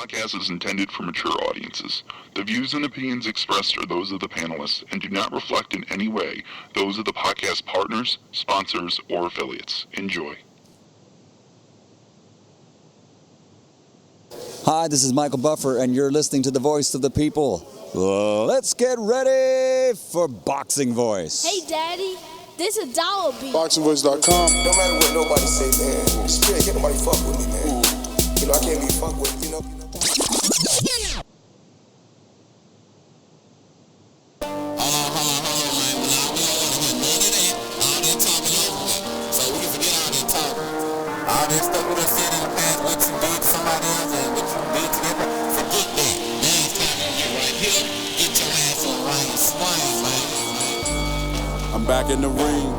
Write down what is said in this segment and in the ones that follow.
podcast is intended for mature audiences. The views and opinions expressed are those of the panelists and do not reflect in any way those of the podcast partners, sponsors, or affiliates. Enjoy. Hi, this is Michael Buffer, and you're listening to the Voice of the People. Let's get ready for Boxing Voice. Hey, Daddy, this is Dollar Beat. BoxingVoice.com. No matter what nobody say, man, spirit, can't nobody fuck with me, man. You know, I can't be fucked with, you know. All this stuff we done said in the past, what you did to somebody else and what you did to them, forget that. Now it's time to get right here, get your ass on right and swing, man. I'm back in the ring,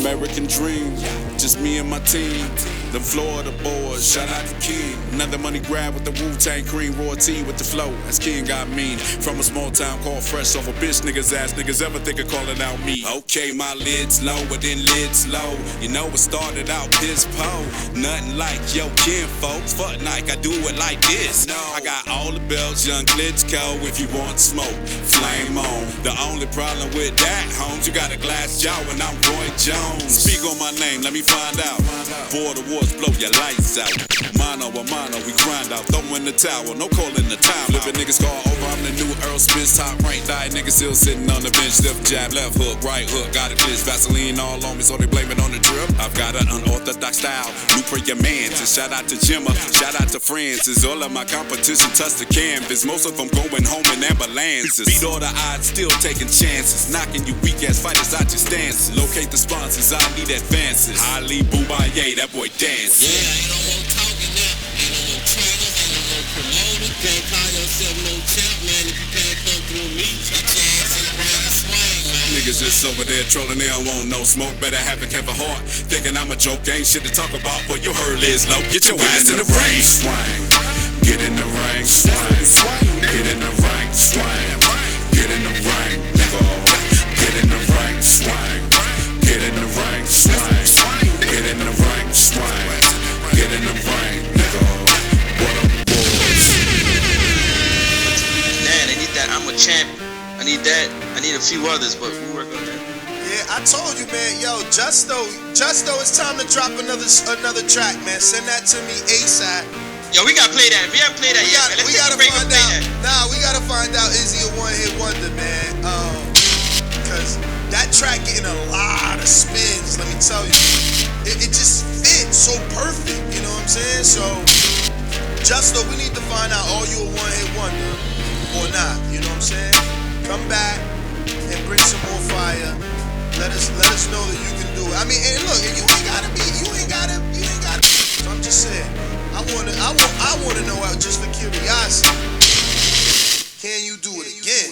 American dream, just me and my team. The Florida boys, shout out to King. Another money grab with the Wu-Tang cream, Ortiz with the flow, as King got mean. From a small town called Fresh off a bitch niggas ass niggas ever think of calling out me. Okay, my lid's low, but then lid's low. You know it started out piss po. Nothing like yo kin folks. Fuck Nike, I do it like this. I got all the belts, young Klitschko. If you want smoke, flame on. The only problem with that, Holmes, you got a glass jaw and I'm Roy Jones. Speak on my name, let me find out. Border wars blow your lights out. Mano a mano, we grind out. Throw in the towel, no calling the time. Flipping niggas call over, I'm the new Earl Spence. Top rank, die niggas still sitting on the bench. Left jab, left hook, right hook. Got a glitch, Vaseline all on me, so they blame it on the drip. I've got an unorthodox style, new for your mans. And shout out to Jimma, shout out to Francis. All of my competition touch the canvas. Most of them going home in ambulances. Beat all the odds, still taking chances. Knocking you weak ass fighters out your stances. Locate the sponsors, I need advances. Ali Boubaye, that boy dance. Yeah, ain't no more talking now. Ain't no more trainers, ain't no more promoters. Can't call yourself no champ, man. If you can't come through me, get your ass in the ring and swing, man. Niggas just over there trolling, they don't want no smoke. Better have a heart. Thinking I'm a joke, ain't shit to talk about, but your hurl is low. Get your ass in the ring, swing. Get in the ring, swing. Get in the ring, swing. Get in the ring, nigga. Get in the ring, swing. Get in the ring, swing. Get in the ring, swing. Get in the ring, nigga. What up, boys? Man, I need that. I'm a champ. I need that. I need a few others, but we'll work on that. Yeah, I told you, man. Yo, Justo, it's time to drop another track, man. Send that to me ASAP. Yo, we gotta play that. We haven't played that yet, man. Let's we gotta break find and play out. that. Nah, we gotta find out, is he a one-hit wonder, man? Cause that track getting a lot of spins, let me tell you. It just fits so perfect, you know what I'm saying? So, Justo, we need to find out, are you a one-hit wonder or not? You know what I'm saying? Come back and bring some more fire. Let us know that you can do it. I mean, and look, you ain't gotta. So I'm just saying, I wanna know out just for curiosity. Can you do it again?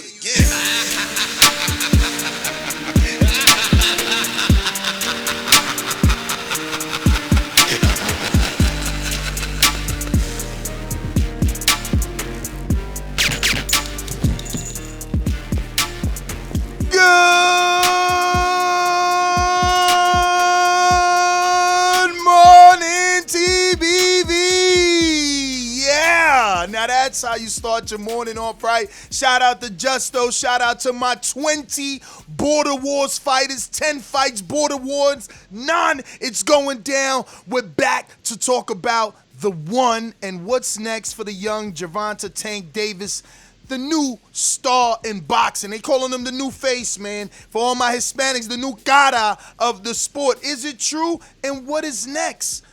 That's how you start your morning off right. Shout out to Justo. Shout out to my 20 Border Wars fighters. 10 fights, Border Wars. None. It's going down. We're back to talk about the one and what's next for the young Gervonta Tank Davis, the new star in boxing. They calling him the new face, man. For all my Hispanics, the new cara of the sport. Is it true? And what is next?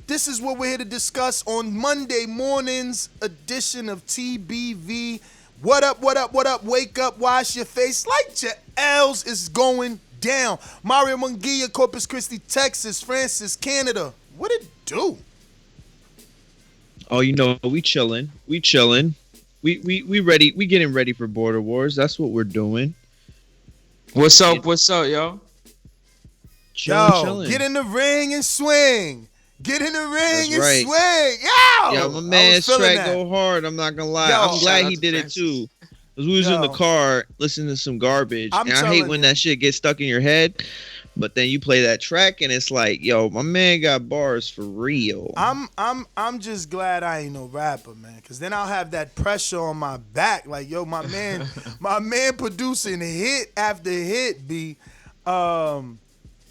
This is what we're here to discuss on Monday morning's edition of TBV. What up, what up, what up? Wake up, wash your face. Light your L's is going down. Mario Munguia, Corpus Christi, Texas. Francis, Canada. What it do? Oh, you know, we chilling. We ready. We getting ready for Border Wars. That's what we're doing. What's up, yo? Chilling. Get in the ring and swing. Get in the ring and right. swing. Yo, my man Strike go hard. I'm not gonna lie. I'm glad he did it too. Cause we was in the car listening to some garbage, and I hate when that shit gets stuck in your head. But then you play that track and it's like, yo, my man got bars for real. I'm just glad I ain't no rapper, man, cause then I'll have that pressure on my back. Like, yo, my man producing hit after hit.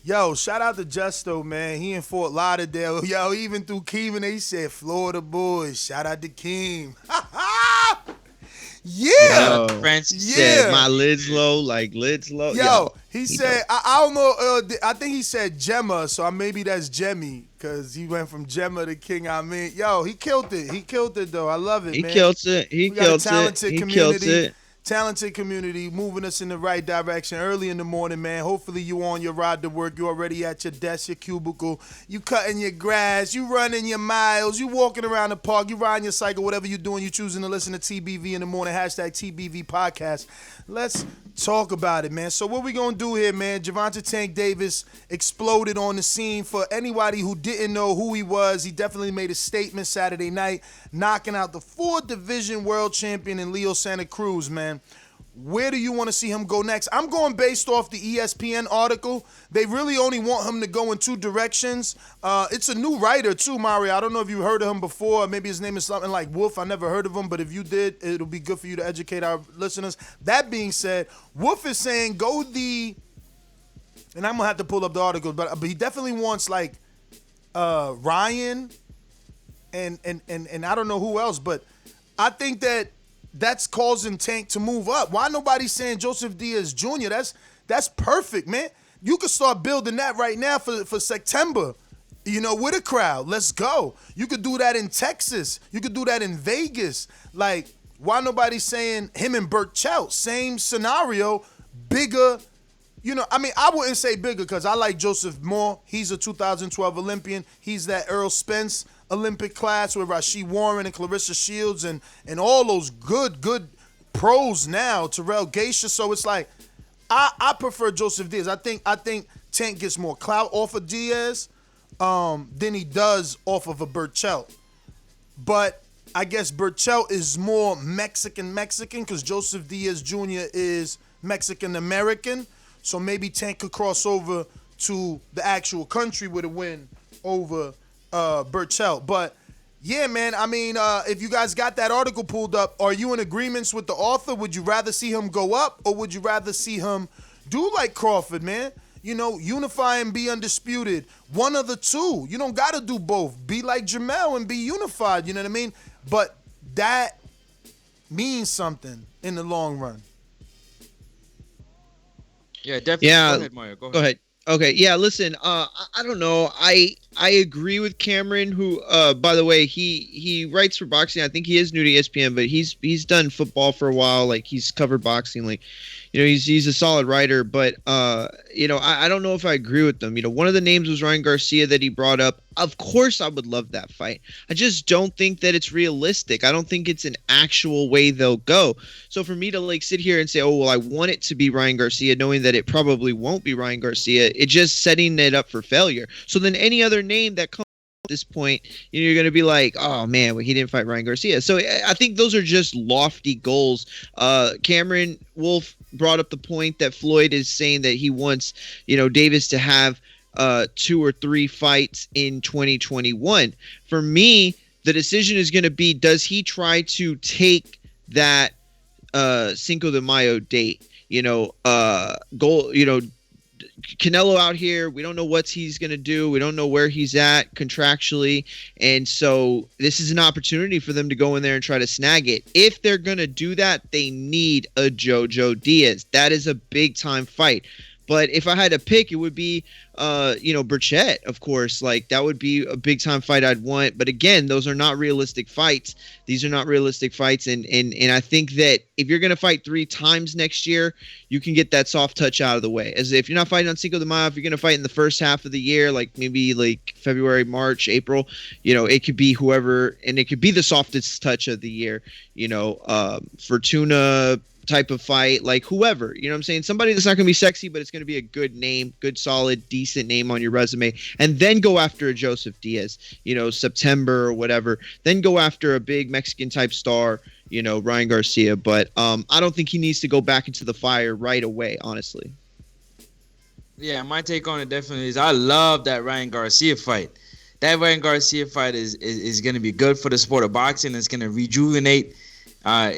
Yo, shout out to Justo, man. He in Fort Lauderdale. Yo, even through Keem, they said Florida boys. Shout out to Keem. Yeah. Francis said my lid's low, like lid's low. Yo, he said, I don't know, I think he said Gemma, so maybe that's Jemmy, because he went from Gemma to King Amir. Yo, he killed it. He killed it, though. I love it, man. He killed it. He killed it. Talented community moving us in the right direction early in the morning, man. Hopefully you on your ride to work. You already at your desk, your cubicle. You cutting your grass. You running your miles. You walking around the park. You riding your cycle. Whatever you doing, you choosing to listen to TBV in the morning. Hashtag TBV podcast. Let's talk about it, man. So what we going to do here, man, Gervonta Tank Davis exploded on the scene. For anybody who didn't know who he was, he definitely made a statement Saturday night, knocking out the 4-division world champion in Leo Santa Cruz, man. Where do you want to see him go next? I'm going based off the ESPN article. They really only want him to go in 2 directions. It's a new writer, too, Mario. I don't know if you heard of him before. Maybe his name is something like Wolf. I never heard of him, but if you did, it'll be good for you to educate our listeners. That being said, Wolf is saying go the, and I'm going to have to pull up the article, but he definitely wants, like, Ryan and I don't know who else, but I think that's causing Tank to move up. Why nobody saying Joseph Diaz Jr.? That's perfect, man. You could start building that right now for September, with a crowd. Let's go. You could do that in Texas. You could do that in Vegas. Like, why nobody saying him and Virgil? Same scenario, bigger. I wouldn't say bigger because I like Joseph more. He's a 2012 Olympian. He's that Earl Spence Olympic class with Rashid Warren and Clarissa Shields and all those good pros now, Terrell Geisha. So it's like, I prefer Joseph Diaz. I think Tank gets more clout off of Diaz than he does off of a Virgil. But I guess Virgil is more Mexican because Joseph Diaz Jr. is Mexican-American. So maybe Tank could cross over to the actual country with a win over Virgil. But yeah, man, if you guys got that article pulled up, are you in agreements with the author? Would you rather see him go up, or would you rather see him do like Crawford, man? Unify and be undisputed. One of the two. You don't got to do both. Be like Jamel and be unified, you know what I mean? But that means something in the long run. Yeah, definitely. Yeah, go ahead, Mario. Go ahead. Okay, yeah, listen, I don't know. I agree with Cameron, who, by the way, he writes for boxing. I think he is new to ESPN, but he's done football for a while. Like, he's covered boxing. Like, he's a solid writer. But, I don't know if I agree with them. One of the names was Ryan Garcia that he brought up. Of course, I would love that fight. I just don't think that it's realistic. I don't think it's an actual way they'll go. So for me to like sit here and say, oh, well, I want it to be Ryan Garcia, knowing that it probably won't be Ryan Garcia, it's just setting it up for failure. So then any other name that comes at this point, you're going to be like, oh, man, well, he didn't fight Ryan Garcia. So I think those are just lofty goals. Cameron Wolf brought up the point that Floyd is saying that he wants, Davis to have 2 or 3 fights in 2021. For me, the decision is going to be, does he try to take that Cinco de Mayo date, goal, Canelo out here, we don't know what he's going to do. We don't know where he's at contractually. And so this is an opportunity for them to go in there and try to snag it. If they're going to do that, they need a Jojo Diaz. That is a big time fight. But if I had to pick, it would be, Burchett, of course. Like, that would be a big-time fight I'd want. But again, those are not realistic fights. These are not realistic fights. And I think that if you're going to fight 3 times next year, you can get that soft touch out of the way. As if you're not fighting on Cinco de Mayo, if you're going to fight in the first half of the year, like maybe like February, March, April, it could be whoever. And it could be the softest touch of the year, Fortuna type of fight, like whoever, you know what I'm saying? Somebody that's not going to be sexy, but it's going to be a good name, good, solid, decent name on your resume. And then go after a Joseph Diaz, September or whatever. Then go after a big Mexican type star, Ryan Garcia. But I don't think he needs to go back into the fire right away, honestly. Yeah, my take on it definitely is I love that Ryan Garcia fight. That Ryan Garcia fight is going to be good for the sport of boxing. It's going to rejuvenate. The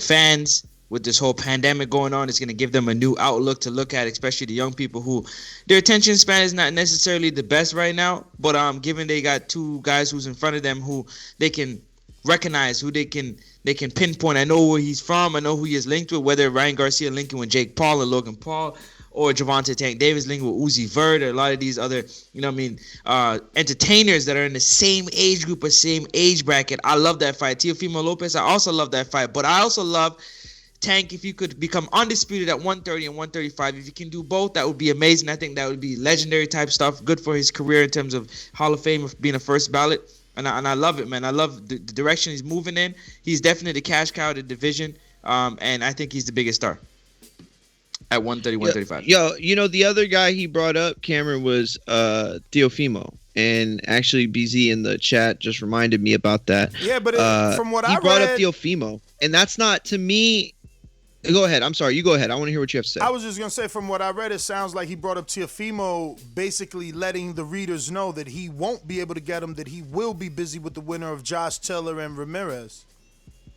fans with this whole pandemic going on. It's going to give them a new outlook to look at, especially the young people who their attention span is not necessarily the best right now. But given they got two guys who's in front of them who they can recognize, who they can pinpoint. I know where he's from. I know who he is linked with, whether Ryan Garcia linking with Jake Paul and Logan Paul, or Gervonta Tank Davis linked with Uzi Vert, or a lot of these other, entertainers that are in the same age group or same age bracket. I love that fight. Teofimo Lopez, I also love that fight. But I also love Tank, if you could become undisputed at 130 and 135. If you can do both, that would be amazing. I think that would be legendary type stuff. Good for his career in terms of Hall of Fame, of being a first ballot. And I love it, man. I love the direction he's moving in. He's definitely the cash cow of the division, and I think he's the biggest star at 130, 135. Yo, the other guy he brought up, Cameron, was Teofimo. And actually, BZ in the chat just reminded me about that. Yeah, but from what I read... He brought up Teofimo, and that's not, to me... Go ahead. I'm sorry. You go ahead. I want to hear what you have to say. I was just going to say, from what I read, it sounds like he brought up Teofimo, basically letting the readers know that he won't be able to get him, that he will be busy with the winner of Josh Taylor and Ramirez.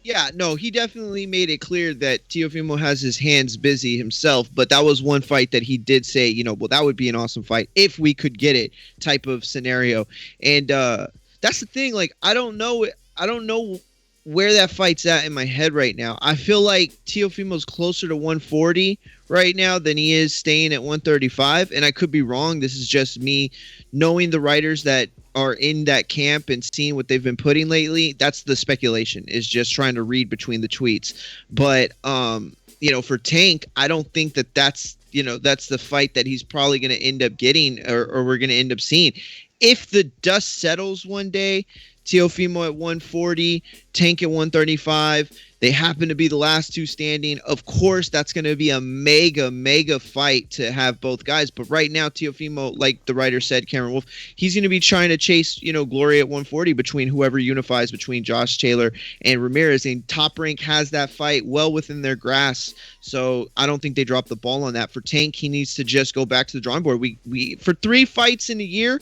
Yeah, no, he definitely made it clear that Teofimo has his hands busy himself, but that was one fight that he did say, well, that would be an awesome fight if we could get it type of scenario. And that's the thing. Like, I don't know where that fight's at in my head right now. I feel like Teofimo's closer to 140 right now than he is staying at 135, and I could be wrong. This is just me knowing the writers that are in that camp and seeing what they've been putting lately. That's the speculation, is just trying to read between the tweets. But for Tank, I don't think that's the fight that he's probably going to end up getting, or we're going to end up seeing. If the dust settles one day, Teofimo at 140, Tank at 135. They happen to be the last two standing. Of course, that's going to be a mega, mega fight to have both guys. But right now, Teofimo, like the writer said, Cameron Wolf, he's going to be trying to chase, glory at 140 between whoever unifies between Josh Taylor and Ramirez. And Top Rank has that fight well within their grasp. So I don't think they dropped the ball on that. For Tank, he needs to just go back to the drawing board. We for 3 fights in a year,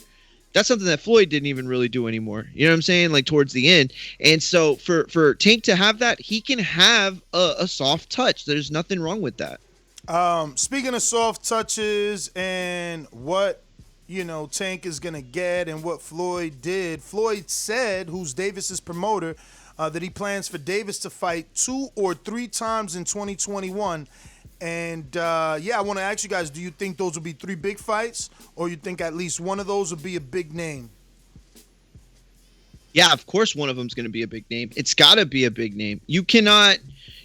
that's something that Floyd didn't even really do anymore. You know what I'm saying? Like towards the end. And so for Tank to have that, he can have a soft touch. There's nothing wrong with that. Speaking of soft touches and what, Tank is going to get and what Floyd did, Floyd said, who's Davis's promoter, that he plans for Davis to fight 2 or 3 times in 2021. And, I want to ask you guys, do you think those will be 3 big fights, or you think at least one of those will be a big name? Yeah, of course one of them's going to be a big name. It's got to be a big name. You cannot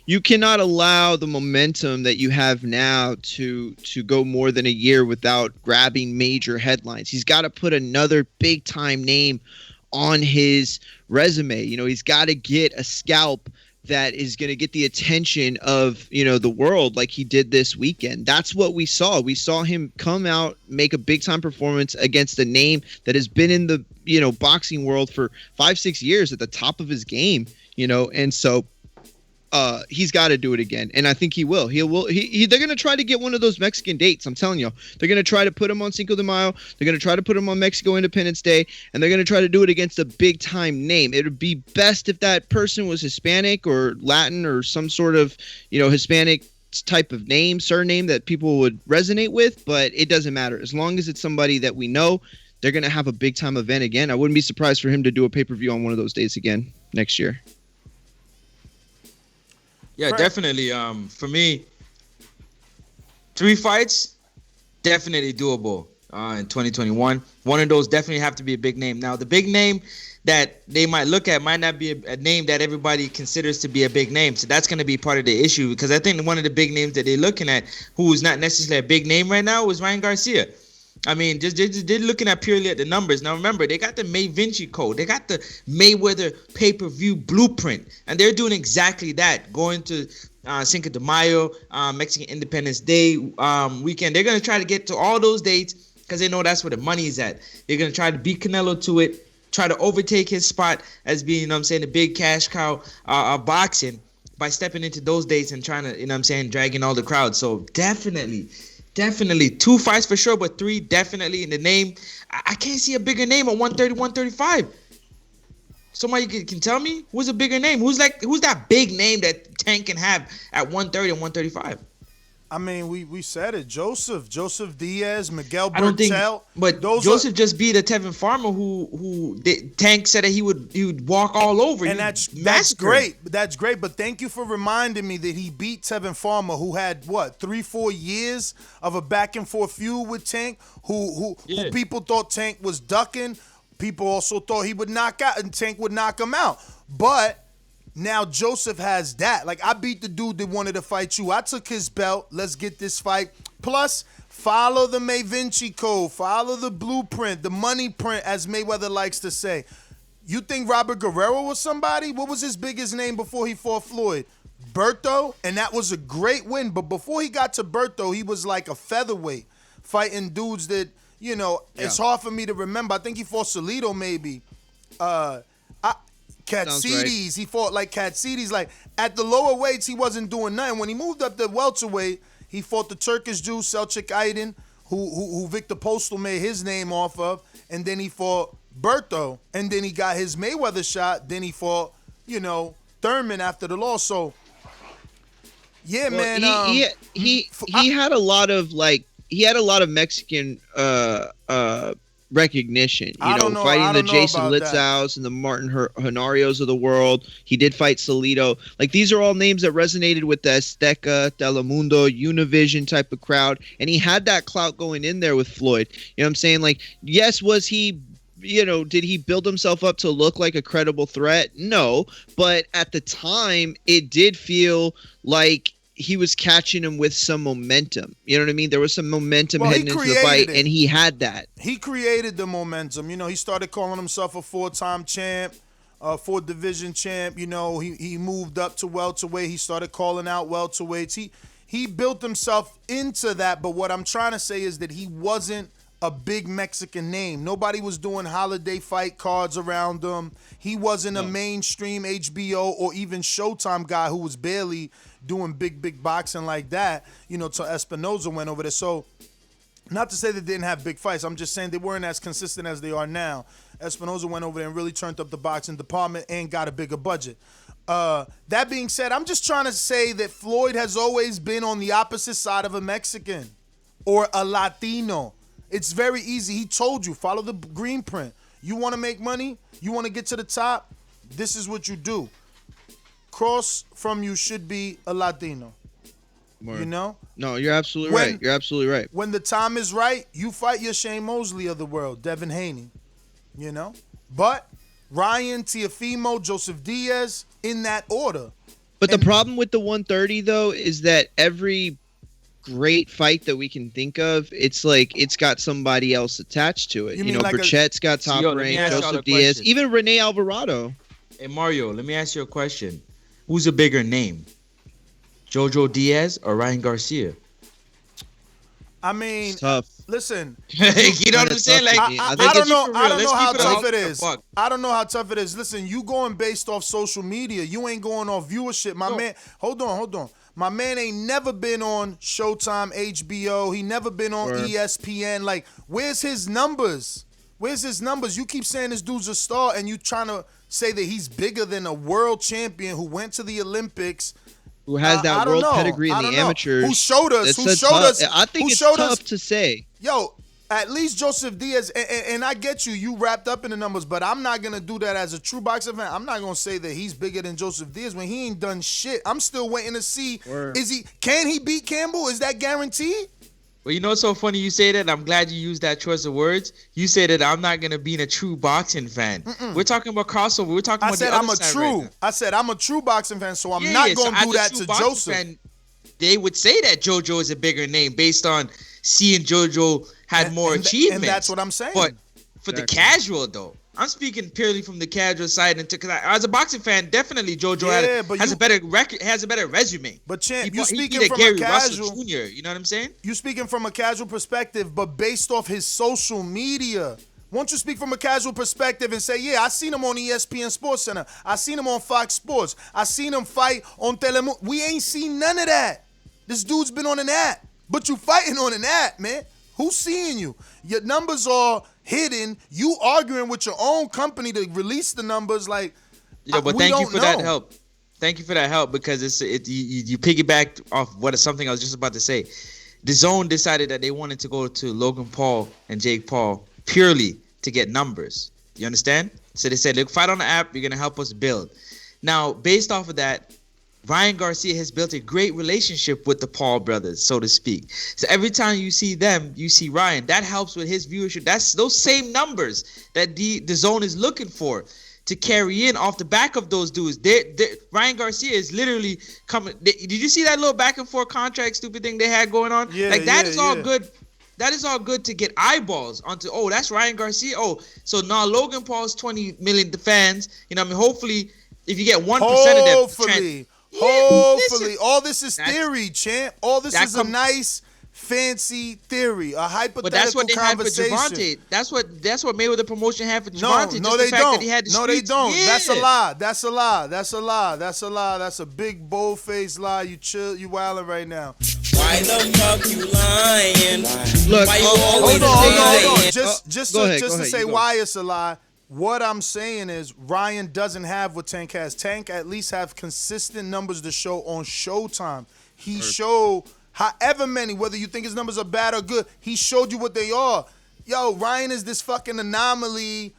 allow the momentum that you have now to go more than a year without grabbing major headlines. He's got to put another big-time name on his resume. He's got to get a scalp that is going to get the attention of, the world like he did this weekend. That's what we saw. We saw him come out, make a big time performance against a name that has been in the, boxing world for 5-6 years at the top of his game, and so he's got to do it again. And I think he will. They're going to try to get one of those Mexican dates. I'm telling you, they're going to try to put him on Cinco de Mayo. They're going to try to put him on Mexico Independence Day, and they're going to try to do it against a big time name. It would be best if that person was Hispanic or Latin or some sort of, Hispanic type of name, surname that people would resonate with, but it doesn't matter. As long as it's somebody that we know, they're going to have a big time event again. I wouldn't be surprised for him to do a pay-per-view on one of those days again next year. Yeah, definitely. For me, 3 fights, definitely doable in 2021. One of those definitely have to be a big name. Now, the big name that they might look at might not be a name that everybody considers to be a big name. So that's going to be part of the issue, because I think one of the big names that they're looking at, who is not necessarily a big name right now, was Ryan Garcia. I mean, they're looking at purely at the numbers. Now, remember, they got the May Vinci code. They got the Mayweather pay-per-view blueprint. And they're doing exactly that, going to Cinco de Mayo, Mexican Independence Day weekend. They're going to try to get to all those dates because they know that's where the money is at. They're going to try to beat Canelo to it, try to overtake his spot as being, the big cash cow of boxing. by stepping into those dates and trying to, you know what I'm saying, dragging all the crowd. So definitely 2 fights for sure, but 3 definitely in the name. I can't see a bigger name at 130, 135. Somebody can tell me who's a bigger name? Who's that big name that Tank can have at 130 and 135? I mean, we said it. Joseph Diaz, Miguel I don't think, Bertel. but Joseph just beat a Tevin Farmer who Tank said that he would walk all over. And that's great. That's great. But thank you for reminding me that he beat Tevin Farmer, who had 3-4 years of a back and forth feud with Tank, who people thought Tank was ducking. People also thought he would knock out and Tank would knock him out. But now Joseph has that. Like, I beat the dude that wanted to fight you. I took his belt. Let's get this fight. Plus, follow the May Vinci code. Follow the blueprint, the money print, as Mayweather likes to say. You think Robert Guerrero was somebody? What was his biggest name before he fought Floyd? Berto, and that was a great win. But before he got to Berto, he was like a featherweight, fighting dudes that, it's hard for me to remember. I think he fought Salido maybe. Katsides, right. He fought like Katsides. Like, at the lower weights, he wasn't doing nothing. When he moved up the welterweight, he fought the Turkish Jew, Selçuk Aydin, who Victor Postal made his name off of. And then he fought Berto. And then he got his Mayweather shot. Then he fought, Thurman after the loss. So, yeah, man. He had a lot of Mexican recognition, fighting the Jason Litzows and the Martin Henarios of the world. He did fight Salido. Like, these are all names that resonated with the Azteca, Telemundo, Univision type of crowd, and he had that clout going in there with Floyd. You know what I'm saying? Like, yes, was he, did he build himself up to look like a credible threat? No, but at the time, it did feel like he was catching him with some momentum. You know what I mean? There was some momentum heading into the fight, and he had that. He created the momentum. He started calling himself a 4-time champ, 4-division champ. He moved up to welterweight. He started calling out welterweights. He built himself into that, but what I'm trying to say is that he wasn't a big Mexican name. Nobody was doing holiday fight cards around him. He wasn't a mainstream HBO or even Showtime guy who was barely doing big boxing like that, till Espinoza went over there. So, not to say they didn't have big fights. I'm just saying they weren't as consistent as they are now. Espinoza went over there and really turned up the boxing department and got a bigger budget. That being said, I'm just trying to say that Floyd has always been on the opposite side of a Mexican or a Latino. It's very easy. He told you, follow the green print. You want to make money? You want to get to the top? This is what you do. Cross from you should be a Latino. Word. No, you're absolutely right. You're absolutely right. When the time is right, you fight your Shane Mosley of the world, Devin Haney. But Ryan, Teofimo, Joseph Diaz, in that order. But the problem with the 130, though, is that every great fight that we can think of, it's like it's got somebody else attached to it. Burchett's got top rank, Joseph Diaz, even Rene Alvarado. Hey, Mario, let me ask you a question. Who's a bigger name, Jojo Diaz or Ryan Garcia? I mean, it's tough. Listen, you know what I'm saying? Like, I don't know how tough it is. I don't know how tough it is. Listen, you going based off social media. You ain't going off viewership. My man, hold on. My man ain't never been on Showtime, HBO. He never been on ESPN. Like, where's his numbers? You keep saying this dude's a star, and you trying to say that he's bigger than a world champion who went to the Olympics, who has that world pedigree in the amateurs. Who showed us? I think it's tough to say. Yo, at least Joseph Diaz, and I get you wrapped up in the numbers, but I'm not going to do that as a true boxing fan. I'm not going to say that he's bigger than Joseph Diaz when he ain't done shit. I'm still waiting to see, can he beat Campbell? Is that guaranteed? Well, it's so funny you say that. I'm glad you used that choice of words. You say that I'm not going to be a true boxing fan. We're talking about crossover. We're talking about the other side right now. I said I'm a true boxing fan, so I'm not going to do that to Joseph. Fan, they would say that JoJo is a bigger name based on seeing JoJo had more achievements. And that's what I'm saying. But for the casual, though, I'm speaking purely from the casual side. And as a boxing fan, definitely JoJo has a better record, has a better resume. But Champ, you speaking from Gary a casual, Russell Jr., you know what I'm saying? You speaking from a casual perspective, but based off his social media Won't you speak from a casual perspective and say, yeah, I seen him on ESPN Sports Center. I seen him on Fox Sports. I seen him fight on Telemundo. We ain't seen none of that. This dude's been on an app. But you fighting on an app, man. Who's seeing you? Your numbers are hidden. You arguing with your own company to release the numbers. Like, yeah, but thank you for that help. Thank you for that help, because you piggybacked off something I was just about to say. Dazn decided that they wanted to go to Logan Paul and Jake Paul purely to get numbers. You understand? So they said, look, fight on the app. You're going to help us build. Now, based off of that, Ryan Garcia has built a great relationship with the Paul brothers, so to speak. So every time you see them, you see Ryan. That helps with his viewership. That's those same numbers that Dazn is looking for to carry in off the back of those dudes. Ryan Garcia is literally coming. Did you see that little back and forth contract stupid thing they had going on? Yeah, like that is all good. That is all good to get eyeballs onto. Oh, that's Ryan Garcia. Oh, so now Logan Paul's 20 million fans. You know, what I mean, hopefully, if you get 1% of them. Hopefully. All this is theory, champ. All this is a nice, fancy theory, a hypothetical but that's what they conversation. Had for Gervonta. That's what Mayweather promotion had for Gervonta. No, they don't. No, they don't. Yeah. That's a lie. That's a lie. That's a lie. That's a lie. That's a big, bold-faced lie. You wilding right now. Why the fuck you lying? Look, why you always hold on. Just to say why it's a lie. What I'm saying is Ryan doesn't have what Tank has. Tank at least have consistent numbers to show on Showtime. He showed however many, whether you think his numbers are bad or good, he showed you what they are. Yo, Ryan is this fucking anomaly.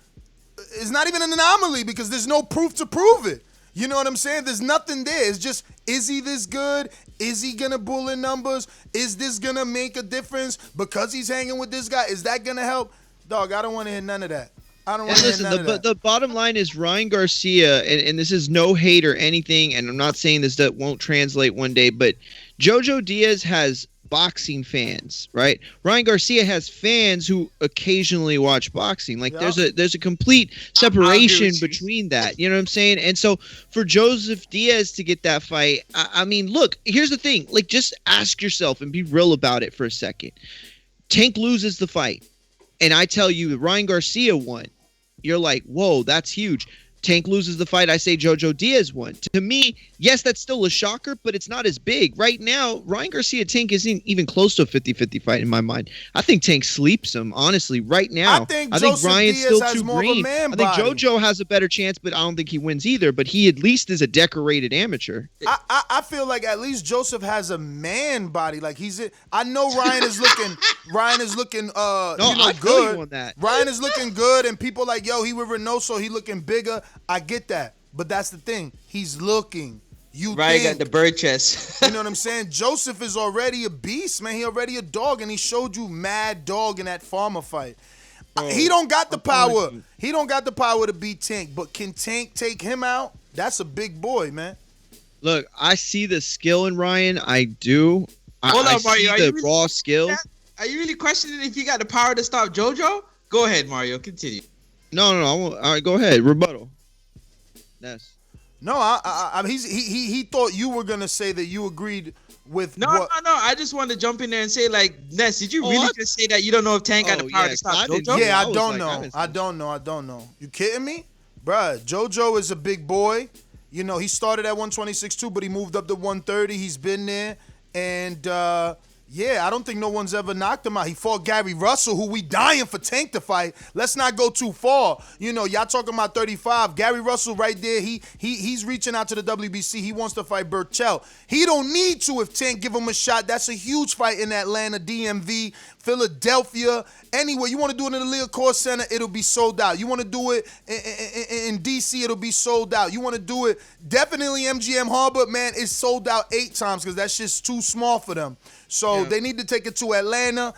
It's not even an anomaly because there's no proof to prove it. You know what I'm saying? There's nothing there. It's just, is he this good? Is he going to bull in numbers? Is this going to make a difference because he's hanging with this guy? Is that going to help? Dog, I don't want to hear none of that. I don't want to hear none of that. The bottom line is Ryan Garcia, and this is no hate or anything, and I'm not saying this that won't translate one day, but Jojo Diaz has boxing fans, right? Ryan Garcia has fans who occasionally watch boxing. Like there's a complete separation between that. You know what I'm saying? And so for Joseph Diaz to get that fight, I mean, look, here's the thing. Like, just ask yourself and be real about it for a second. Tank loses the fight, and I tell you that Ryan Garcia won. You're like, whoa, that's huge. Tank loses the fight, I say Jojo Diaz won. To me, yes, that's still a shocker, but it's not as big. Right now, Ryan Garcia-Tank isn't even close to a 50-50 fight in my mind. I think Tank sleeps him, honestly, right now. I think Ryan's Diaz still has too more green. of a man I think body. Jojo has a better chance, but I don't think he wins either. But he at least is a decorated amateur. I feel like at least Joseph has a man body. Like I know Ryan is looking I feel good. you on that. Ryan is looking good, and people like, yo, he with Reynoso, he looking bigger. I get that. But that's the thing. He's looking. Ryan got the bird chest. You know what I'm saying? Joseph is already a beast, man. He already a dog, and he showed you mad dog in that farmer fight. He don't got the power. He don't got the power to beat Tank. But can Tank take him out? That's a big boy, man. Look, I see the skill in Ryan. I do. Hold on, I Mario. see the raw skill. Are you really questioning if he got the power to stop JoJo? Go ahead, Mario. Continue. No. I won't. All right, go ahead. Rebuttal. Yes. No, he thought you were gonna say that you agreed with. No. I just wanted to jump in there and say, like, Ness, did you really just say that you don't know if Tank got the power to stop JoJo? Yeah, I don't know. You kidding me, bruh? JoJo is a big boy. You know, he started at 126 too, but he moved up to 130. He's been there, and yeah, I don't think no one's ever knocked him out. He fought Gary Russell, who we dying for Tank to fight. Let's not go too far. You know, y'all talking about 35. Gary Russell right there, he's reaching out to the WBC. He wants to fight Virgil. He don't need to if Tank give him a shot. That's a huge fight in Atlanta, DMV, Philadelphia, anywhere. You want to do it in the Leocore Center, it'll be sold out. You want to do it in DC, it'll be sold out. You want to do it, definitely MGM Harbor, man, it's sold out 8 times because that's just too small for them. So they need to take it to Atlanta.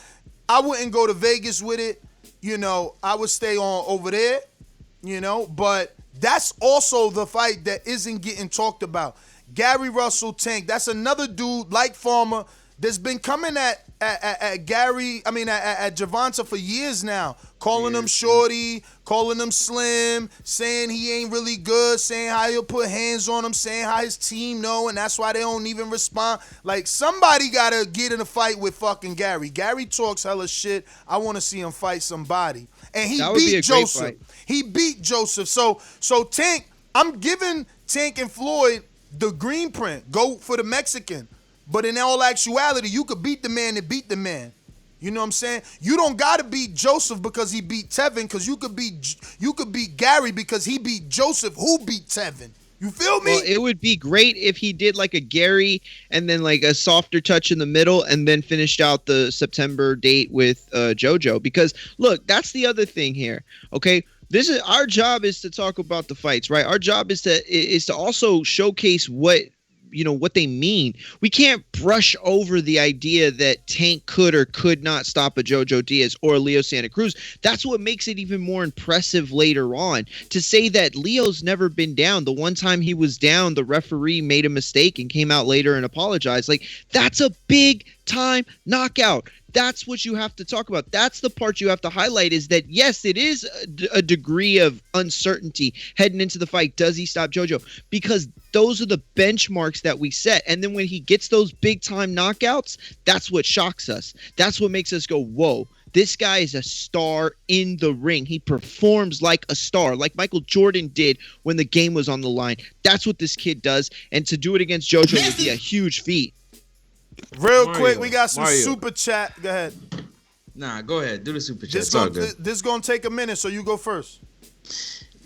I wouldn't go to Vegas with it. You know, I would stay on over there, you know. But that's also the fight that isn't getting talked about. Gary Russell, Tank, that's another dude like Farmer that's been coming at Gary, at Gervonta for years now, calling him shorty, calling him slim, saying he ain't really good, saying how he'll put hands on him, saying how his team know, and that's why they don't even respond. Like, somebody gotta get in a fight with fucking Gary. Gary talks hella shit. I want to see him fight somebody. And he beat Joseph. He beat Joseph. So Tank, I'm giving Tank and Floyd the green print. Go for the Mexican. But in all actuality, you could beat the man and beat the man. You know what I'm saying? You don't gotta beat Joseph because he beat Tevin, because you could beat Gary because he beat Joseph, who beat Tevin. You feel me? Well, it would be great if he did like a Gary and then like a softer touch in the middle and then finished out the September date with JoJo. Because look, that's the other thing here. Okay. This is our job, is to talk about the fights, right? Our job is to also showcase what they mean. We can't brush over the idea that Tank could or could not stop a Jojo Diaz or Leo Santa Cruz. That's what makes it even more impressive later on. To say that Leo's never been down. The one time he was down, the referee made a mistake and came out later and apologized. Like, that's a big time knockout. That's what you have to talk about. That's the part you have to highlight, is that, yes, it is a degree of uncertainty heading into the fight. Does he stop JoJo? Because those are the benchmarks that we set. And then when he gets those big time knockouts, that's what shocks us. That's what makes us go, whoa, this guy is a star in the ring. He performs like a star, like Michael Jordan did when the game was on the line. That's what this kid does. And to do it against JoJo would be a huge feat. Real quick, we got some super chat. Go ahead. Nah, go ahead. Do the super chat. This is going to take a minute, so you go first.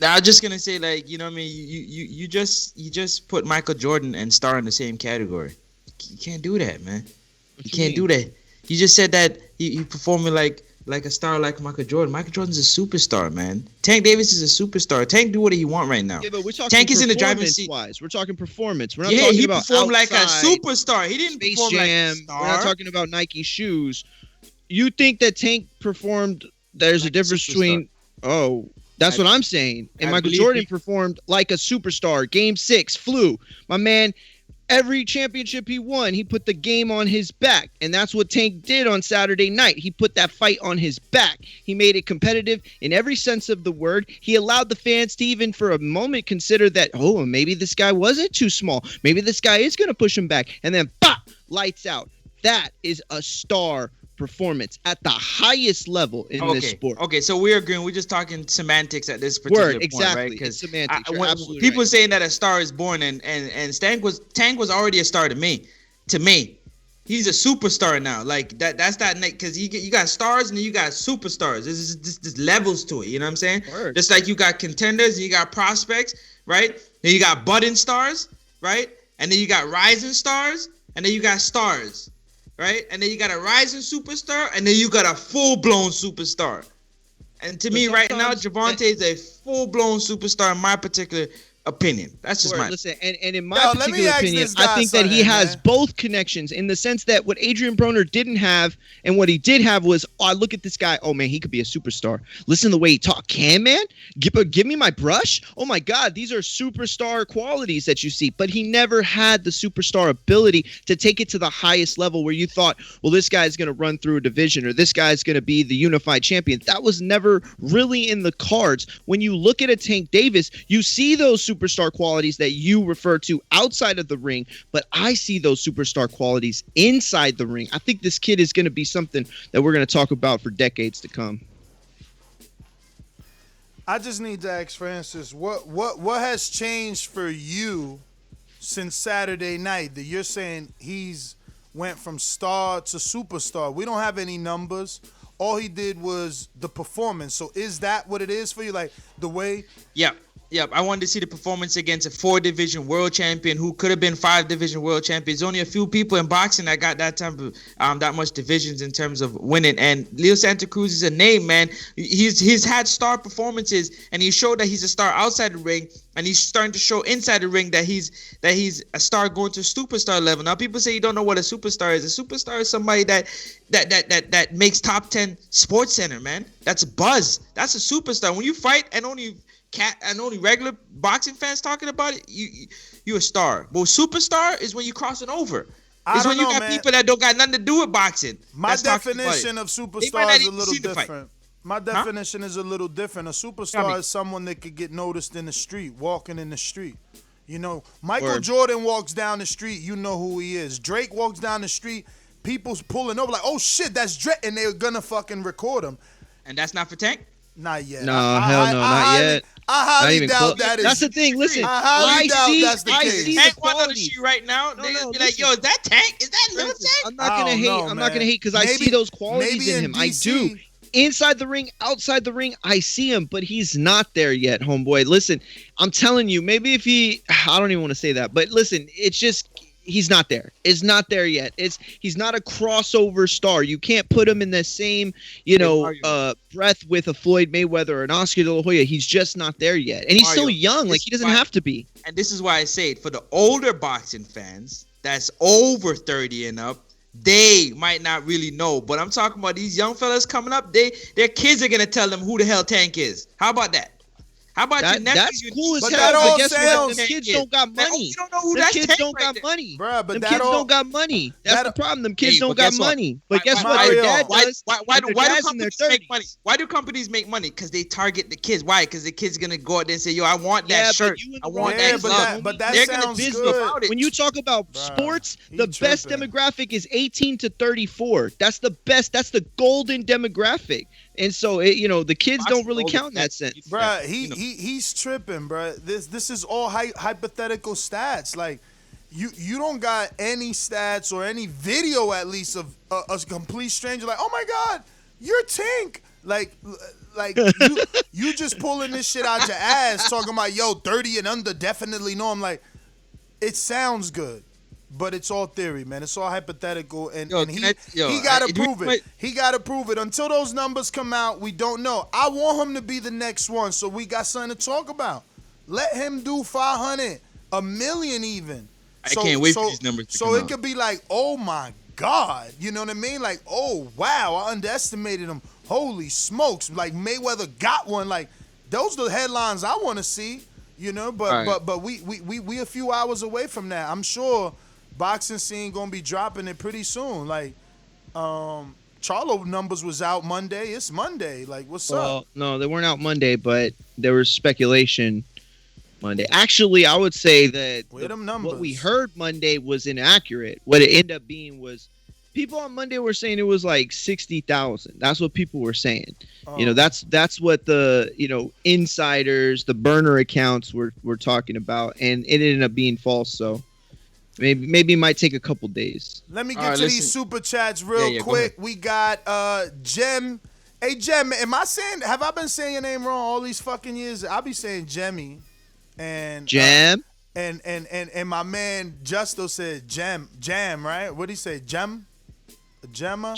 Now, I'm just going to say, like, you know what I mean? You just put Michael Jordan and Star in the same category. You can't do that, man. You can't do that. You just said that he performing like a star like Michael Jordan. Michael Jordan's a superstar, man. Tank Davis is a superstar. Tank do what he want right now. Yeah, but we're talking Tank is in the driving seat. We're talking performance. We're not talking about performed outside, like a superstar. He didn't Space perform Jam. like a star. We're not talking about Nike shoes. You think that Tank performed? There's like a difference between. Oh, that's what I'm saying. And Michael Jordan performed like a superstar. Game 6 flew. My man. Every championship he won, he put the game on his back. And that's what Tank did on Saturday night. He put that fight on his back. He made it competitive in every sense of the word. He allowed the fans to even for a moment consider that, oh, maybe this guy wasn't too small. Maybe this guy is going to push him back. And then, pop, lights out. That is a star performance at the highest level in this sport. Okay, so we're agreeing. We're just talking semantics at this particular point, exactly. right? Because semantics. when people saying that a star is born, and Tank was already a star to me. To me, he's a superstar now. Like that's that because you got stars and then you got superstars. There's levels to it. You know what I'm saying? Word. Just like you got contenders and you got prospects, right? Then you got budding stars, right? And then you got rising stars, and then you got stars. Right? And then you got a rising superstar, and then you got a full-blown superstar. And to me, right now, Gervonta is a full-blown superstar in my particular opinion. That's just my... Listen, and in my particular opinion, I think that he has both connections in the sense that what Adrian Broner didn't have, and what he did have was, oh, look at this guy. Oh, man, he could be a superstar. Listen to the way he talk. Can, man? Give me my brush? Oh, my God, these are superstar qualities that you see. But he never had the superstar ability to take it to the highest level where you thought, well, this guy's going to run through a division or this guy's going to be the unified champion. That was never really in the cards. When you look at a Tank Davis, you see those superstar qualities that you refer to outside of the ring, but I see those superstar qualities inside the ring. I think this kid is going to be something that we're going to talk about for decades to come. I just need to ask Francis, what has changed for you since Saturday night that you're saying he's went from star to superstar? We don't have any numbers. All he did was the performance. So is that what it is for you? Like the way? Yep. I wanted to see the performance against a 4-division world champion who could have been 5-division world champions. Only a few people in boxing that got that type of that much divisions in terms of winning. And Leo Santa Cruz is a name, man. He's had star performances, and he showed that he's a star outside the ring, and he's starting to show inside the ring that he's a star going to superstar level. Now people say you don't know what a superstar is. A superstar is somebody that makes top 10 Sports Center, man. That's a buzz. That's a superstar. When you fight and only regular boxing fans talking about it, you a star. But superstar is when you crossing over. I It's don't when you know, got man. people that don't got nothing to do with boxing. My that's talking about definition it. of They might superstar not is a even little see the fight. different. My definition is a little different. A superstar is someone that could get noticed in the street, walking in the street. You know, Michael Jordan walks down the street, you know who he is. Drake walks down the street, people's pulling over like, oh shit, that's Drake, and they're gonna fucking record him. And that's not for Tank? Not yet. No, hell no, not yet. I highly Not even doubt close. that is. That's the thing. Listen, I highly doubt that's the I case. see Tank the walking on the quality. street right now. No, They no, just be like, listen. yo, is that Tank? Is that little Listen, Tank? I'm not gonna I don't hate. know, I'm not gonna man. hate because I Maybe- see those qualities maybe in in him. I DC. do. Inside the ring, outside the ring, I see him, but he's not there yet, homeboy. Listen, I'm telling you, maybe if I don't even want to say that, but listen, it's just he's not there. It's not there yet. He's not a crossover star. You can't put him in the same, breath with a Floyd Mayweather or an Oscar De La Hoya. He's just not there yet, and he's still young. Like he doesn't have to be. And this is why I say it for the older boxing fans that's over 30 and up. They might not really know, but I'm talking about these young fellas coming up. Their kids are gonna tell them who the hell Tank is. How about that? How about your nephew? That's cool as But hell. that all But guess what? sounds- Them kids don't got Man, money. you don't know who Them that's kids Tank don't right got there. money. Bruh, but Them that kids all- don't got money. That's that- the problem. Them kids Hey, don't but got guess what? money. But guess why- what? Their Mario, dad Why does. do and their companies dad's in their make money? 30s. Why do companies make money? Because they target the kids. Why? Because the kid's gonna go out there and say, "Yo, I want Yeah, that but shirt. you in I the want wrong that business, glove." but that They're gonna sounds business good. about it. When you talk about sports, he the best tripping. demographic is 18 to 34. That's the best. That's the golden demographic. And so, the kids don't really count in that sense. Bruh, he's tripping, bruh. This is all hypothetical stats. Like, you don't got any stats or any video at least of a complete stranger like, oh my God, you're Tank. Like you just pulling this shit out your ass talking about, yo, 30 and under definitely know. I'm like, it sounds good. But it's all theory, man. It's all hypothetical, and he gotta prove it. He gotta prove it. Until those numbers come out, we don't know. I want him to be the next one, so we got something to talk about. Let him do 500, a million even. I can't wait for these numbers to come So it out. could be like, oh my God, you know what I mean? Like, oh wow, I underestimated him. Holy smokes, like Mayweather got one. Like, those are the headlines I want to see. You know, but we a few hours away from that. I'm sure. Boxing scene gonna be dropping it pretty soon. Like, Charlo numbers was out Monday. It's Monday. Like, what's up? No, they weren't out Monday, but there was speculation Monday. Actually, I would say that Where them numbers? what we heard Monday was inaccurate. What it ended up being was people on Monday were saying it was like 60,000. That's what people were saying. That's what the insiders, the burner accounts were talking about, and it ended up being false. So. Maybe it might take a couple days. Let me get to these super chats real quick. We got Jem. Hey Jem, have I been saying your name wrong all these fucking years? I'll be saying Jemmy. And Jam. And my man Justo said Jam, right? What did he say? Gemma? Gemma. I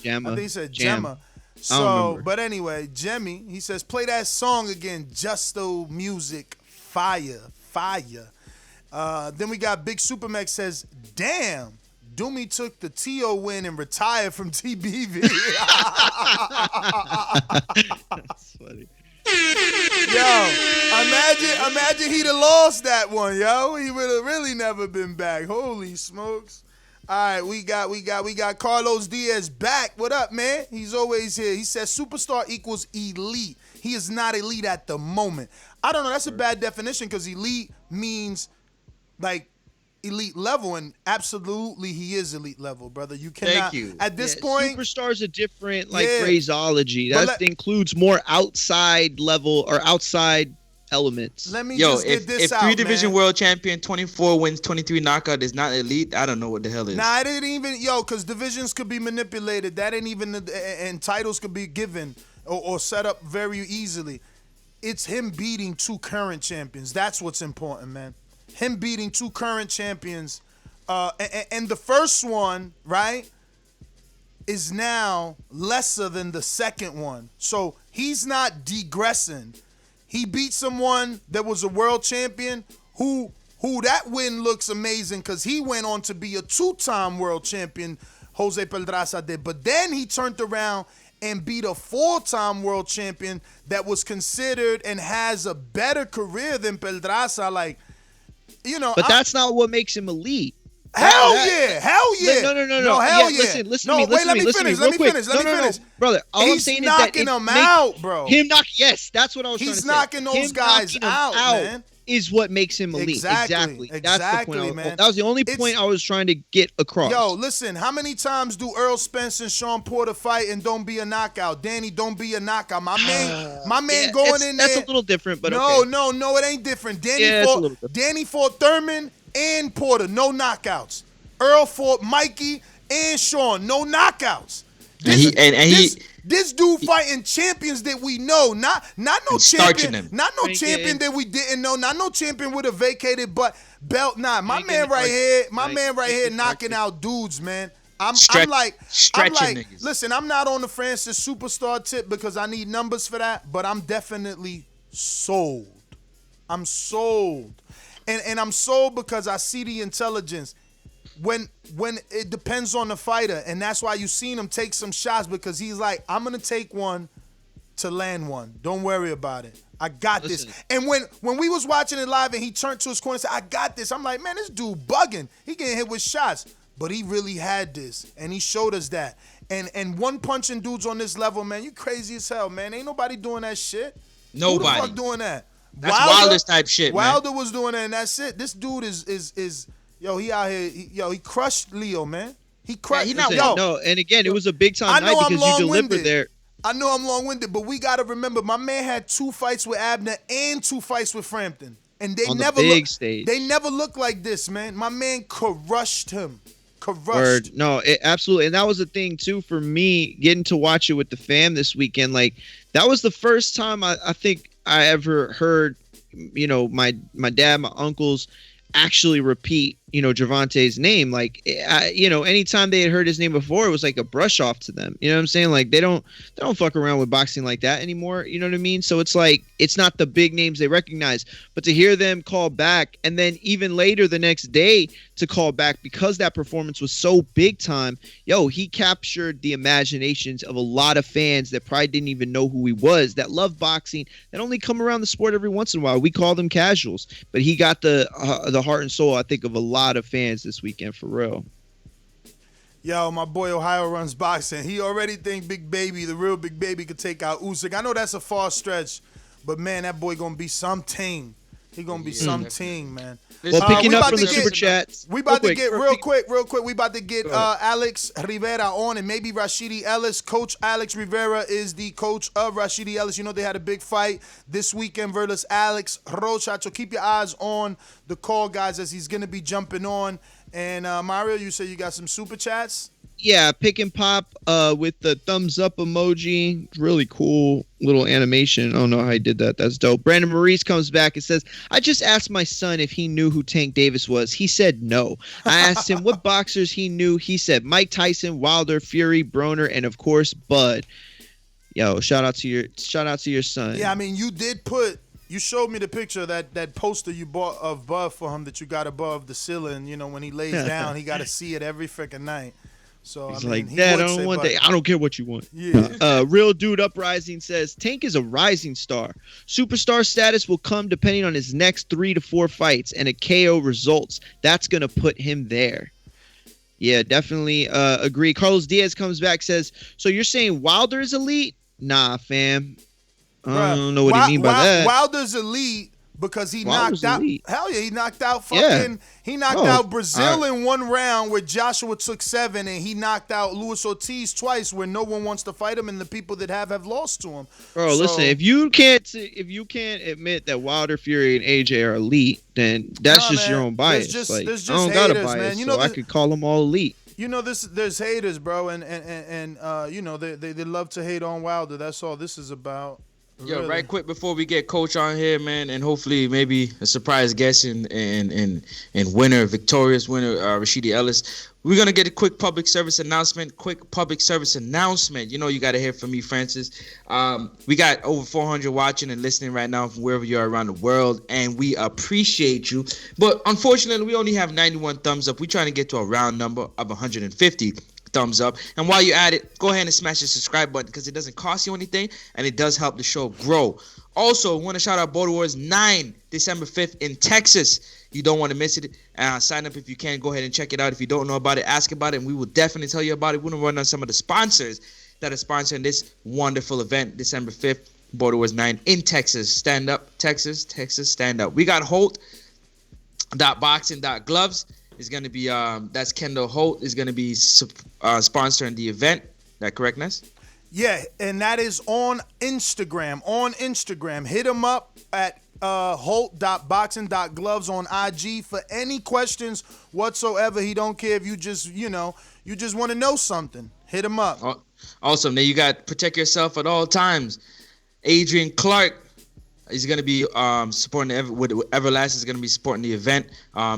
think he said Jam. Gemma. So, but anyway, Jemmy, he says, play that song again. Justo music, fire. Then we got Big Supermax says, damn, Doomy took the T.O. win and retired from TBV. That's funny. Yo, imagine he'd have lost that one, yo. He would have really never been back. Holy smokes. All right, we got Carlos Diaz back. What up, man? He's always here. He says superstar equals elite. He is not elite at the moment. I don't know. That's a bad definition because elite means like elite level, and absolutely he is elite level, brother. You cannot. Thank you. At this point, superstar's a different phraseology. That includes more outside level or outside elements. Let me just get this out, if 3-division man. world champion, 24 wins, 23 knockout is not elite, I don't know what the hell is. Nah, it ain't even, because divisions could be manipulated. That ain't even, and titles could be given or set up very easily. It's him beating 2 current champions. That's what's important, man. Him beating 2 current champions. And the first one, right, is now lesser than the second one. So he's not degressing. He beat someone that was a world champion who that win looks amazing because he went on to be a 2-time world champion, Jose Pedraza did. But then he turned around and beat a 4-time world champion that was considered and has a better career than Pedraza. Like, But that's not what makes him elite. Hell yeah. No. Hell yeah. Listen no, to me. wait, let me listen to finish. real quick. Let me finish. Brother, all I'm He's saying is that knocking them out, bro. Yes, that's what I was trying to say. He's knocking those guys out, man. Is what makes him elite. Exactly. That's the point. Man. That was the only point I was trying to get across. Yo, listen, how many times do Earl Spence and Sean Porter fight and don't be a knockout? Danny, don't be a knockout. My man going in there. That's a little different, but no, okay. It ain't different. Danny fought Thurman and Porter, no knockouts. Earl fought Mikey and Sean, no knockouts. This dude fighting champions that we know, not no champion, champion that we didn't know, not no champion with a vacated belt. Nah, my man right here knocking out dudes, man. I'm like, niggas. Listen, I'm not on the Francis superstar tip because I need numbers for that, but I'm definitely sold. I'm sold, and I'm sold because I see the intelligence. When it depends on the fighter, and that's why you seen him take some shots because he's like, I'm gonna take one to land one. Don't worry about it. I got this. And when we was watching it live and he turned to his corner and said, I got this, I'm like, man, this dude bugging. He getting hit with shots. But he really had this, and he showed us that. And one punching dudes on this level, man, you crazy as hell, man. Ain't nobody doing that shit. Nobody. Who the fuck doing that? That's Wilder's type shit, Wilder was doing that, and that's it. This dude is yo, he out here. He crushed Leo, man. He crushed. No, and again, it was a big time night because you delivered there. I know I'm long-winded, but we got to remember, my man had 2 fights with Abner and 2 fights with Frampton. And they They never looked like this, man. My man crushed him. Word. No, absolutely. And that was the thing, too, for me, getting to watch it with the fam this weekend. Like, that was the first time I think I ever heard, my dad, my uncles actually repeat, Gervonta's name. Like, anytime they had heard his name before, it was like a brush off to them. You know what I'm saying? Like, they don't fuck around with boxing like that anymore. You know what I mean? So it's like, it's not the big names they recognize, but to hear them call back, and then even later the next day to call back because that performance was so big time. He captured the imaginations of a lot of fans that probably didn't even know who he was, that love boxing, that only come around the sport every once in a while. We call them casuals, but he got the heart and soul, I think, of a lot of fans this weekend, for real. Yo, my boy Ohio runs boxing. He already think Big Baby, the real Big Baby, could take out Usyk. I know that's a far stretch, but man, that boy gonna be something. He gonna be something, man. Well, picking up from the super chats, we about to get real quick. We about to get Alex Rivera on, and maybe Rashidi Ellis. Coach Alex Rivera is the coach of Rashidi Ellis. You know they had a big fight this weekend versus Alex Rocha. So keep your eyes on the call, guys, as he's gonna be jumping on. And Mario, you say you got some super chats? Yeah, pick and pop with the thumbs up emoji. Really cool little animation. I don't know how he did that. That's dope. Brandon Maurice comes back and says, I just asked my son if he knew who Tank Davis was. He said no. I asked him what boxers he knew. He said Mike Tyson, Wilder, Fury, Broner, and of course Bud. Yo, shout out to your son. Yeah, I mean, you showed me the picture of that poster you bought of Bud for him that you got above the ceiling. When he lays down, he got to see it every freaking night. So he's like, Dad, I don't want that. I don't care what you want. Yeah. Real Dude Uprising says Tank is a rising star. Superstar status will come depending on his next 3 to 4 fights and a KO results. That's gonna put him there. Yeah, definitely agree. Carlos Diaz comes back, says, so you're saying Wilder is elite? Nah, fam. I don't know what you mean by that. Wilder's elite because he knocked out. Hell yeah, he knocked out fucking. He knocked out Brazil in 1 round where Joshua took 7, and he knocked out Luis Ortiz twice where no one wants to fight him, and the people that have lost to him. Bro, listen, if you can't admit that Wilder, Fury, and AJ are elite, then that's just your own bias. I don't got a bias, man. I could call them all elite. There's haters, bro, and they love to hate on Wilder. That's all this is about. Yo, really? Right quick before we get Coach on here, man, and hopefully maybe a surprise guest and victorious winner, Rashidi Ellis. We're going to get a quick public service announcement. You got to hear from me, Francis. We got over 400 watching and listening right now from wherever you are around the world, and we appreciate you. But unfortunately, we only have 91 thumbs up. We're trying to get to a round number of 150. thumbs up. And while you're at it, go ahead and smash the subscribe button because it doesn't cost you anything and it does help the show grow. Also, want to shout out Border Wars 9, December 5th in Texas. You don't want to miss it. Sign up if you can. Go ahead and check it out. If you don't know about it, ask about it, and we will definitely tell you about it. We're going to run on some of the sponsors that are sponsoring this wonderful event, December 5th, Border Wars 9 in Texas. Stand up, Texas, stand up. We got Holt.boxing.gloves. Is going to be, that's Kendall Holt, is going to be sponsoring the event. That correct, Ness? Yeah, and that is on Instagram. Hit him up at Holt.boxing.gloves on IG for any questions whatsoever. He don't care if you just want to know something. Hit him up. Awesome. Now you got protect yourself at all times. Adrian Clark is going to be supporting Everlast is going to be supporting the event.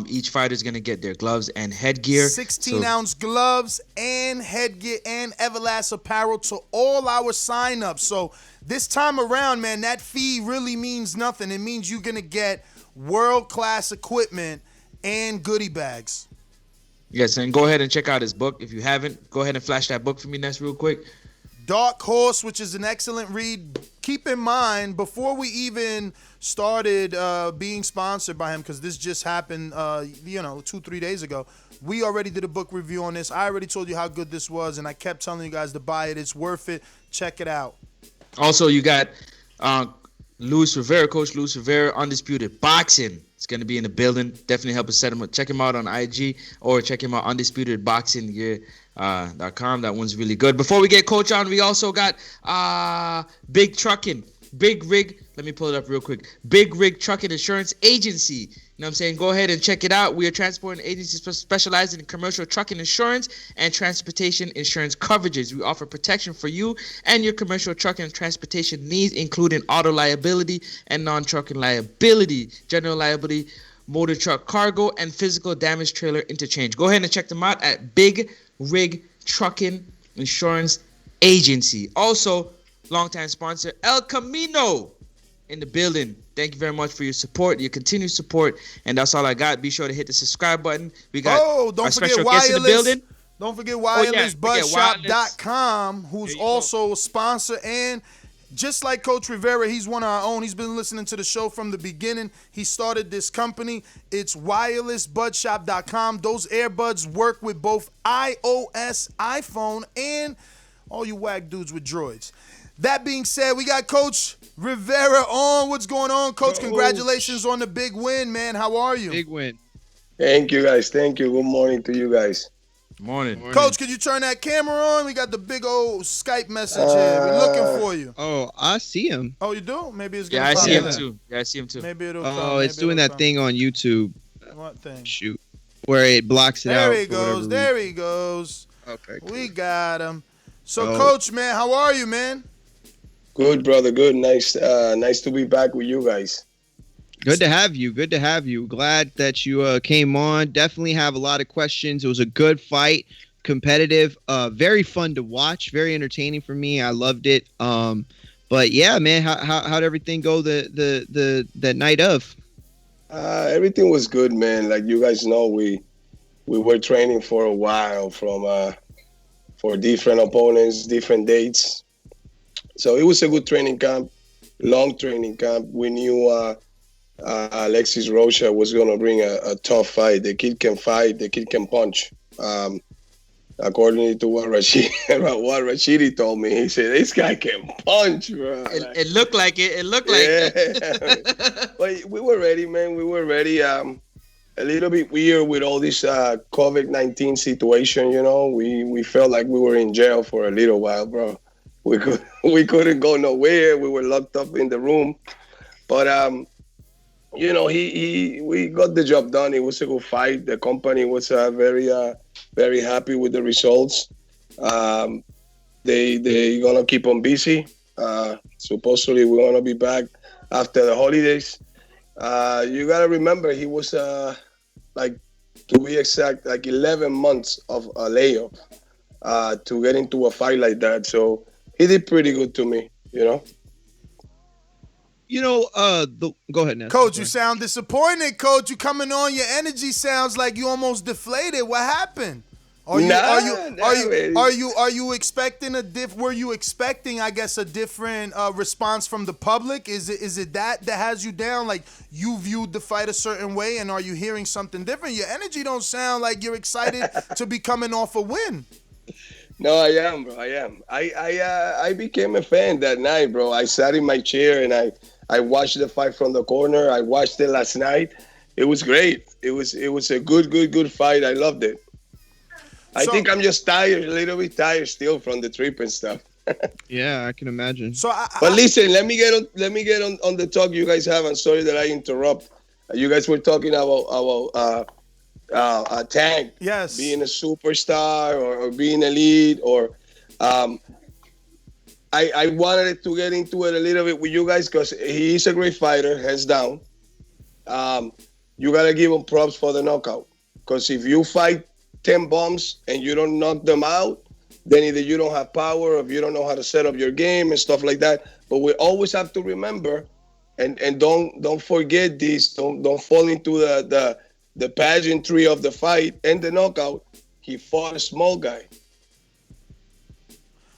Each fighter is going to get their gloves and headgear. 16-ounce gloves and headgear and Everlast apparel to all our signups. So this time around, man, that fee really means nothing. It means you're going to get world-class equipment and goodie bags. Yes, and go ahead and check out his book. If you haven't, go ahead and flash that book for me, Ness, real quick. Dark Horse, which is an excellent read. Keep in mind, before we even started being sponsored by him, because this just happened, 2-3 days ago, we already did a book review on this. I already told you how good this was, and I kept telling you guys to buy it. It's worth it. Check it out. Also, you got Luis Rivera, Coach Luis Rivera, Undisputed Boxing. It's going to be in the building. Definitely help us set him up. Check him out on IG or check him out UndisputedBoxingGear.com. That one's really good. Before we get Coach on, we also got Big Rig. Let me pull it up real quick. Big Rig Trucking Insurance Agency. You know what I'm saying? Go ahead and check it out. We are transporting agencies specializing in commercial trucking insurance and transportation insurance coverages. We offer protection for you and your commercial trucking and transportation needs, including auto liability and non-trucking liability, general liability, motor truck cargo, and physical damage trailer interchange. Go ahead and check them out at Big Rig Trucking Insurance Agency. Also, longtime sponsor El Camino in the building. Thank you very much for your support, your continued support, and that's all I got. Be sure to hit the subscribe button. We got don't forget special guest in the building. Don't forget wirelessbuzzshop.com, who's also a sponsor. And just like Coach Rivera, he's one of our own. He's been listening to the show from the beginning. He started this company. It's wirelessbuzzshop.com. Those earbuds work with both iOS, iPhone, and all you whack dudes with droids. That being said, we got Coach Rivera on. What's going on, Coach? Congratulations on the big win, man. How are you? Big win. Thank you, guys. Thank you. Good morning to you guys. Morning. Coach, could you turn that camera on? We got the big old Skype message here. We're looking for you. Oh, I see him. Oh, you do? Maybe it's gonna I pop see him in. too. Yeah, I see him too. Maybe it'll Oh, come. it's doing that thing on YouTube. What thing? Shoot. Where it blocks it out. There he goes. There he goes. Okay, cool. We got him. So, Coach, man, how are you, man? Good, brother. Good. Nice to be back with you guys. Good to have you. Glad that you came on. Definitely have a lot of questions. It was a good fight, competitive, very fun to watch, very entertaining for me. I loved it. But yeah, man, how'd everything go the night of? Everything was good, man. Like you guys know, we were training for a while for different opponents, different dates. So it was a good training camp, long training camp. We knew Alexis Rocha was going to bring a tough fight. The kid can fight. The kid can punch. According to what Rashidi told me, he said, this guy can punch, bro. It looked like it. It looked like it. But we were ready, man. We were ready. A little bit weird with all this COVID-19 situation, you know. We felt like we were in jail for a little while, bro. We couldn't go nowhere. We were locked up in the room. But we got the job done. It was a good fight. The company was very happy with the results. They gonna keep on busy. Supposedly we're gonna be back after the holidays. You gotta remember he was to be exact, 11 months of a layoff to get into a fight like that. So he did pretty good to me, you know. Go ahead now. Coach, you sound disappointed, Coach. You coming on, your energy sounds like you almost deflated. What happened? Are you expecting were you expecting, I guess, a different response from the public? Is it that has you down? Like, you viewed the fight a certain way, and are you hearing something different? Your energy don't sound like you're excited to be coming off a win. No, I am, bro. I am. I became a fan that night, bro. I sat in my chair and I watched the fight from the corner. I watched it last night. It was great. It was a good fight. I loved it. I think I'm just tired, a little bit tired still from the trip and stuff. Yeah, I can imagine. But listen, let me get on the talk you guys have. I'm sorry that I interrupt. You guys were talking about Tank, yes, being a superstar or being elite, or I wanted to get into it a little bit with you guys because he is a great fighter, hands down. You gotta give him props for the knockout, because if you fight 10 bombs and you don't knock them out, then either you don't have power or you don't know how to set up your game and stuff like that. But we always have to remember and don't forget this. Don't fall into the pageantry of the fight and the knockout. He fought a small guy.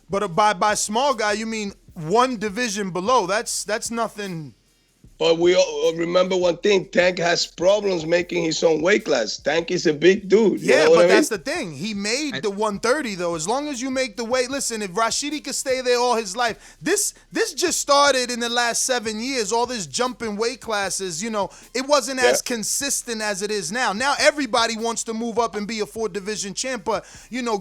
But by small guy, you mean one division below. That's nothing. But we all remember one thing: Tank has problems making his own weight class. Tank is a big dude. Yeah, but that's the thing. He made the 130 though. As long as you make the weight. Listen, if Rashidi could stay there all his life, this just started in the last 7 years. All this jumping weight classes, it wasn't as consistent as it is now. Now everybody wants to move up and be a 4-division champ. But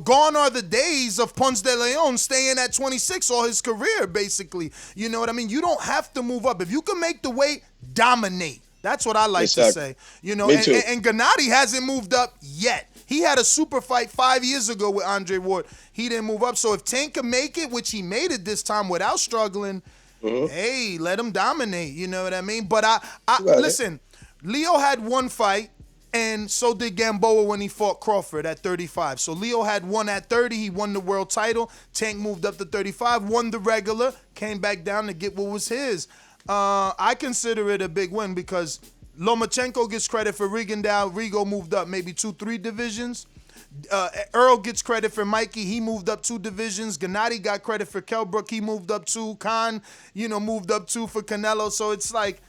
gone are the days of Ponce de Leon staying at 26 all his career, basically. You know what I mean? You don't have to move up if you can make the weight. Dominate. That's what I like to say. And Gennady hasn't moved up yet. He had a super fight 5 years ago with Andre Ward. He didn't move up. So if Tank can make it, which he made it this time without struggling, hey, let him dominate. You know what I mean? But listen, Leo had one fight, and so did Gamboa when he fought Crawford at 35. So Leo had one at 30. He won the world title. Tank moved up to 35, won the regular, came back down to get what was his. I consider it a big win because Lomachenko gets credit for Rigondeaux. Rigo moved up maybe 2-3 divisions. Earl gets credit for Mikey. He moved up 2 divisions. Gennady got credit for Kelbrook. He moved up 2. Khan, moved up 2 for Canelo. So it's like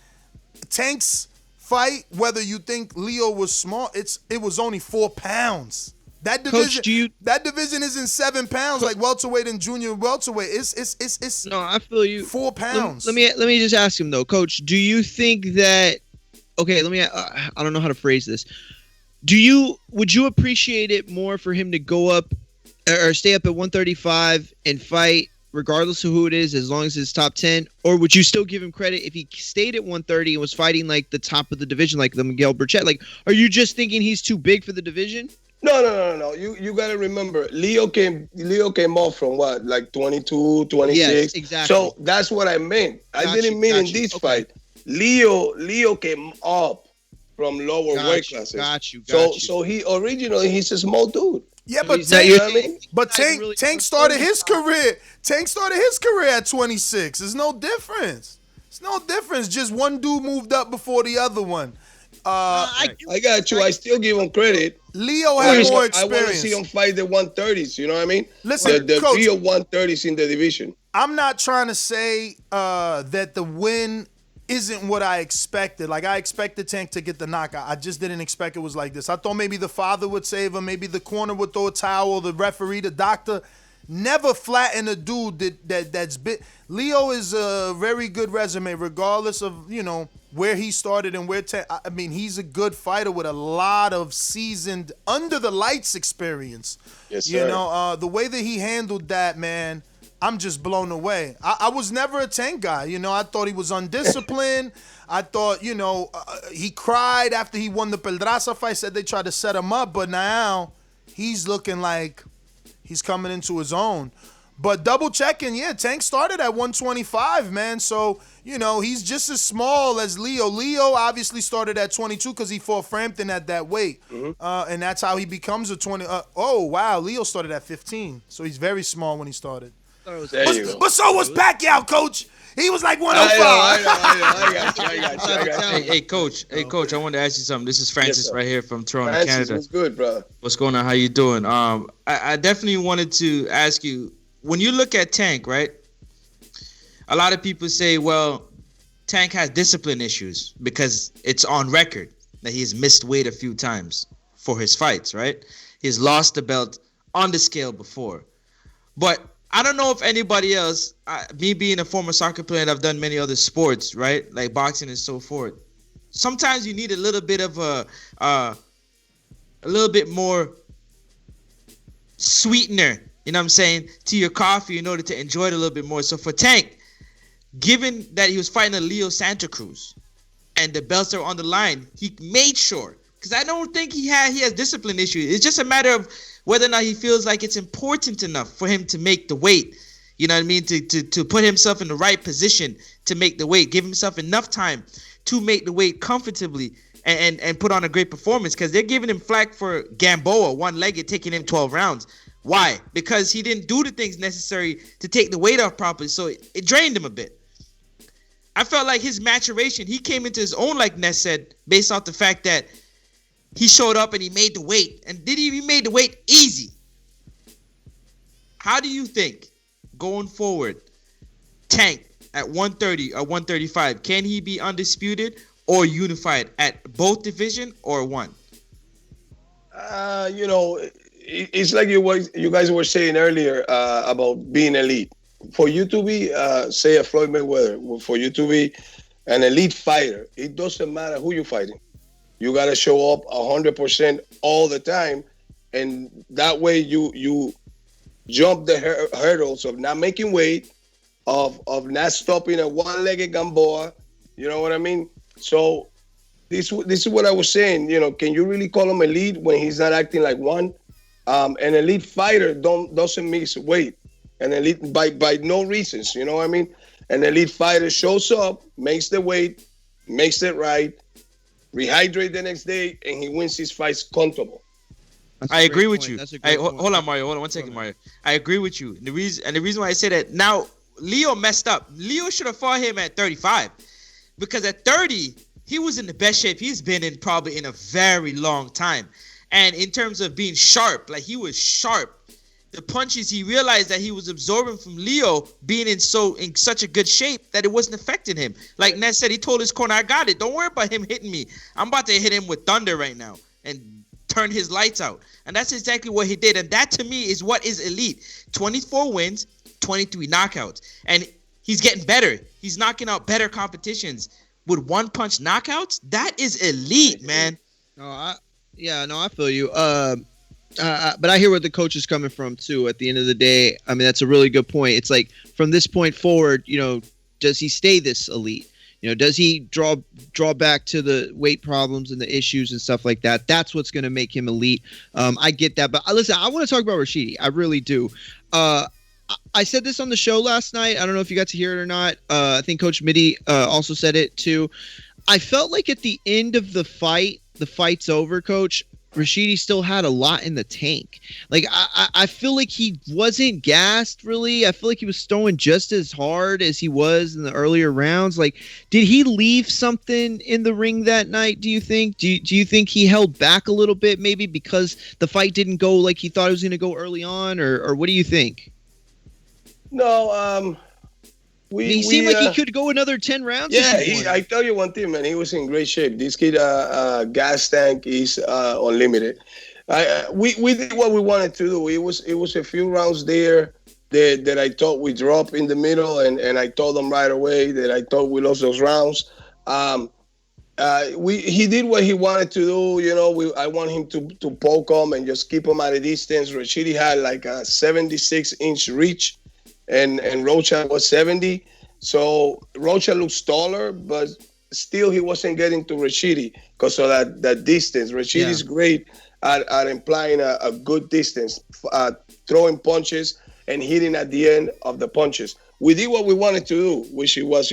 Tank's fight, whether you think Leo was small, it was only 4 pounds. That division, Coach, that division isn't 7 pounds like welterweight and junior welterweight. It's no, I feel you. 4 pounds. Let me just ask him though, Coach. Do you think that? Okay, I don't know how to phrase this. Would you appreciate it more for him to go up or stay up at 135 and fight regardless of who it is, as long as it's top 10, or would you still give him credit if he stayed at 130 and was fighting like the top of the division, like the Miguel Burchett? Like, are you just thinking he's too big for the division? No. You got to remember, Leo came off from what, like 22, 26? Yes, exactly. So that's what I meant. I didn't mean in this fight. Leo came up from lower weight classes. Got you. So he originally, he's a small dude. Yeah, but Tank started his career. Tank started his career at 26. There's no difference. Just one dude moved up before the other one. I got you. I still give him credit. Leo had more experience. I want to see him fight the 130s. You know what I mean? Listen, the Coach, real 130s in the division. I'm not trying to say that the win isn't what I expected. Like, I expected Tank to get the knockout. I just didn't expect it was like this. I thought maybe the father would save him. Maybe the corner would throw a towel. The referee, the doctor. Never flatten a dude that's bit. Leo is a very good resume, regardless of where he started and where. I mean, he's a good fighter with a lot of seasoned under the lights experience. Yes, sir. The way that he handled that, man, I'm just blown away. I was never a Tank guy. I thought he was undisciplined. I thought, he cried after he won the Pedraza fight. Said they tried to set him up, but now he's looking like he's coming into his own. But double checking, Tank started at 125, man. So, he's just as small as Leo. Leo obviously started at 22 because he fought Frampton at that weight. Mm-hmm. And that's how he becomes a 20. Oh, wow. Leo started at 15. So he's very small when he started. There you go. But so was Pacquiao, Coach. He was like 105. I got you. Hey, coach. Hey, coach. I wanted to ask you something. This is Francis right here from Toronto, Francis, Canada. what's good, bro? What's going on? How you doing? I definitely wanted to ask you, when you look at Tank, right? A lot of people say, well, Tank has discipline issues because it's on record that he's missed weight a few times for his fights, right? He's lost the belt on the scale before. But I don't know if anybody else, me being a former soccer player and I've done many other sports, right? Like boxing and so forth. Sometimes you need a little bit of a little bit more sweetener, you know what I'm saying, to your coffee in order to enjoy it a little bit more. So for Tank, given that he was fighting a Leo Santa Cruz and the belts are on the line, he made sure, because I don't think he has discipline issues. It's just a matter of whether or not he feels like it's important enough for him to make the weight. You know what I mean? To put himself in the right position to make the weight, give himself enough time to make the weight comfortably and put on a great performance, because they're giving him flack for Gamboa, one-legged, taking him 12 rounds. Why? Because he didn't do the things necessary to take the weight off properly, so it drained him a bit. I felt like his maturation, he came into his own, like Ness said, based off the fact that he showed up and he made the weight. And he made the weight easy. How do you think, going forward, Tank at 130 or 135, can he be undisputed or unified at both division or one? It's like you guys were saying earlier about being elite. For you to be, say, a Floyd Mayweather, for you to be an elite fighter, it doesn't matter who you're fighting. You got to show up 100% all the time, and that way you jump the hurdles of not making weight, of not stopping a one-legged Gamboa. You know what I mean? So this is what I was saying. Can you really call him elite when he's not acting like one? An elite fighter doesn't miss weight. An elite by no reasons. You know what I mean? An elite fighter shows up, makes the weight, makes it right, rehydrate the next day, and he wins his fights comfortable. I agree with you. Hold on, Mario. Hold on 1 second, Mario. I agree with you. The reason why I say that, now Leo messed up. Leo should have fought him at 35, because at 30 he was in the best shape he's been in probably in a very long time. And in terms of being sharp, like, he was sharp. The punches, he realized that he was absorbing from Leo being in such a good shape that it wasn't affecting him. Like Ned said, he told his corner, I got it. Don't worry about him hitting me. I'm about to hit him with thunder right now and turn his lights out. And that's exactly what he did. And that, to me, is what is elite. 24 wins, 23 knockouts. And he's getting better. He's knocking out better competitions with one-punch knockouts. That is elite, man. I feel you. But I hear where the coach is coming from too. At the end of the day, I mean, that's a really good point. It's like, from this point forward, does he stay this elite? Does he draw back to the weight problems and the issues and stuff like that? That's what's going to make him elite. I get that, but listen, I want to talk about Rashidi. I really do. I said this on the show last night. I don't know if you got to hear it or not. I think Coach Mitty also said it too. I felt like at the end of the fight's over, Coach, Rashidi still had a lot in the tank. Like, I feel like he wasn't gassed, really. I feel like he was throwing just as hard as he was in the earlier rounds. Like, did he leave something in the ring that night, do you think? Do you think he held back a little bit, maybe because the fight didn't go like he thought it was going to go early on? Or what do you think? No, he seemed like he could go another 10 rounds. Yeah, I tell you one thing, man. He was in great shape. This kid, gas tank is unlimited. We did what we wanted to do. It was a few rounds there that I thought we dropped in the middle, and I told them right away that I thought we lost those rounds. He did what he wanted to do. I want him to poke him and just keep him at a distance. Rashidi had like a 76-inch reach. And Rocha was 70. So Rocha looks taller, but still he wasn't getting to Rashidi because of that distance. Rashidi's great at implying a good distance, throwing punches and hitting at the end of the punches. We did what we wanted to do, which was,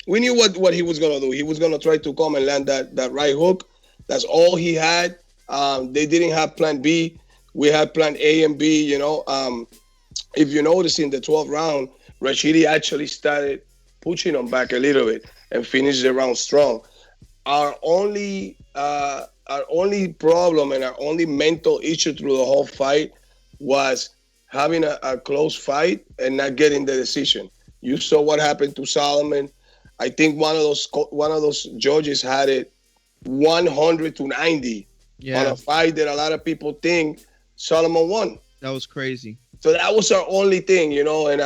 we knew what he was going to do. He was going to try to come and land that right hook. That's all he had. They didn't have plan B. We had plan A and B, If you notice in the 12th round, Rashidi actually started pushing him back a little bit and finish the round strong. Our only problem and our only mental issue through the whole fight was having a close fight and not getting the decision. You saw what happened to Solomon. I think one of those judges had it 100-90 on a fight that a lot of people think Solomon won. That was crazy. So that was our only thing, you know. And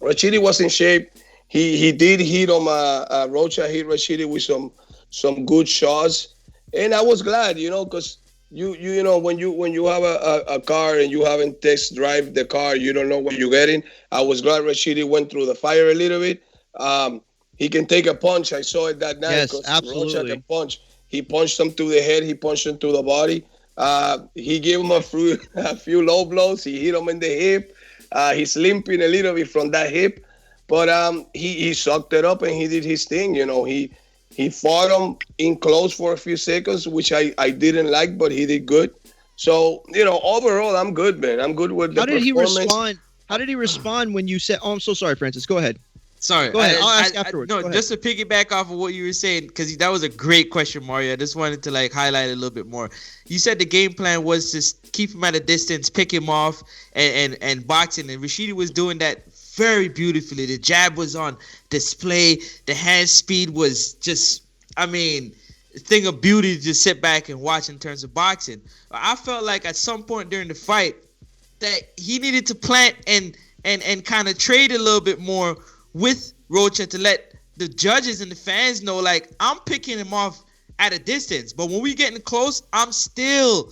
Rashidi was in shape. He did hit him. Rocha hit Rashidi with some good shots, and I was glad, you know, because you know when you have a car and you haven't test drive the car, you don't know what you're getting. I was glad Rashidi went through the fire a little bit. He can take a punch. I saw it that night. Yes, absolutely. Rocha can punch. He punched him through the head. He punched him through the body. He gave him a few low blows. He hit him in the hip. He's limping a little bit from that hip, but he sucked it up and he did his thing. You know, he fought him in close for a few seconds, which I didn't like, but he did good. So, you know, overall, I'm good, man. I'm good with the performance. How did he respond when you said, "Oh, I'm so sorry, Francis. Go ahead." Sorry. Go ahead. I'll ask afterwards. No, just to piggyback off of what you were saying, because that was a great question, Mario. I just wanted to highlight it a little bit more. You said the game plan was just keep him at a distance, pick him off, and boxing. And Rashidi was doing that very beautifully. The jab was on display. The hand speed was just, a thing of beauty to just sit back and watch in terms of boxing. I felt like at some point during the fight that he needed to plant and kind of trade a little bit more with Rocha to let the judges and the fans know, I'm picking him off at a distance. But when we getting close, I'm still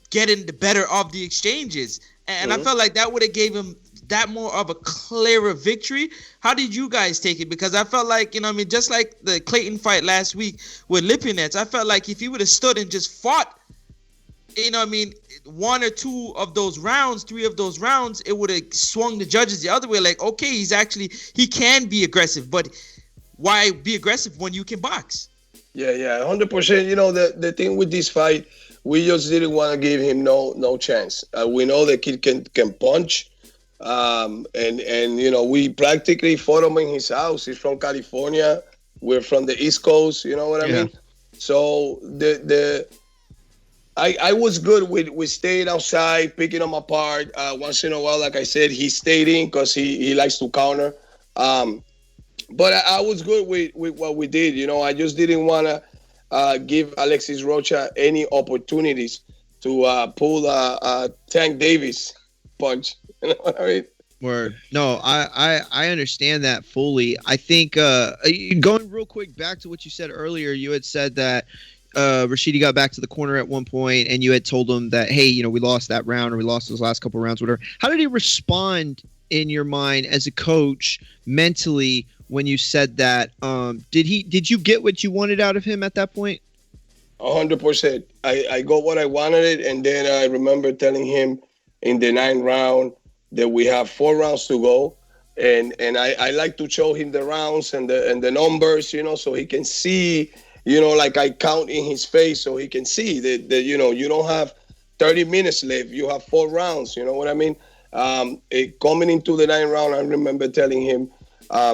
getting the better of the exchanges. And I felt like that would have gave him that more of a clearer victory. How did you guys take it? Because I felt like, just like the Clayton fight last week with Lipinets, I felt like if he would have stood and just fought, one or two of those rounds, three of those rounds, it would have swung the judges the other way. Okay, he can be aggressive, but why be aggressive when you can box? Yeah, 100%. You know, the thing with this fight, we just didn't want to give him no chance. We know the kid can punch, and you know, we practically fought him in his house. He's from California. We're from the East Coast. You know what I mean? So I was good with staying outside, picking them apart. Once in a while, like I said, he stayed in because he likes to counter. But I was good with what we did. You know, I just didn't want to give Alexis Rocha any opportunities to pull a Tank Davis punch. You know what I mean? Word. No, I understand that fully. I think going real quick back to what you said earlier, you had said that Rashidi got back to the corner at one point, and you had told him that, hey, you know, we lost that round or we lost those last couple rounds, whatever. How did he respond in your mind as a coach mentally when you said that? Did you get what you wanted out of him at that point? 100%. I got what I wanted, and then I remember telling him in the 9th round that we have 4 rounds to go, and I like to show him the rounds and the numbers, you know, so he can see. You know, like I count in his face so he can see that you know, you don't have 30 minutes left. You have 4 rounds. You know what I mean? Coming into the 9th round, I remember telling him,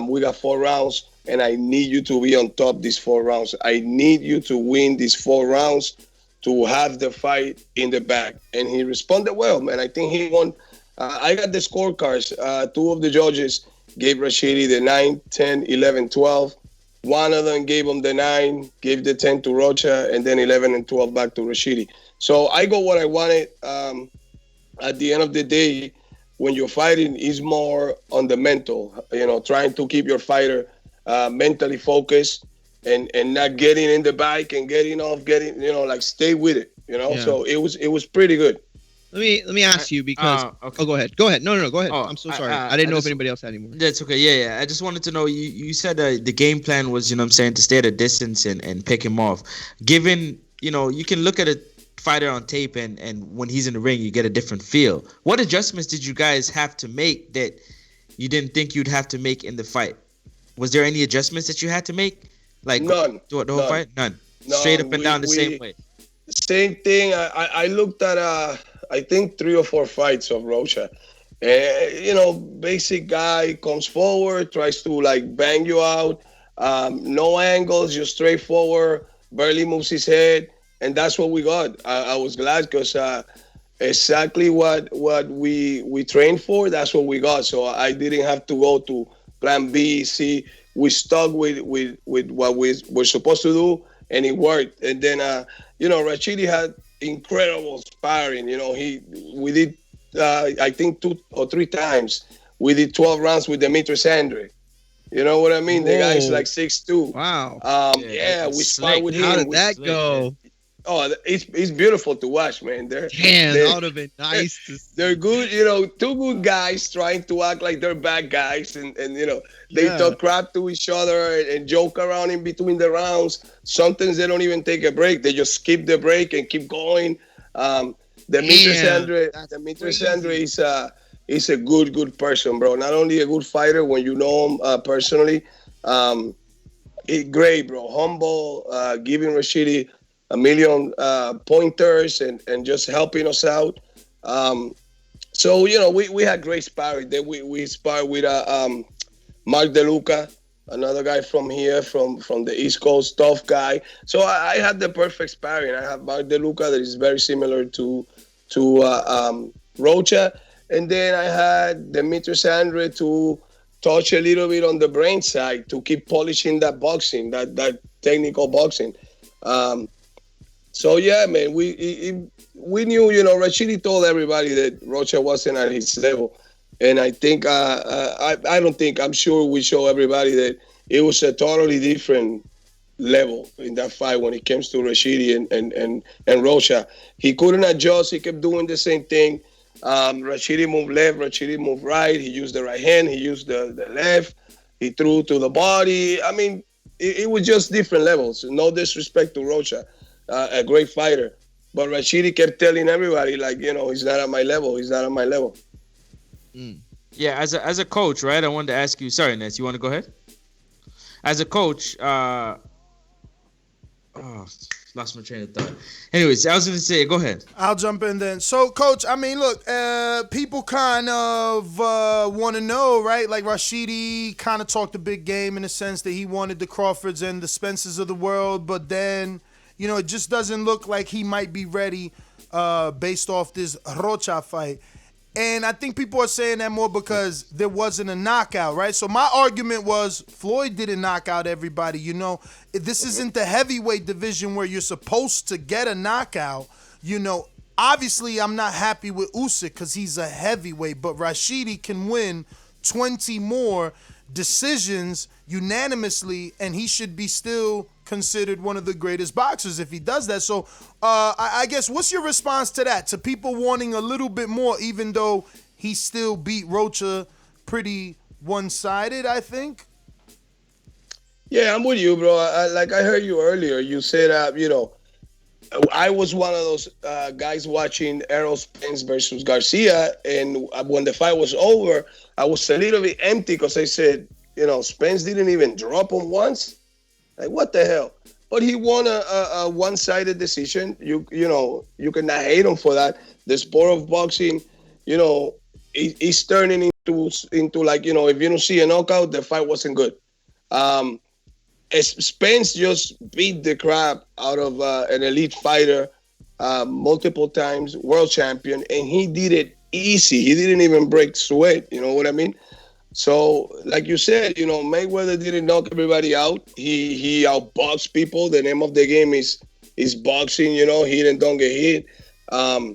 we got 4 rounds, and I need you to be on top these 4 rounds. I need you to win these 4 rounds to have the fight in the bag. And he responded well, man. I think he won. I got the scorecards. 2 of the judges gave Rashidi the 9, 10, 11, 12. One of them gave him the 9, gave the 10 to Rocha, and then 11 and 12 back to Rashidi. So I got what I wanted. At the end of the day, when you're fighting, it's more on the mental, you know, trying to keep your fighter mentally focused and not getting in the bike and getting off, you know, like stay with it, you know. Yeah. So it was pretty good. Let me ask you because okay. Oh, go ahead. Go ahead. No, go ahead. I'm so sorry. I didn't know if anybody else had any more. That's okay. Yeah. I just wanted to know, you said the game plan was, you know what I'm saying, to stay at a distance and pick him off. Given, you know, you can look at a fighter on tape and when he's in the ring, you get a different feel. What adjustments did you guys have to make that you didn't think you'd have to make in the fight? Was there any adjustments that you had to make? Like none. Throughout the whole fight? None. Straight up and down the same way. Same thing. I looked at I think 3 or 4 fights of Rocha, Basic guy comes forward, tries to like bang you out. No angles, just straightforward. Barely moves his head, and that's what we got. I was glad because exactly what we trained for. That's what we got. So I didn't have to go to plan B, C. We stuck with what we were supposed to do, and it worked. And then Rashidi had incredible sparring. We did I think 2 or 3 times. We did 12 rounds with Demetrius Andre. You know what I mean? The guy's like 6'2". Wow. We sparred with him. How did that go? Oh, it's beautiful to watch, man. That would have been nice to see. They're good, two good guys trying to act like they're bad guys, and they talk crap to each other and joke around in between the rounds. Sometimes they don't even take a break; they just skip the break and keep going. Demetrius Andre is a good person, bro. Not only a good fighter when you know him personally, great, bro. Humble, giving Rashidi a million pointers and just helping us out. So we had great sparring. Then we sparred with Mark DeLuca, another guy from here, from the East Coast, tough guy. So I had the perfect sparring. I have Mark DeLuca that is very similar to Rocha, and then I had Demetrius Andre to touch a little bit on the brain side to keep polishing that boxing, that technical boxing. So yeah, man, we knew, Rashidi told everybody that Rocha wasn't at his level, and I think I'm sure we show everybody that it was a totally different level in that fight when it comes to Rashidi and Rocha. He couldn't adjust. He kept doing the same thing. Rashidi moved left, Rashidi moved right. He used the right hand. He used the left. He threw to the body. I mean, it was just different levels. No disrespect to Rocha. A great fighter, but Rashidi kept telling everybody, like, he's not at my level. He's not at my level. Yeah, as a coach, right? I wanted to ask you. Sorry, Ness, you want to go ahead? As a coach, lost my train of thought. Anyways, I was going to say, go ahead. I'll jump in then. So, Coach, I mean, look, people kind of want to know, right? Like, Rashidi kind of talked a big game in the sense that he wanted the Crawfords and the Spencers of the world, but then, it just doesn't look like he might be ready based off this Rocha fight. And I think people are saying that more because there wasn't a knockout, right? So my argument was Floyd didn't knock out everybody. This isn't the heavyweight division where you're supposed to get a knockout. Obviously I'm not happy with Usyk because he's a heavyweight, but Rashidi can win 20 more decisions unanimously, and he should be still considered one of the greatest boxers if he does that. So I guess what's your response to that? To people wanting a little bit more, even though he still beat Rocha pretty one-sided, I think? Yeah, I'm with you, bro. I heard you earlier. You said, I was one of those guys watching Errol Spence versus Garcia, and when the fight was over, I was a little bit empty because I said, Spence didn't even drop him once. Like, what the hell? But he won a one-sided decision. You cannot hate him for that. The sport of boxing, is turning into like, if you don't see a knockout, the fight wasn't good. Spence just beat the crap out of an elite fighter multiple times, world champion, and he did it easy. He didn't even break sweat. You know what I mean? So, like you said, Mayweather didn't knock everybody out. He outboxed people. The name of the game is boxing. Hit and don't get hit. I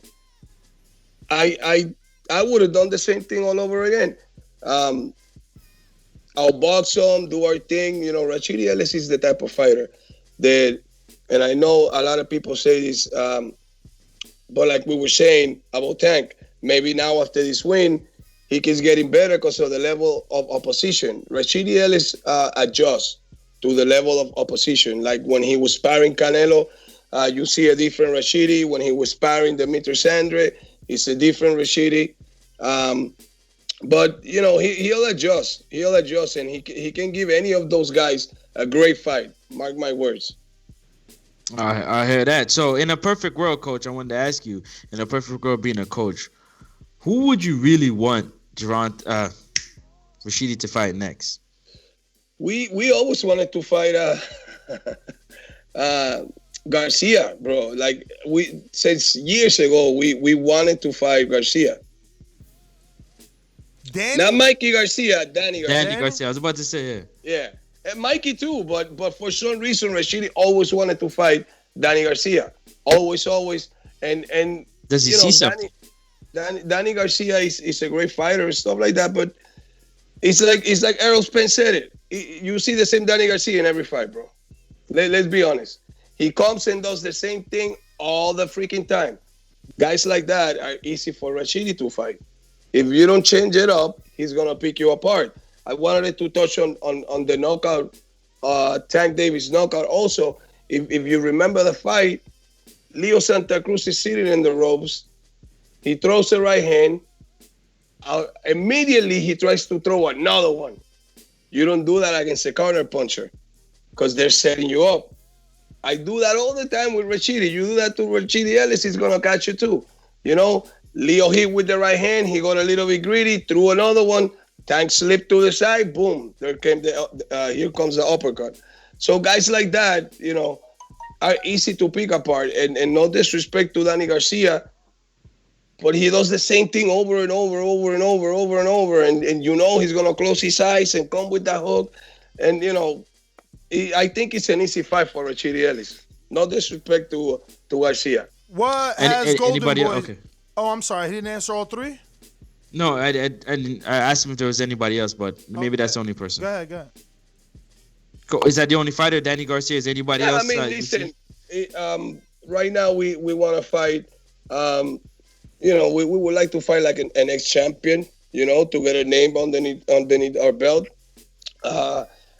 would have done the same thing all over again. Outbox them, do our thing. Rashidi Ellis is the type of fighter that, and I know a lot of people say this, but like we were saying about Tank, maybe now after this win, he keeps getting better because of the level of opposition. Rashidi Ellis adjusts to the level of opposition. Like when he was sparring Canelo, you see a different Rashidi. When he was sparring Demetrius Andre, it's a different Rashidi. But he'll adjust. He'll adjust, and he can give any of those guys a great fight. Mark my words. I hear that. So in a perfect world, Coach, I wanted to ask you, in a perfect world being a coach, who would you really want Rashidi to fight next? We always wanted to fight Garcia, bro. Like since years ago, we wanted to fight Garcia. Danny? Not Mikey Garcia, Danny Garcia. Danny Garcia. I was about to say Yeah, and Mikey too, but for some reason Rashidi always wanted to fight Danny Garcia. Always, and Does he see something? Danny Garcia is a great fighter and stuff like that, but it's like Errol Spence said it. You see the same Danny Garcia in every fight, bro. Let's be honest. He comes and does the same thing all the freaking time. Guys like that are easy for Rashidi to fight. If you don't change it up, he's gonna pick you apart. I wanted to touch on the knockout, Tank Davis knockout. Also, if you remember the fight, Leo Santa Cruz is sitting in the ropes. He throws the right hand. Immediately, he tries to throw another one. You don't do that against a counter puncher because they're setting you up. I do that all the time with Rashidi. You do that to Rashidi Ellis, he's going to catch you too. You know, Leo hit with the right hand. He got a little bit greedy, threw another one. Tank slipped to the side. Boom. Here comes the uppercut. So guys like that, you know, are easy to pick apart. And no disrespect to Danny Garcia, but he does the same thing over and over. And you know he's going to close his eyes and come with that hook. And, you know, I think it's an easy fight for Rashidi Ellis. No disrespect to Garcia. What has Golden anybody, Boy... okay. Oh, I'm sorry. He didn't answer all three? No, I asked him if there was anybody else, but maybe that's the only person. Go ahead. Is that the only fighter, Danny Garcia? Is anybody else? I mean, listen, right now we want to fight... you know, we would like to fight like an ex-champion, you know, to get a name underneath our belt.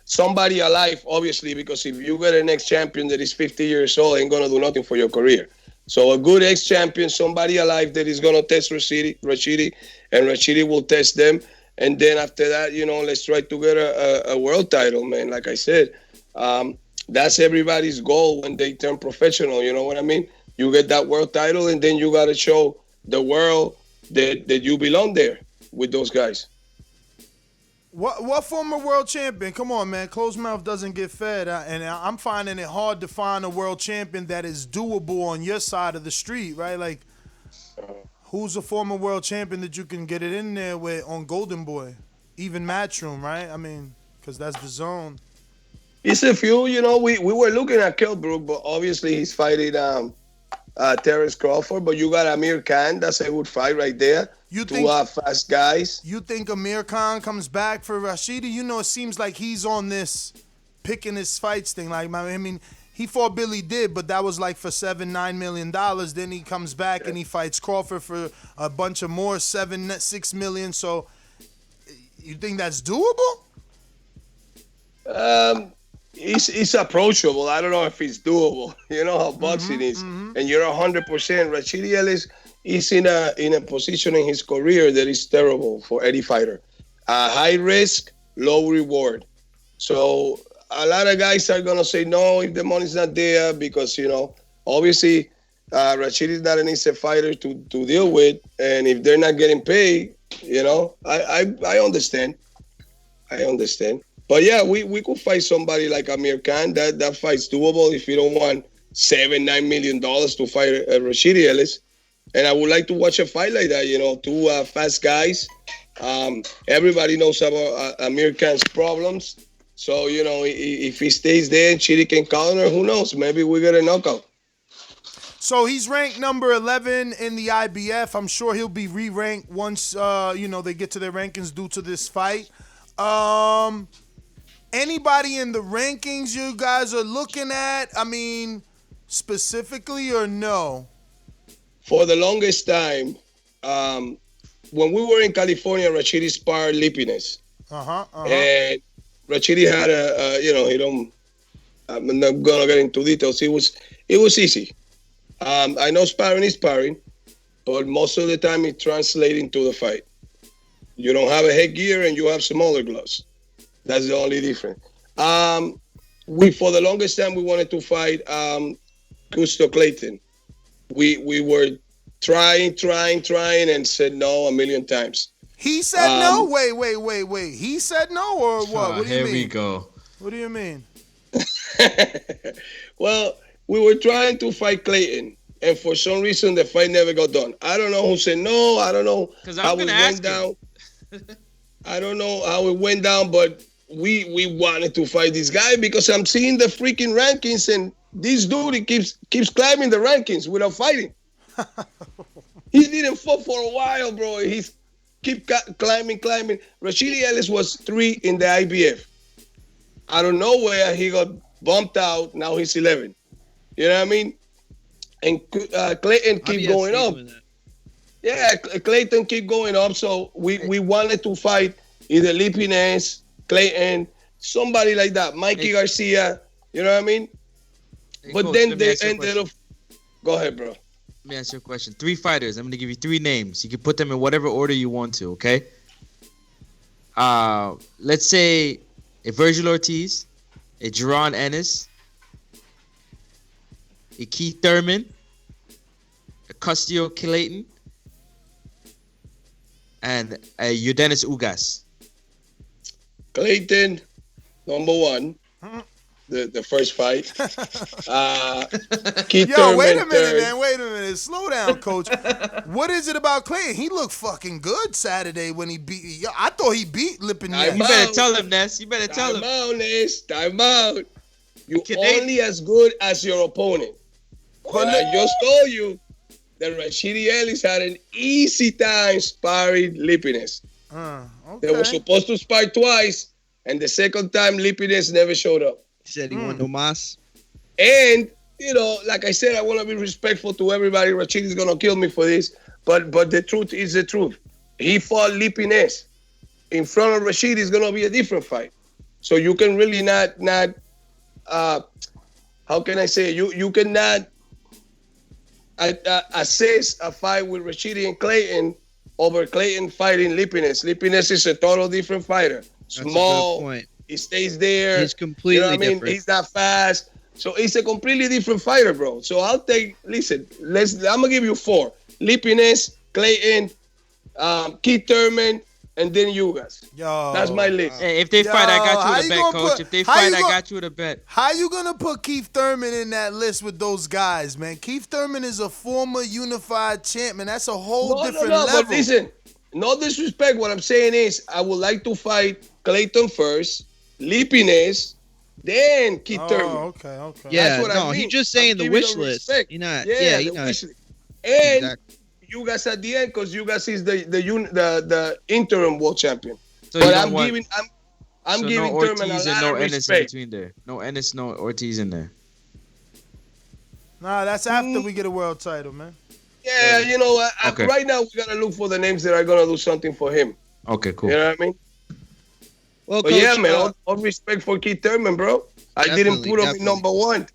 Somebody alive, obviously, because if you get an ex-champion that is 50 years old, ain't going to do nothing for your career. So a good ex-champion, somebody alive that is going to test Rashidi, and Rashidi will test them. And then after that, you know, let's try to get a world title, man. Like I said, that's everybody's goal when they turn professional, you know what I mean? You get that world title, and then you got to show the world that you belong there with those guys. What former world champion? Come on, man. Closed mouth doesn't get fed. And I'm finding it hard to find a world champion that is doable on your side of the street, right? Like, who's a former world champion that you can get it in there with on Golden Boy? Even Matchroom, right? I mean, because that's the zone. It's a few, you know. We were looking at Kilbrook, but obviously he's fighting Terence Crawford. But you got Amir Khan. That's a good fight right there. Two fast guys. You think Amir Khan comes back for Rashidi? You know, it seems like he's on this picking his fights thing. Like, I mean, he fought Billy Dib, but that was like for $7-9 million. Then he comes back and he fights Crawford for a bunch of more, $6 million. So, you think that's doable? It's approachable. I don't know if it's doable. You know how boxing is, and you're 100%. Rashidi Ellis is in a position in his career that is terrible for any fighter. High risk, low reward. So a lot of guys are gonna say no if the money's not there because, you know, obviously Rashidi is not an easy fighter to deal with, and if they're not getting paid, you know, I understand. But yeah, we could fight somebody like Amir Khan. That fight's doable if you don't want $7-9 million to fight Rashidi Ellis. And I would like to watch a fight like that, you know, two fast guys. Everybody knows about Amir Khan's problems. So, you know, if he stays there and Chidi can counter, who knows? Maybe we get a knockout. So he's ranked number 11 in the IBF. I'm sure he'll be re-ranked once, you know, they get to their rankings due to this fight. Anybody in the rankings you guys are looking at? I mean, specifically or no? For the longest time, when we were in California, Rashidi sparred Lipiness. And Rashidi had you know, I'm not going to get into details. It was easy. I know sparring is sparring, but most of the time it translates into the fight. You don't have a headgear and you have smaller gloves. That's the only difference. For the longest time, we wanted to fight Gusto Clayton. We were trying and said no a million times. He said no. Wait. He said no, or what? What do you mean? Here we go. What do you mean? Well, we were trying to fight Clayton, and for some reason the fight never got done. I don't know who said no. I don't know how it went down. I don't know how it went down, but we wanted to fight this guy because I'm seeing the freaking rankings, and this dude he keeps climbing the rankings without fighting. He didn't fight for a while, bro. He's keep climbing. Rashidi Ellis was 3 in the IBF. Out of nowhere, he got bumped out. Now he's 11. You know what I mean? And Clayton keep going up. Yeah, Clayton keep going up. So we wanted to fight either Lipinez, Clayton, somebody like that. Mikey Garcia. You know what I mean? Hey, but Coach, then they ended up. Go ahead, bro. Let me ask you a question. 3 fighters. I'm going to give you 3 names. You can put them in whatever order you want to, okay? Let's say a Virgil Ortiz, a Jerron Ennis, a Keith Thurman, a Custio Clayton, and a Udenis Ugas. Clayton, number 1. The first fight. Keith Thurman, wait a minute, third. man. Wait a minute. Slow down, Coach. What is it about Clayton? He looked fucking good Saturday when he beat. Yo, I thought he beat Lipinez. You better tell him, Ness. You better tell him. Time out, Ness. Time out. You only as good as your opponent. But I just told you that Rashidi Ellis had an easy time sparring Lipinez. Okay. They were supposed to spar twice, and the second time Lipinez never showed up. He said he wanted no mas. And, you know, like I said, I want to be respectful to everybody. Rashidi's going to kill me for this. But the truth is the truth. He fought Lipinez. In front of Rashidi is going to be a different fight. So you can really not how can I say it? You cannot assess a fight with Rashidi and Clayton over Clayton fighting Lipinez. Lipinez is a total different fighter. Small. That's a good point. He stays there. He's completely you know what I mean? different. He's not fast. So he's a completely different fighter, bro. So I'm gonna give you 4. Lipinez, Clayton, Keith Thurman, and then you guys. Yo, that's my list. Hey, if they fight, I got you with a bet, Coach. If they fight, I got you with a bet. How you gonna put Keith Thurman in that list with those guys, man? Keith Thurman is a former unified champ, man. That's a whole different level. But listen, no disrespect. What I'm saying is, I would like to fight Clayton first, Lipinez, then Keith Thurman. Okay. Yeah, that's what I mean. he's just saying the wish list. You're not. Yeah, you're not. wish list. And you guys at the end, because you guys is the interim world champion. So but I'm giving no Thurman a Ortiz lot and no of Ennis in respect. between there. No Ennis, no Ortiz in there. Nah, that's after we get a world title, man. Yeah, you know, Okay. right now we gotta look for the names that are gonna do something for him. Okay, cool. You know what I mean? Well, But Coach, yeah, man, all respect for Keith Thurman, bro. I didn't put him in number 1.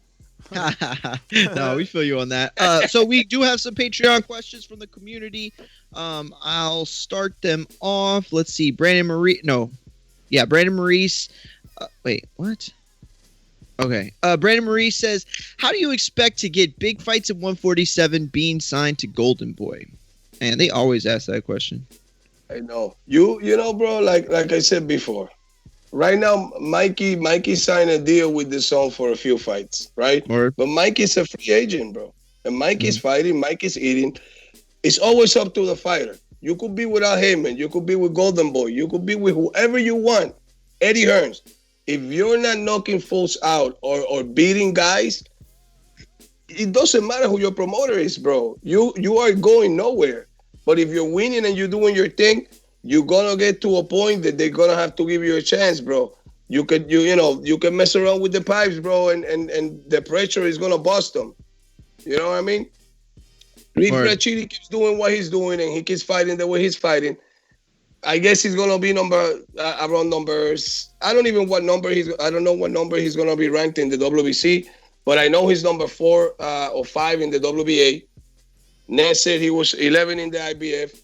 no, we feel you on that. So we do have some Patreon questions from the community. I'll start them off. Let's see. Brandon Maurice. Wait, what? Okay. Brandon Maurice says, how do you expect to get big fights at 147 being signed to Golden Boy? And they always ask that question. I know. You know, bro, like I said before. Right now, Mikey signed a deal with the Zone for a few fights, right? But Mikey's a free agent, bro. And Mikey's fighting, Mikey's eating. It's always up to the fighter. You could be without Heyman. You could be with Golden Boy. You could be with whoever you want. Eddie Hearns. If you're not knocking fools out or beating guys, it doesn't matter who your promoter is, bro. You are going nowhere. But if you're winning and you're doing your thing, you're gonna get to a point that they're gonna have to give you a chance, bro. You can mess around with the pipes, bro, and the pressure is gonna bust them. You know what I mean? If Rashidi keeps doing what he's doing and he keeps fighting the way he's fighting, I guess he's gonna be around numbers. I don't know what number he's gonna be ranked in the WBC, but I know he's number 4 or 5 in the WBA. Ness said he was 11 in the IBF.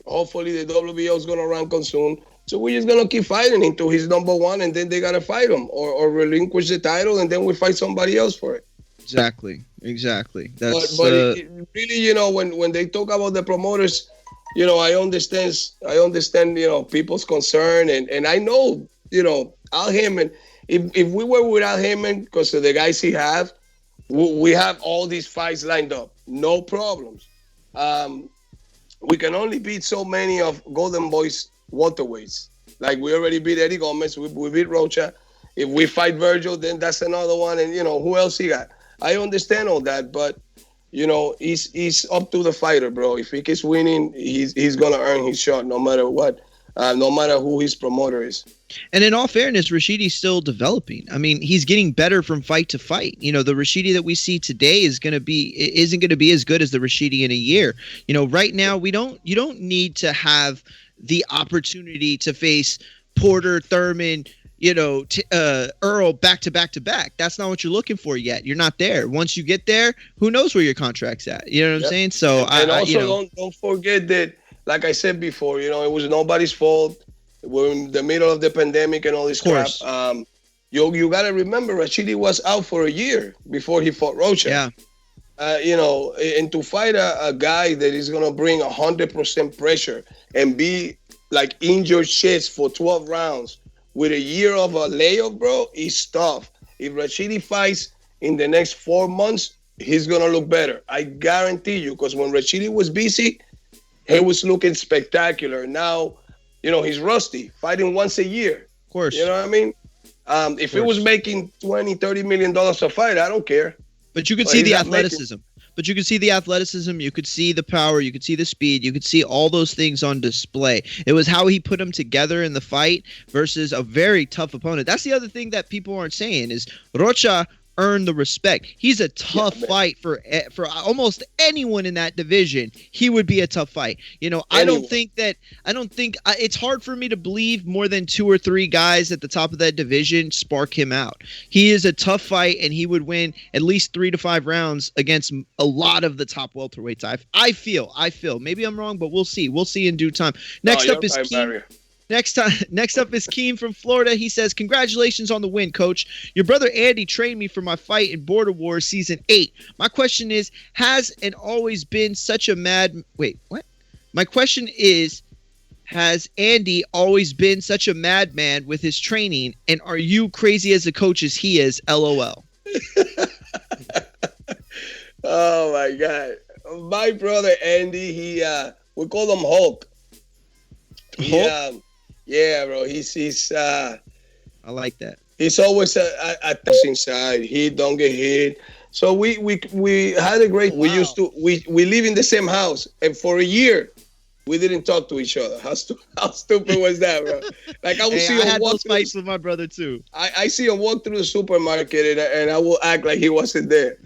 Hopefully the WBO is gonna rank him soon. So we're just gonna keep fighting until he's number 1, and then they gotta fight him or relinquish the title, and then we fight somebody else for it. Exactly. That's but really, you know, when they talk about the promoters, I understand, people's concern, and I know, Al Heyman. If we were without Heyman, because of the guys he have, we have all these fights lined up, no problems. We can only beat so many of Golden Boy's welterweights. Like we already beat Eddie Gomez, we beat Rocha. If we fight Virgil, then that's another one, and who else he got? I understand all that, but he's up to the fighter, bro. If he keeps winning, he's gonna earn his shot, no matter what, no matter who his promoter is. And in all fairness, Rashidi's still developing. I mean, he's getting better from fight to fight. The Rashidi that we see today isn't going to be as good as the Rashidi in a year. Right now you don't need to have the opportunity to face Porter, Thurman, Earl back to back to back. That's not what you're looking for yet. You're not there. Once you get there, who knows where your contract's at? You know what I'm saying? So don't forget that, like I said before, it was nobody's fault. We're in the middle of the pandemic and all this crap. You got to remember, Rashidi was out for a year before he fought Rocha. Yeah. And to fight a guy that is going to bring 100% pressure and be like in your chest for 12 rounds with a year of a layoff, bro, is tough. If Rashidi fights in the next 4 months, he's going to look better. I guarantee you, because when Rashidi was busy, he was looking spectacular. Now, he's rusty, fighting once a year. Of course. You know what I mean? If he was making $20-30 million a fight, I don't care. But you could see the athleticism. But you could see the athleticism. You could see the power. You could see the speed. You could see all those things on display. It was how he put them together in the fight versus a very tough opponent. That's the other thing that people aren't saying is Rocha earned the respect. He's a tough fight for almost anyone in that division. He would be a tough fight. I don't think it's hard for me to believe more than 2 or 3 guys at the top of that division spark him out. He is a tough fight, and he would win at least 3 to 5 rounds against a lot of the top welterweights. I feel. Maybe I'm wrong, but we'll see. We'll see in due time. Next up is Keem. Next up is Keem from Florida. He says, "Congratulations on the win, Coach. Your brother Andy trained me for my fight in Border Wars Season 8. My question is, has Andy always been such a madman with his training? And are you crazy as a coach as he is? LOL." Oh my God. My brother Andy, we call him Hulk. Yeah, bro. He's I like that. He's always a touching side. He don't get hit. So we had a great. Wow. We live in the same house, and for a year we didn't talk to each other. How stupid was that, bro? Like I would see him had walk those fights with my brother too. I see him walk through the supermarket, and I will act like he wasn't there.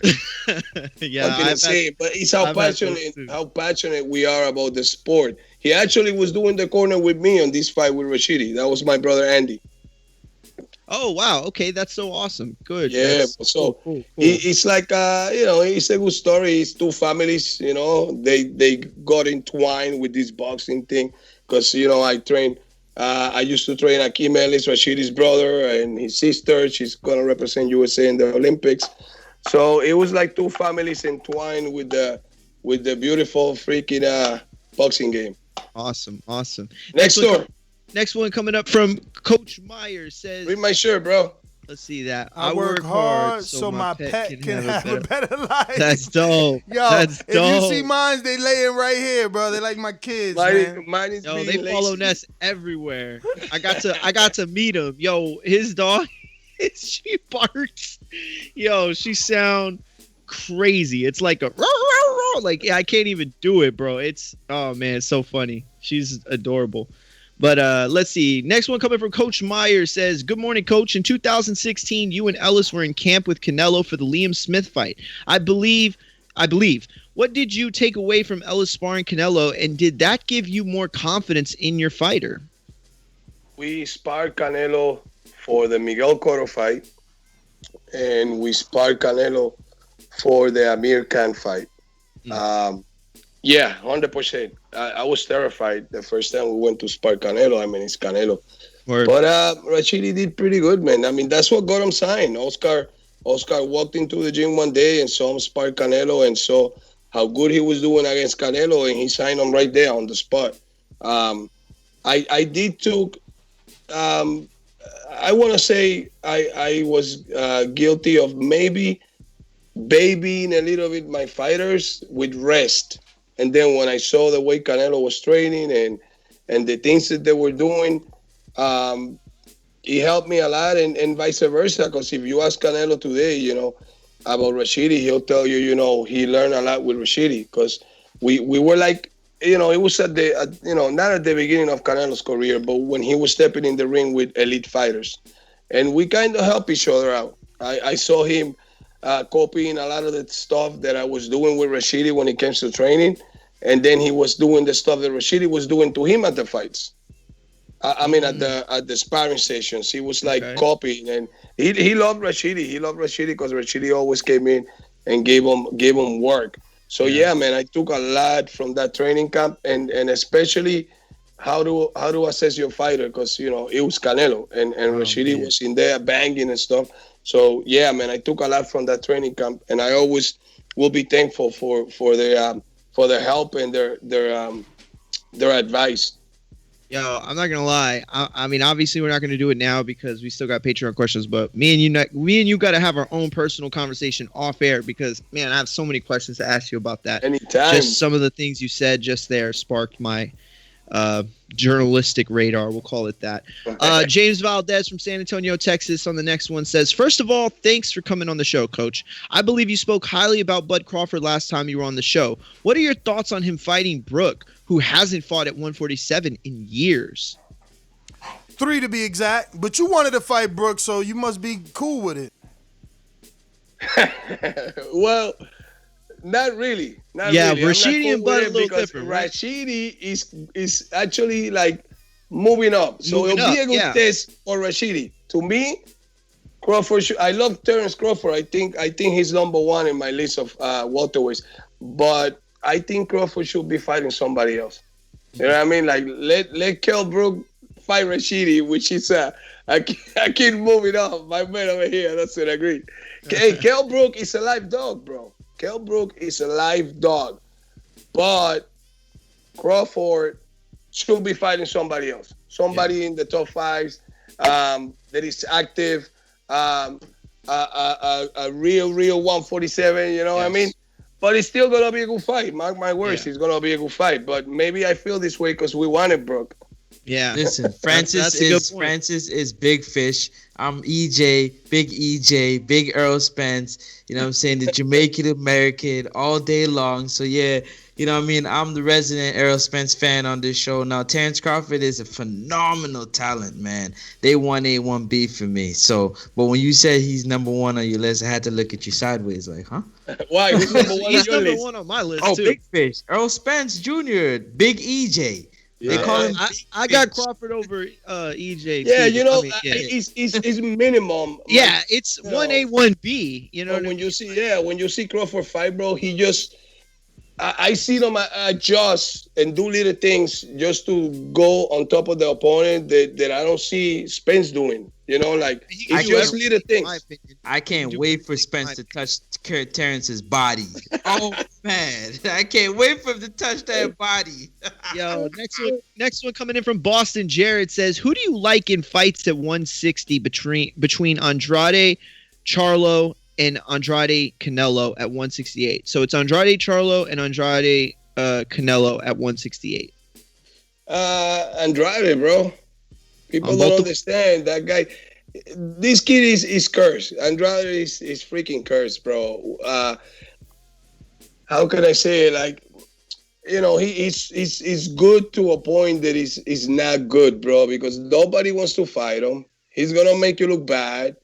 Yeah, but it's how passionate we are about the sport. He actually was doing the corner with me on this fight with Rashidi. That was my brother Andy. Oh wow! Okay, that's so awesome. Good. Yeah. Cool. It's like it's a good story. It's 2 families. They got entwined with this boxing thing because I train. I used to train Akeem Ellis, Rashidi's brother, and his sister. She's gonna represent USA in the Olympics. So it was like 2 families entwined with the beautiful freaking boxing game. Awesome. Next one coming up from Coach Myers says, "Read my shirt, bro." Let's see that. I work hard so my pet can have a better life. That's dope. If you see mine, they laying right here, bro. They like my kids, man. Mine is Yo, they follow Ness everywhere. I got to meet him. Yo, his dog, she barks. Yo, she sound crazy. It's like a I can't even do it, bro. It's it's so funny. She's adorable. But let's see. Next one coming from Coach Myers says, "Good morning, Coach. In 2016, you and Ellis were in camp with Canelo for the Liam Smith fight. I believe. What did you take away from Ellis sparring Canelo, and did that give you more confidence in your fighter?" We sparred Canelo for the Miguel Cotto fight, and we sparred Canelo for the Amir Khan fight. 100%. I was terrified the first time we went to spar Canelo. I mean, it's Canelo. Word. But Rashidi did pretty good, man. I mean, that's what got him signed. Oscar walked into the gym one day and saw him spar Canelo and saw how good he was doing against Canelo, and he signed him right there on the spot. I did took. I want to say I was guilty of maybe babying a little bit my fighters with rest, and then when I saw the way Canelo was training and the things that they were doing, it helped me a lot, and vice versa. Because if you ask Canelo today, about Rashidi, he'll tell you, he learned a lot with Rashidi. Because we were like, it was at the, not at the beginning of Canelo's career, but when he was stepping in the ring with elite fighters, and we kind of help each other out. I saw him copying a lot of the stuff that I was doing with Rashidi when it comes to training, and then he was doing the stuff that Rashidi was doing to him at the fights. At the sparring sessions, he was like copying, and he loved Rashidi. He loved Rashidi because Rashidi always came in and gave him work. So yeah, man, I took a lot from that training camp, and especially how to assess your fighter, because it was Canelo and Rashidi was in there banging and stuff. So yeah, man, I took a lot from that training camp, and I always will be thankful for their help and their advice. Yo, I'm not gonna lie. I mean, obviously, we're not gonna do it now because we still got Patreon questions. But me and you got to have our own personal conversation off air because, man, I have so many questions to ask you about that. Anytime. Just some of the things you said just there sparked my journalistic radar. We'll call it that. James Valdez from San Antonio, Texas, on the next one says, "First of all, thanks for coming on the show, Coach. I believe you spoke highly about Bud Crawford last time you were on the show. What are your thoughts on him fighting Brook, who hasn't fought at 147 in years?" 3 to be exact, but you wanted to fight Brook, so you must be cool with it. Well, not really. Rashidi and Bud a little different. Right? Rashidi is actually like moving up, so it'll be a good test for Rashidi. To me, Crawford. I love Terence Crawford. I think he's number one in my list of welterweights, but I think Crawford should be fighting somebody else. You know what I mean? Like let Kell Brook fight Rashidi, which is I keep moving up. My man over here doesn't agree. Hey, Kell Brook is a live dog, bro. Kell Brook is a live dog, but Crawford should be fighting somebody else. Somebody in the top 5s that is active, a real 147. You know what I mean? But it's still gonna be a good fight. Mark my words, it's gonna be a good fight. But maybe I feel this way because we wanted Brook. Yeah. Listen, Francis is big fish. I'm EJ, big Earl Spence. You know what I'm saying? The Jamaican American all day long. So yeah, you know what I mean? I'm the resident Errol Spence fan on this show. Now, Terence Crawford is a phenomenal talent, man. They 1A, 1B for me. So, but when you said he's number 1 on your list, I had to look at you sideways like, huh? Why? Who's number 1 he's on your number list? 1 on my list, Oh, too. big fish. Earl Spence Jr., Big EJ. They call him. I got Crawford over EJ. Yeah, too, it's minimum. Yeah, it's 1A, 1B. You know, when you see Crawford fight, bro, he just I see them adjust and do little things just to go on top of the opponent that I don't see Spence doing. You know, like it's just little things. I can't wait for Spence to touch Terrence's body. Oh man, I can't wait for him to touch that body. Yo, next one coming in from Boston. Jared says, "Who do you like in fights at 160 between Andrade, Charlo, and Andrade Canelo at 168?" So it's Andrade Charlo and Andrade Canelo at 168. Andrade, bro. People don't understand that guy. This kid is cursed. Andrade is freaking cursed, bro. How can I say it? Like, you know, he's good to a point that is not good, bro, because nobody wants to fight him. He's gonna make you look bad.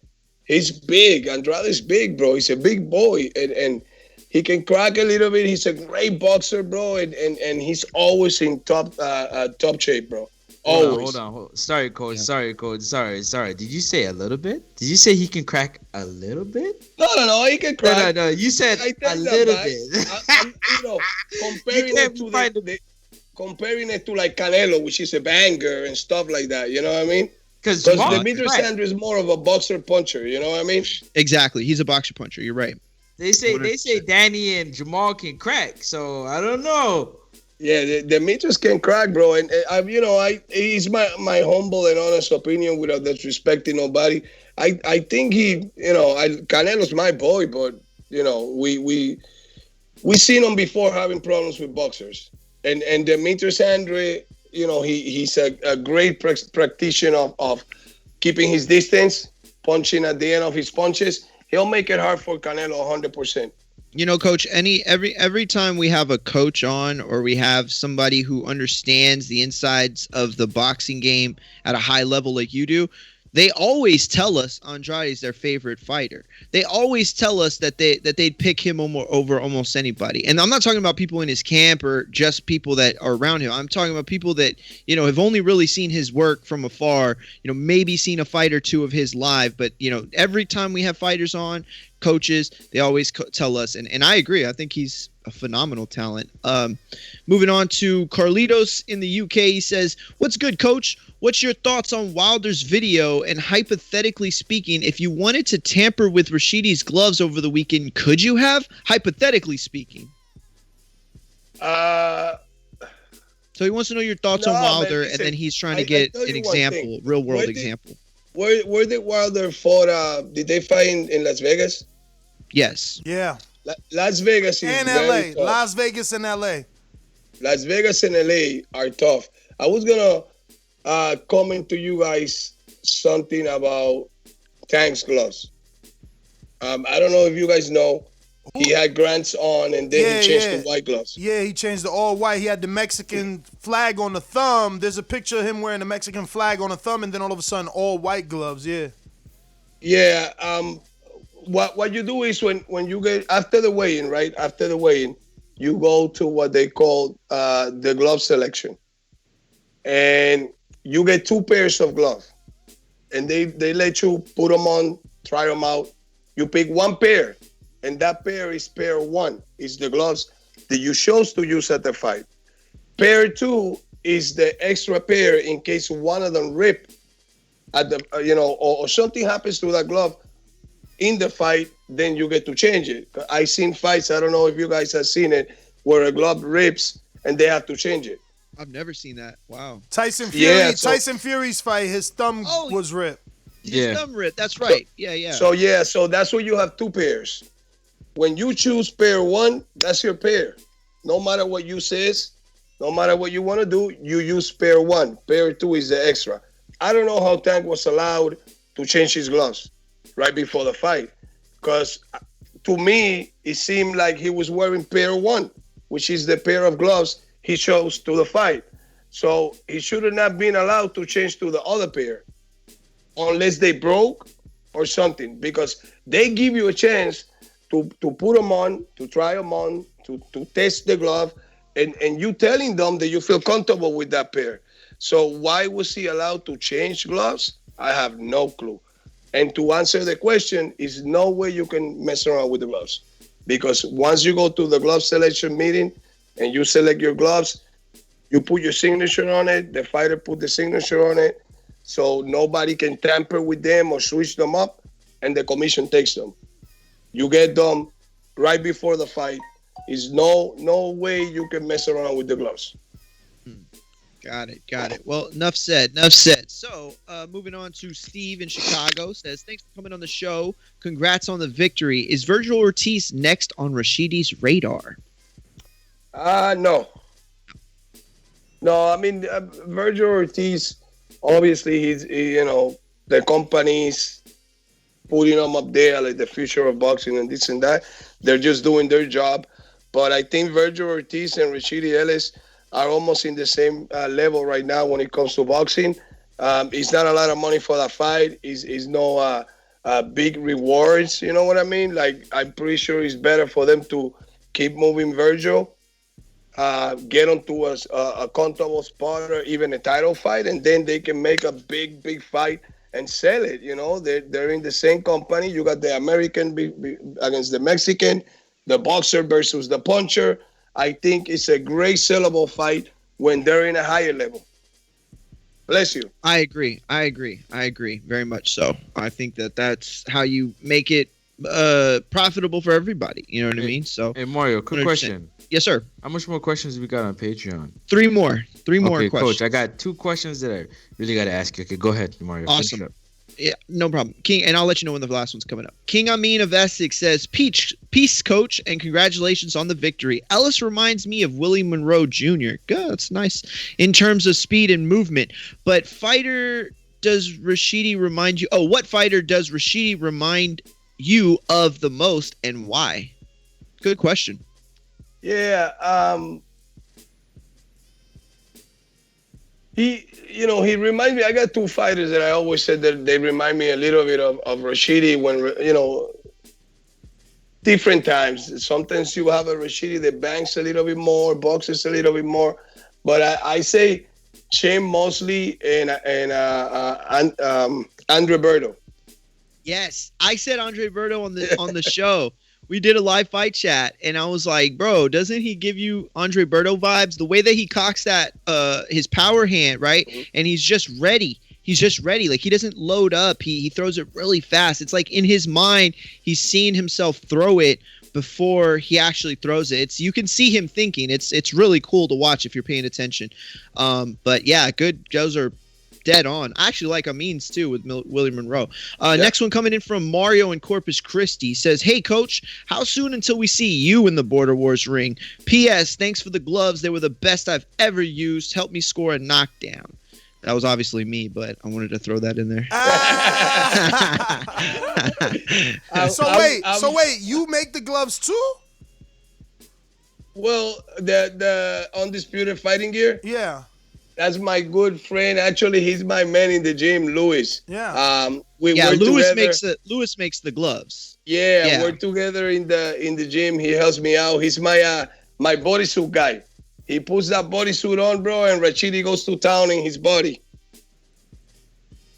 He's big. Andrade's big, bro. He's a big boy, and he can crack a little bit. He's a great boxer, bro, and he's always in top shape, bro. Always. Hold on. Sorry, Coach. Sorry. Did you say a little bit? Did you say he can crack a little bit? No. He can crack. No. You said a little bit. Comparing it to like Canelo, which is a banger and stuff like that. You know what I mean? Because Demetrius Sanders is more of a boxer puncher. You know what I mean? Exactly. He's a boxer puncher. You're right. They say Danny and Jamal can crack, so I don't know. Yeah, the Demetrius can crack, bro, and he's my humble and honest opinion without disrespecting nobody. I think Canelo's my boy, but we seen him before having problems with boxers, and Demetrius Andre, he's a great practitioner of keeping his distance, punching at the end of his punches. He'll make it hard for Canelo 100%. Coach, every time we have a coach on or we have somebody who understands the insides of the boxing game at a high level like you do, they always tell us Andrade's their favorite fighter. They always tell us that they'd pick him over almost anybody. And I'm not talking about people in his camp or just people that are around him. I'm talking about people that, have only really seen his work from afar, maybe seen a fight or two of his live. But, every time we have fighters on, coaches, they always tell us. And I agree. I think he's a phenomenal talent. Moving on to Carlitos in the UK. He says, "What's good, Coach? What's your thoughts on Wilder's video? And hypothetically speaking, if you wanted to tamper with Rashidi's gloves over the weekend, could you have? Hypothetically speaking." So he wants to know your thoughts on Wilder, and then he's trying to get an example, real world example. Where did Wilder fought? Did they fight in Las Vegas? Yes. Yeah. Las Vegas is and very LA. tough. Las Vegas and LA. Las Vegas and LA are tough. I was gonna comment to you guys something about Tank's gloves. I don't know if you guys know, he had Grant's on and then he changed to white gloves. Yeah, he changed to all white. He had the Mexican flag on the thumb. There's a picture of him wearing the Mexican flag on the thumb, and then all of a sudden, all white gloves. Yeah. Yeah. What you do is when you get after the weigh-in, right? After the weigh-in, you go to what they call the glove selection, and you get 2 pairs of gloves, and they let you put them on, try them out. You pick 1 pair, and that pair is pair 1. It's the gloves that you chose to use at the fight. Pair 2 is the extra pair in case one of them rip at the or something happens to that glove in the fight, then you get to change it. I've seen fights, I don't know if you guys have seen it, where a glove rips and they have to change it. I've never seen that. Wow. Tyson Fury's fight, his thumb was ripped. His thumb ripped. That's right. So that's why you have 2 pairs. When you choose pair 1, that's your pair. No matter what you says, no matter what you want to do, you use pair 1. Pair 2 is the extra. I don't know how Tank was allowed to change his gloves right before the fight, because to me it seemed like he was wearing pair 1, which is the pair of gloves he chose to the fight. So he should have not been allowed to change to the other pair unless they broke or something, because they give you a chance to put them on, to try them on, to test the glove, and you telling them that you feel comfortable with that pair. So why was he allowed to change gloves? I have no clue. And to answer the question, is no way you can mess around with the gloves, because once you go to the glove selection meeting and you select your gloves, you put your signature on it, the fighter put the signature on it, so nobody can tamper with them or switch them up, and the commission takes them. You get them right before the fight. Is no way you can mess around with the gloves. Got it. Well, enough said. So, moving on to Steve in Chicago says, "Thanks for coming on the show. Congrats on the victory. Is Virgil Ortiz next on Rashidi's radar?" No. I mean, Virgil Ortiz, obviously, the company's putting him up there like the future of boxing and this and that. They're just doing their job. But I think Virgil Ortiz and Rashidi Ellis are almost in the same level right now when it comes to boxing. It's not a lot of money for that fight. It's no big rewards, you know what I mean? Like, I'm pretty sure it's better for them to keep moving Virgil, get onto a comfortable spot or even a title fight, and then they can make a big fight and sell it. They're in the same company. You got the American against the Mexican, the boxer versus the puncher. I think it's a great sellable fight when they're in a higher level. Bless you. I agree very much so. I think that's how you make it profitable for everybody. You know what I mean? So, hey Mario, quick 100%. question. Yes, sir. How much more questions we got on Patreon? Three more Okay, questions. Coach, I got 2 questions that I really got to ask you. Okay, go ahead, Mario. finish Awesome. up. Yeah, no problem. King, and I'll let you know when the last one's coming up. King Amin of Essex says, peace, coach, and congratulations on the victory. Ellis reminds me of Willie Monroe Jr. Good, that's nice in terms of speed and movement. But fighter does Rashidi remind you? Oh, what fighter does Rashidi remind you of the most, and why? Good question. Yeah, he reminds me. I got 2 fighters that I always said that they remind me a little bit of Rashidi when, different times. Sometimes you have a Rashidi that banks a little bit more, boxes a little bit more. But I say Shane Mosley and Andre Berto. Yes, I said Andre Berto on the show. We did a live fight chat, and I was like, bro, doesn't he give you Andre Berto vibes? The way that he cocks that his power hand, right? Mm-hmm. And he's just ready. Like, he doesn't load up. He throws it really fast. It's like in his mind, he's seeing himself throw it before he actually throws it. You can see him thinking. It's really cool to watch if you're paying attention. But yeah, good. Those are dead on. I actually like Amin's too with Willie Monroe. Next one coming in from Mario in Corpus Christi says, hey coach, how soon until we see you in the Border Wars ring? P.S. Thanks for the gloves. They were the best I've ever used. Help me score a knockdown. That was obviously me, but I wanted to throw that in there. So wait, you make the gloves too? Well, the Undisputed Fighting Gear? Yeah. That's my good friend. Actually, he's my man in the gym, Louis. Yeah. Louis makes the gloves. Yeah, we're together in the gym. He helps me out. He's my bodysuit guy. He puts that bodysuit on, bro, and Rashidi goes to town in his body.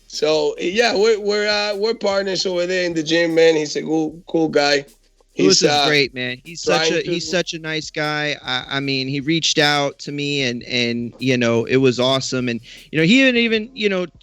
So yeah, we're partners over there in the gym, man. He's a cool guy. Louis is great, man. He's such a nice guy. I mean, he reached out to me and it was awesome. And he even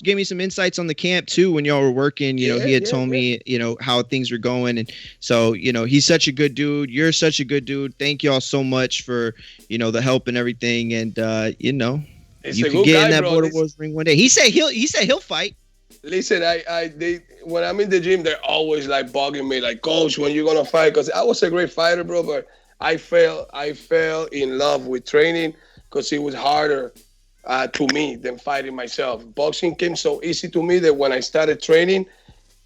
gave me some insights on the camp too when y'all were working. He had told me how things were going, and so he's such a good dude. You're such a good dude. Thank y'all so much for the help and everything. And you can get in that Border Wars ring one day. He said he'll fight. Listen, they when I'm in the gym, they're always like bugging me, like, coach, when you gonna fight? Because I was a great fighter, bro, but I fell in love with training because it was harder to me than fighting myself. Boxing came so easy to me that when I started training,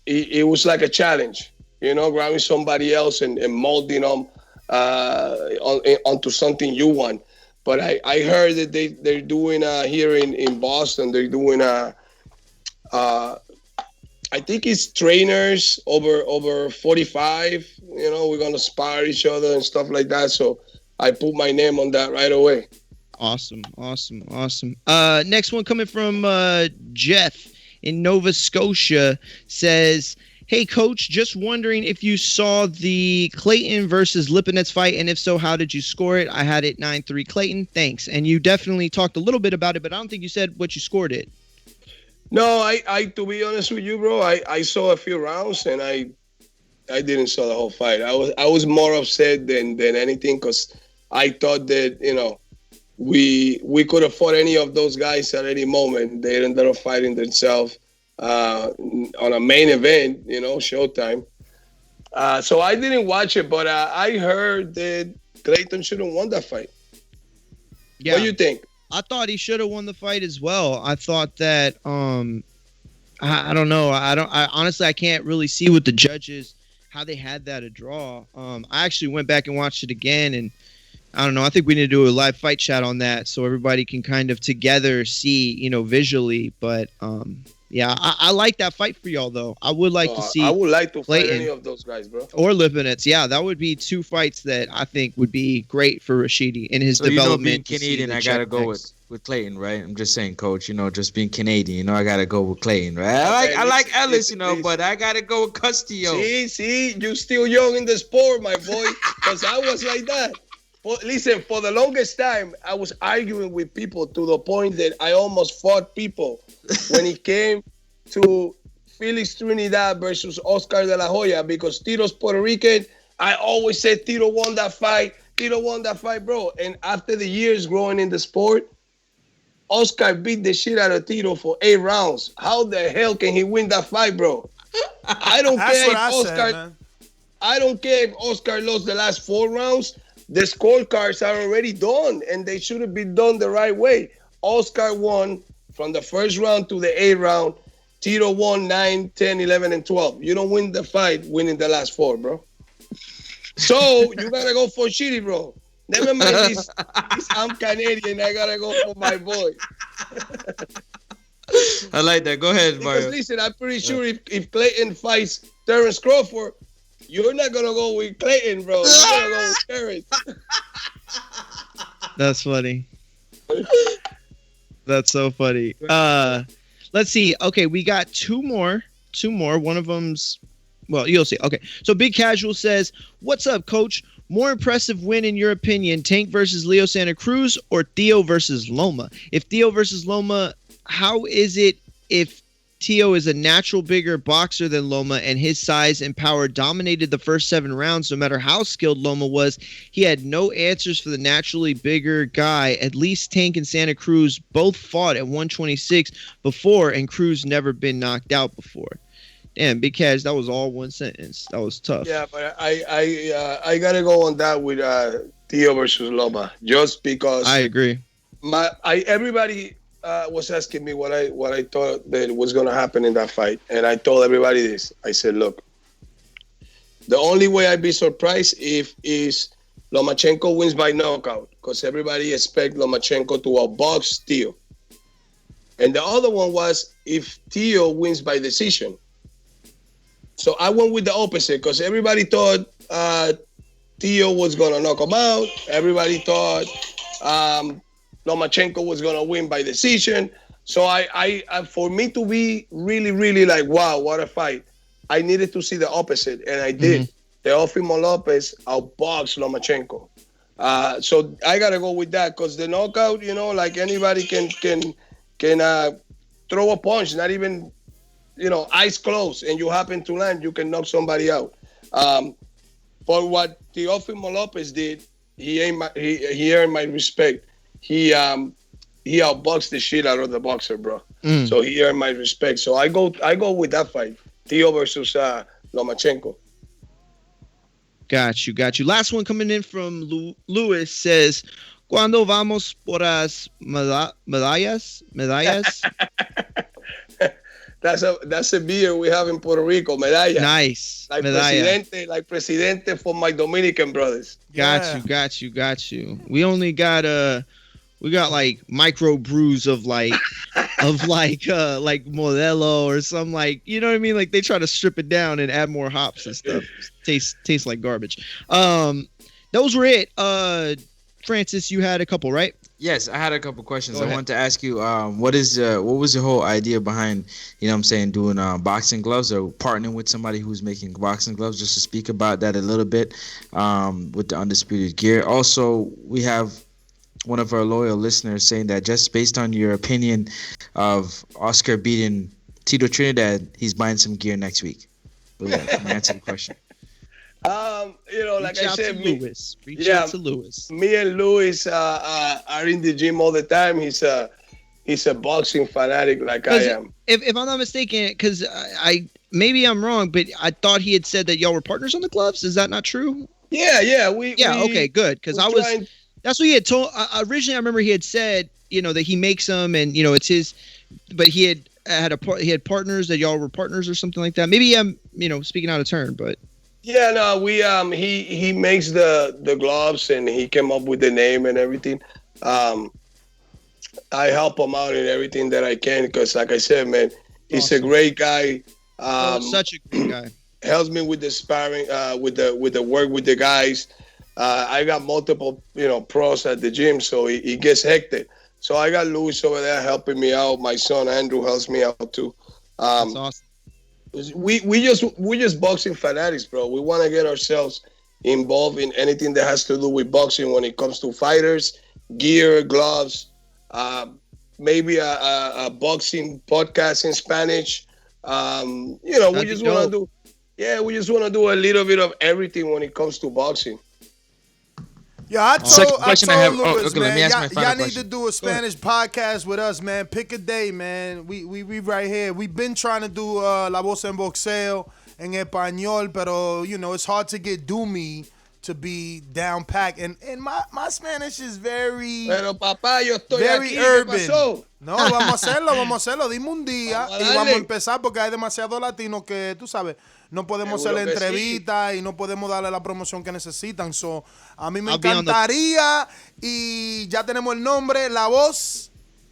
it was like a challenge, grabbing somebody else and molding them onto something you want. But I heard that they're doing here in Boston, they're doing I think it's trainers over 45. We're gonna spar each other and stuff like that. So I put my name on that right away. Awesome. Next one coming from Jeff in Nova Scotia says, hey coach, just wondering if you saw the Clayton versus Lipinets fight, and if so, how did you score it? I had it 9-3 Clayton. Thanks. And you definitely talked a little bit about it, but I don't think you said what you scored it. No, I to be honest with you, bro, I saw a few rounds and I didn't saw the whole fight. I was more upset than anything because I thought that we could have fought any of those guys at any moment. They ended up fighting themselves on a main event, Showtime. So I didn't watch it, but I heard that Clayton should have won that fight. Yeah. What do you think? I thought he should have won the fight as well. I thought that I don't know. I honestly can't really see with the judges how they had that a draw. I actually went back and watched it again, and I don't know. I think we need to do a live fight chat on that so everybody can kind of together see, visually. But yeah, I like that fight for y'all though. I would like to see. I would like to Clayton fight any of those guys, bro. Or Lipinets. Yeah, that would be 2 fights that I think would be great for Rashidi in his development. Being Canadian, I gotta go with Clayton, right? I'm just saying, coach. just being Canadian, I gotta go with Clayton, right? I like Ellis, but I gotta go with Castillo. See, you still young in the sport, my boy. Because I was like that. Listen, for the longest time, I was arguing with people to the point that I almost fought people when it came to Felix Trinidad versus Oscar De La Hoya because Tito's Puerto Rican. I always said Tito won that fight. Tito won that fight, bro. And after the years growing in the sport, Oscar beat the shit out of Tito for 8 rounds. How the hell can he win that fight, bro? I don't care if Oscar. I don't care if Oscar lost the last 4 rounds. The scorecards are already done, and they should have been done the right way. Oscar won from the first round to the 8th round. Tito won 9, 10, 11, and 12. You don't win the fight winning the last 4, bro. So you gotta go for Shitty, bro. Never mind this I'm Canadian. I gotta go for my boy. I like that. Go ahead, Mario. Because listen, I'm pretty sure if Clayton fights Terence Crawford, you're not gonna go with Clayton, bro. You're gonna go with Terence. That's funny. That's so funny. Let's see. Okay, we got two more. One of them's, well, you'll see. Okay, so Big Casual says, "What's up, Coach? More impressive win in your opinion, Tank versus Leo Santa Cruz or Theo versus Loma? If Theo versus Loma, how is it if Teo is a natural bigger boxer than Loma and his size and power dominated the first 7 rounds no matter how skilled Loma was? He had no answers for the naturally bigger guy. At least Tank and Santa Cruz both fought at 126 before, and Cruz never been knocked out before." Damn, Big Cash, that was all one sentence. That was tough. Yeah, but I gotta go on that with Theo versus Loma, just because I agree. Everybody was asking me what I thought that was gonna happen in that fight, and I told everybody this. I said, look, the only way I'd be surprised is Lomachenko wins by knockout, because everybody expect Lomachenko to outbox Theo. And the other one was if Theo wins by decision. So I went with the opposite because everybody thought Theo was going to knock him out. Everybody thought Lomachenko was going to win by decision. So I for me to be really, really like, wow, what a fight, I needed to see the opposite, and I did. Teofimo Lopez outboxed Lomachenko. So I got to go with that because the knockout, like anybody can throw a punch, not even, eyes closed, and you happen to land, you can knock somebody out. But what Teofimo Lopez did, he earned my respect. He outboxed the shit out of the boxer, bro. So he earned my respect. So I go with that fight, Theo versus Lomachenko. Got you. Last one coming in from Luis says, "Cuando vamos por las medallas?" That's a beer we have in Puerto Rico, medalla. Nice. Like medalla. Presidente for my Dominican brothers. Got you. We only got like micro brews of like Modelo or some, like, you know what I mean? Like they try to strip it down and add more hops and stuff. Tastes like garbage. Those were it. Francis, you had a couple, right? Yes, I had a couple questions. I wanted to ask you, what was the whole idea behind, doing boxing gloves or partnering with somebody who's making boxing gloves, just to speak about that a little bit with the Undisputed Gear. Also, we have one of our loyal listeners saying that just based on your opinion of Oscar beating Tito Trinidad, he's buying some gear next week. But yeah, can you answer the question? Like I said, reach out to Lewis. Me and Lewis are in the gym all the time. He's a boxing fanatic like I am. If I'm not mistaken, because maybe I'm wrong, but I thought he had said that y'all were partners on the gloves. Is that not true? Yeah. Okay, good. Because that's what he had told. Originally, I remember he had said, that he makes them and it's his, but he had partners that y'all were partners or something like that. Maybe I'm speaking out of turn, but. Yeah, no, we he makes the gloves and he came up with the name and everything. I help him out in everything that I can because, like I said, man, he's a great guy. Such a great guy. Helps me with the sparring, with the work with the guys. I got multiple pros at the gym, so he gets hectic. So I got Luis over there helping me out. My son Andrew helps me out too. That's awesome. We just boxing fanatics, bro. We want to get ourselves involved in anything that has to do with boxing when it comes to fighters, gear, gloves, maybe a boxing podcast in Spanish. You know, we That'd just be want to dope. do. Yeah, we just want to do a little bit of everything when it comes to boxing. Yeah, I Second told question I have- Lewis, okay, let man, me ask my final y'all need question. to do a Spanish podcast with us, man. Pick a day, man. We right here. We've been trying to do La Voz en Boxeo en español, pero you know it's hard to get Doomy to be down packed, and my Spanish is very Pero papá, yo estoy very aquí. ¿Qué urban. pasó? No, vamos a hacerlo. Dime un día Vamos a y vamos a darle. empezar porque hay demasiados latinos que, tú sabes, no podemos Seguro hacer la que entrevista y no podemos darle la promoción que necesitan. So, a mí me I'll be on the- encantaría y ya tenemos el nombre, La Voz.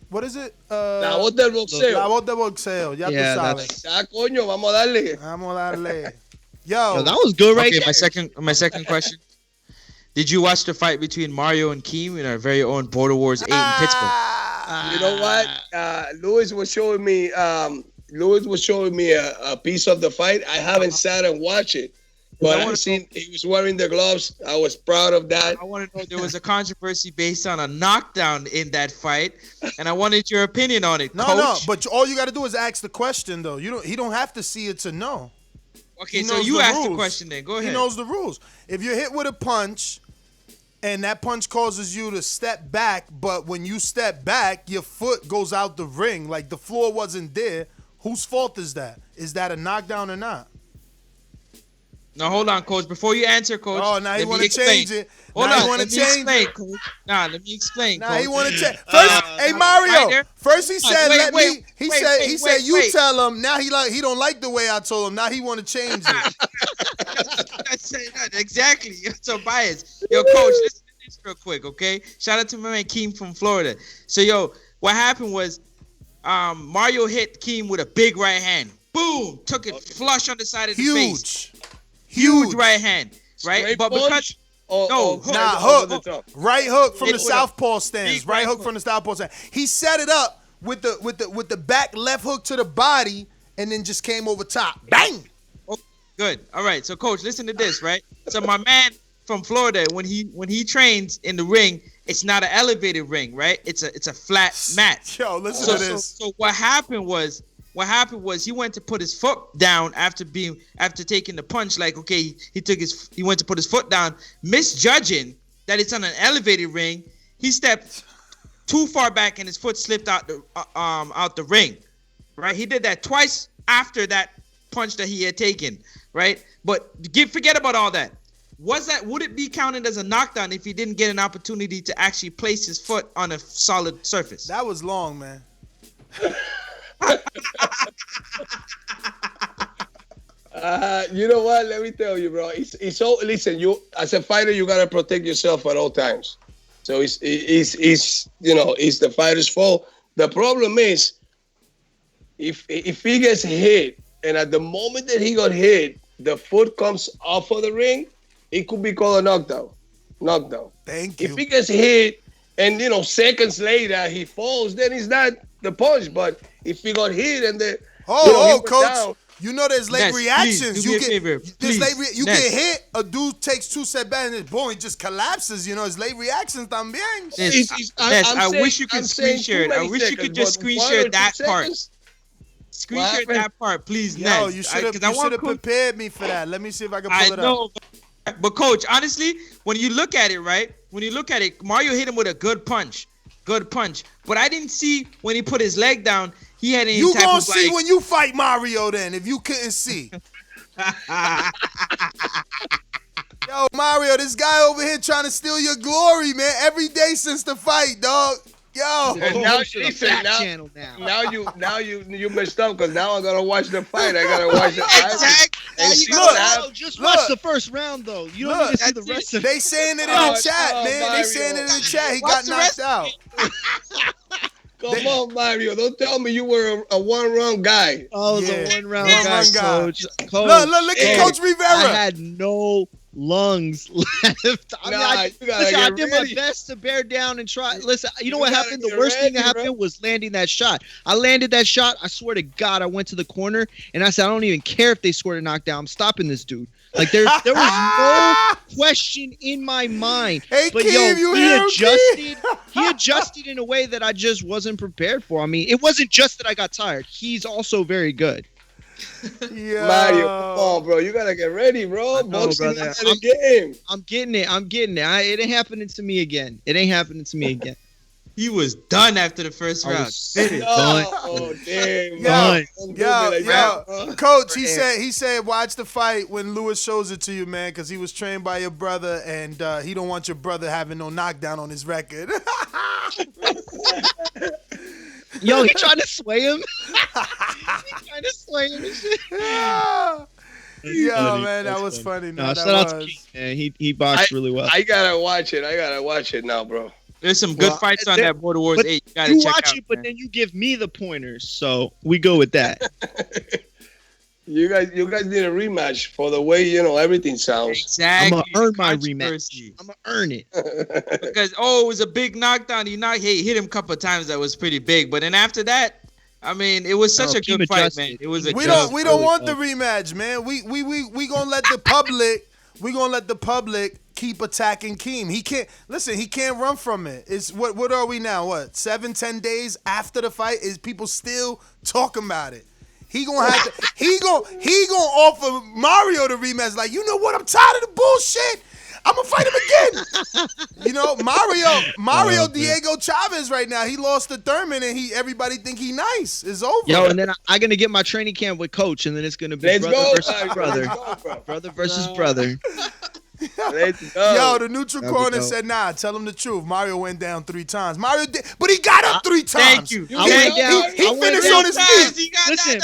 What is it? La voz del boxeo. La Voz de Boxeo, ya Yeah, tú sabes. Ya, coño, vamos a darle. Vamos a darle. Yo, Yo, that was good right Okay, there. my second question. Did you watch the fight between Mario and Keem in our very own Border Wars 8 in Pittsburgh? You know what? Lewis was showing me. Lewis was showing me a piece of the fight. I haven't sat and watched it, but I seen he was wearing the gloves. I was proud of that. I want to know, there was a controversy based on a knockdown in that fight, and I wanted your opinion on it, no, Coach. but all you got to do is ask the question, though. He don't have to see it to know. Okay, He so knows you the ask the rules. question then. Go ahead. He knows the rules. If you're hit with a punch and that punch causes you to step back, but when you step back, your foot goes out the ring, like the floor wasn't there, whose fault is that? Is that a knockdown or not? Now hold on, Coach. Before you answer, Coach. Oh, now he let me want to explain. change it. Hold Now he on, want let to me change explain, it. Coach. Nah, let me explain, Now Coach. he want to change. First, hey Mario. right there. First he said, Wait, wait, He wait, said, wait, you wait. tell him. Now he don't like the way I told him. Now he want to change it. That's it, exactly. You're so biased. Yo, Coach, listen to this real quick, okay? Shout out to my man Keem from Florida. So, yo, what happened was Mario hit Keem with a big right hand. Boom! Took it flush on the side of the face. Huge right hand, right? Straight but because punch or hook. over the top? Right hook from Hit the with a southpaw stance. big Right right hook hook. from the southpaw stance. He set it up with the back left hook to the body, and then just came over top. Bang! Good. All right. So, Coach, listen to this, right? So, my man from Florida, when he trains in the ring, it's not an elevated ring, right? It's a flat mat. Yo, listen So, to this. so what happened was he went to put his foot down after taking the punch. Like, okay, he went to put his foot down, misjudging that it's on an elevated ring. He stepped too far back and his foot slipped out the ring. Right? He did that twice after that punch that he had taken. Right? But forget about all that. Would it be counted as a knockdown if he didn't get an opportunity to actually place his foot on a solid surface? That was long, man. You know what? Let me tell you, bro. It's so. Listen, you as a fighter, you gotta protect yourself at all times. So it's the fighter's fault. The problem is if he gets hit, and at the moment that he got hit, the foot comes off of the ring, it could be called a knockdown. Thank you. If he gets hit and seconds later he falls, then it's not the punch. But if he got hit and he went Coach. down, You know there's late Ness, reactions. please, do me a favor, There's please, you Ness. get hit, a dude takes 2 step back and boom, he just collapses. It's late reactions también. I wish you could screen share it. I wish you could just screen share that part. Screen share that part, please, Yo, Ness. you should have prepared me for that. Let me see if I can pull I it up. know, but Coach, honestly, when you look at it, right? When you look at it, Mario hit him with a good punch. But I didn't see when he put his leg down, he had any You type gonna of see when you fight Mario then, if you couldn't see. Yo, Mario, this guy over here trying to steal your glory, man. Every day since the fight, dog. Yo. And now you messed up because now I gotta watch the fight. I gotta watch the fight. And see what happens. Just watch the first round, though. You don't need to see the rest of it. They saying it in the chat, man. Mario. They saying it in the chat. He got knocked out. Come on, Mario. Don't tell me you were a one-round guy. Oh, Yeah. the one-round One-round guy, guy. Coach. Look at Coach Rivera. I had no lungs left. I did my ready. best to bear down and try. Listen, you know You what gotta happened? The get worst thing that ready, bro. happened was landing that shot. I landed that shot. I swear to God, I went to the corner and I said, I don't even care if they scored a knockdown. I'm stopping this dude. Like there was no question in my mind. Hey, but Keem, you hear him, he adjusted in a way that I just wasn't prepared for. I mean, it wasn't just that I got tired. He's also very good. Yeah. Mario, come on, bro. You gotta get ready, bro. Boxing is a game. I'm getting it. It ain't happening to me again. He was done after the first round. Oh, damn. Yo, Coach, he said, watch the fight when Lewis shows it to you, man, because he was trained by your brother, and he don't want your brother having no knockdown on his record. Yo, he trying to sway him. Yo, man, that was funny. No, shout out to King, man. He boxed really well. I gotta watch it now, bro. There's some good fights on that Border Wars 8. You gotta you check watch out, it, but man. then you give me the pointers, so we go with that. You guys need a rematch for the way everything sounds. Exactly. I'm gonna earn my rematch. I'm gonna earn it because it was a big knockdown. He hit him a couple of times that was pretty big, but then after that, I mean, it was such a good fight, man. It was. We don't want the rematch, man. We gonna let the public. We gonna let the public keep attacking Keem. He can't run from it. It's what are we now? What, 7-10 days after the fight? Is people still talking about it? He gonna have to. He gonna offer Mario the rematch. Like, you know what? I'm tired of the bullshit. I'm gonna fight him again. Mario Diego Chavez right now. He lost to Thurman, and everybody think he nice. It's over. Yo, and then I'm gonna get my training camp with Coach, and then it's gonna be brother versus brother. Brother versus brother. Let's go. Yo, the neutral corner said, nah, tell him the truth. Mario went down 3 times. Mario did, but he got up 3 times. Thank you. He finished on his feet. Listen,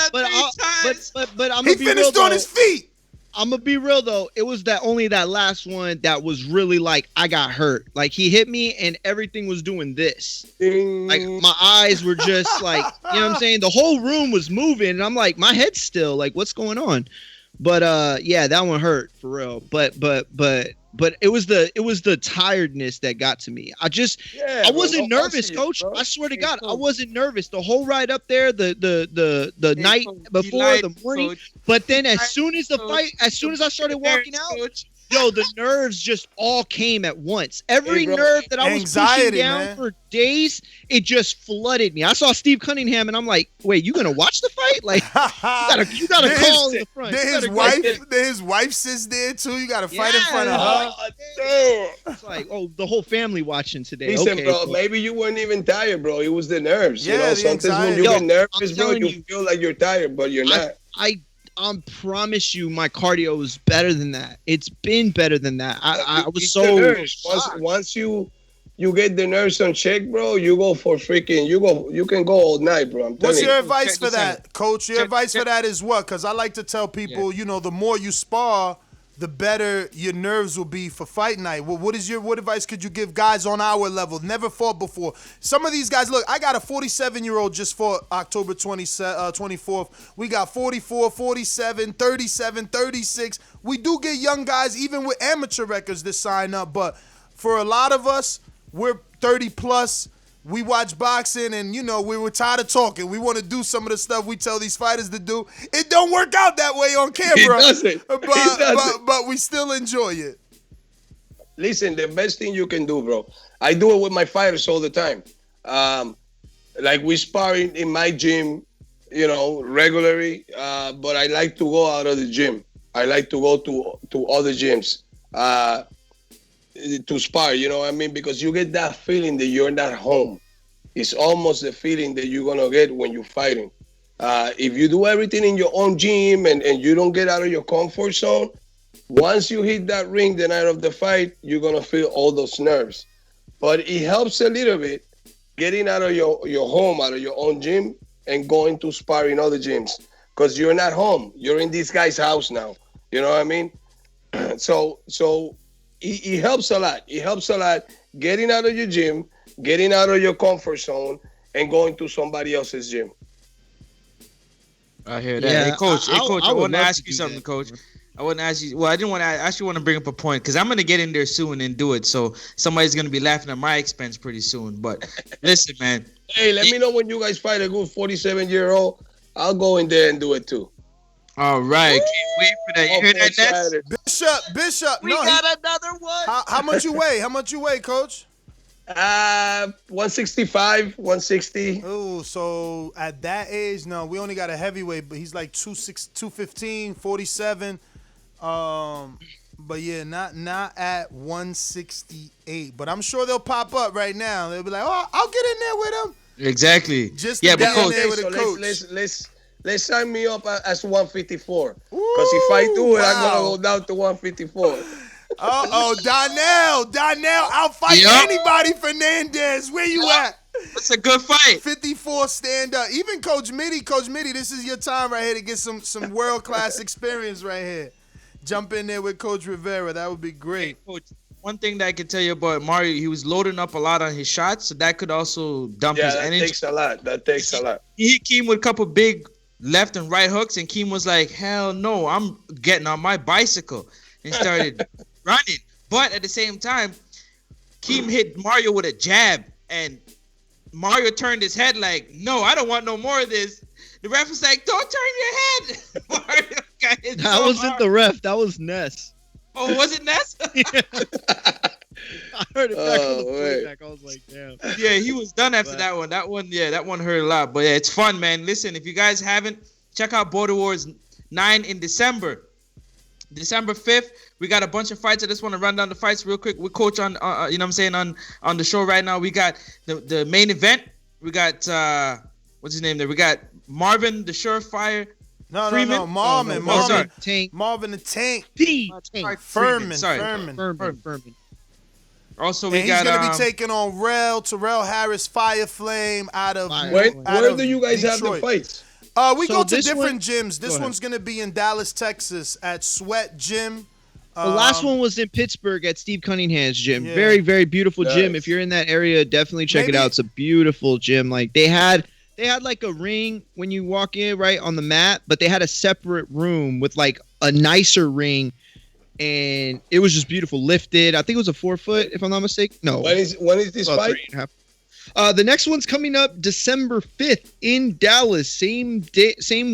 but I'm he finished on his feet. I'm gonna be real though. It was only that last one that was really like I got hurt. Like he hit me and everything was doing this. Like my eyes were just like, you know what I'm saying? The whole room was moving and I'm like, my head's still like, what's going on? But yeah, that one hurt for real. But it was the tiredness that got to me. I wasn't nervous, Coach. I swear to God, I wasn't nervous. The whole ride up there, the night before, the morning. Coach. But then as soon as I started walking out, Coach. Yo, the nerves just all came at once. Every nerve that I was pushing down for days, it just flooded me. I saw Steve Cunningham, and I'm like, "Wait, you gonna watch the fight? Like, you gotta call in the front." His wife sits there too. You gotta fight in front of her. It's like, oh, the whole family watching today. Listen, bro, maybe you weren't even tired, bro. It was the nerves. Yeah, sometimes anxiety. When you get nervous, bro, you feel like you're tired, but you're not. I promise you, my cardio is better than that. It's been better than that. I was so once you get the nerves on check, bro. You go for freaking. You can go all night, bro. What's your advice for that, Coach? Your advice for that is what? Because I like to tell people, the more you spar, the better your nerves will be for fight night. Well, what advice could you give guys on our level, never fought before? Some of these guys, look, I got a 47-year-old just fought October 24th. We got 44, 47, 37, 36. We do get young guys, even with amateur records, that sign up. But for a lot of us, we're 30 plus. We watch boxing and, we were tired of talking. We want to do some of the stuff we tell these fighters to do. It don't work out that way on camera. It doesn't. But we still enjoy it. Listen, the best thing you can do, bro. I do it with my fighters all the time. Like we spar in my gym, regularly. But I like to go out of the gym. I like to go to other gyms. To spar, you know what I mean? Because you get that feeling that you're not home. It's almost the feeling that you're going to get when you're fighting. If you do everything in your own gym and you don't get out of your comfort zone, once you hit that ring the night of the fight, you're going to feel all those nerves. But it helps a little bit getting out of your home, out of your own gym, and going to spar in other gyms. Because you're not home. You're in this guy's house now. You know what I mean? So it helps a lot. It helps a lot getting out of your gym, getting out of your comfort zone, and going to somebody else's gym. I hear that. Yeah, hey, Coach, I want to ask you something, Coach. I want to ask you. Well, I didn't want to. I actually want to bring up a point because I'm going to get in there soon and do it. So somebody's going to be laughing at my expense pretty soon. But listen, man. Hey, let me know when you guys fight a good 47-year-old. I'll go in there and do it too. All right, can't wait for that. You hear that, Nets? Bishop. We got another one. How much you weigh? How much you weigh, Coach? 165, 160. Oh, so at that age, no, we only got a heavyweight, but he's like 215, 47. But yeah, not at 168. But I'm sure they'll pop up right now. They'll be like, oh, I'll get in there with him. Exactly. Just yeah, to but get in coach, there with So a coach. let's sign me up as 154. Because if I do it, I'm gonna go down to 154. Donnell, I'll fight anybody, Fernandez. Where you at? It's a good fight. 54 stand up. Even Coach Mitty, this is your time right here to get some world class experience right here. Jump in there with Coach Rivera. That would be great. Coach, one thing that I can tell you about Mario, he was loading up a lot on his shots, so that could also dump his energy. That takes a lot. He hit Keem with a couple big left and right hooks, and Keem was like, hell no, I'm getting on my bicycle, and started running. But at the same time, Keem hit Mario with a jab, and Mario turned his head like, no, I don't want no more of this. The ref was like, don't turn your head. Mario got hit That wasn't the ref. That was Ness. Oh, was it Ness? I heard it back on the playback. I was like, damn. Yeah, he was done after that one. That one hurt a lot. But yeah, it's fun, man. Listen, if you guys haven't, check out Border Wars 9 in December. December 5th, we got a bunch of fights. I just want to run down the fights real quick. We coach on, you know what I'm saying, on the show right now. We got the main event. We got, what's his name there? We got Marvin, the Surefire. Freeman? Marvin the Tank. Furman. Also, we got. He's gonna be taking on Terrell Harris, Fire Flame out of. Where do you guys have the fights? We go to different gyms. This one's gonna be in Dallas, Texas, at Sweat Gym. The last one was in Pittsburgh at Steve Cunningham's gym. Yeah. Very, very beautiful gym. If you're in that area, definitely check it out. It's a beautiful gym. Like they had like a ring when you walk in, right, on the mat, but they had a separate room with like a nicer ring, and it was just beautiful. Lifted. I think it was a 4 foot, if I'm not mistaken. No. When is this fight? 3.5. The next one's coming up December 5th in Dallas. Same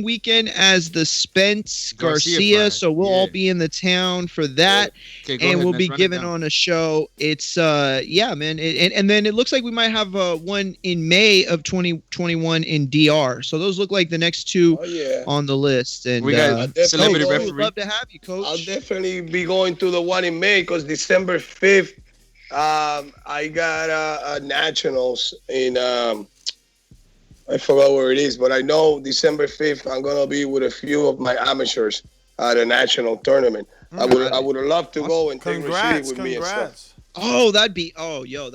weekend as the Spence Garcia. So we'll all be in the town for that. Okay, and we'll be giving on a show. It's man. And then it looks like we might have one in May of 2021 in DR. So those look like the next two on the list. And we got celebrity referee. We'd love to have you, Coach. I'll definitely be going to the one in May because December 5th. I got nationals in I forgot where it is, but I know December 5th I'm gonna be with a few of my amateurs at a national tournament. I would have loved to go and take Rashidi with me and stuff. Oh, that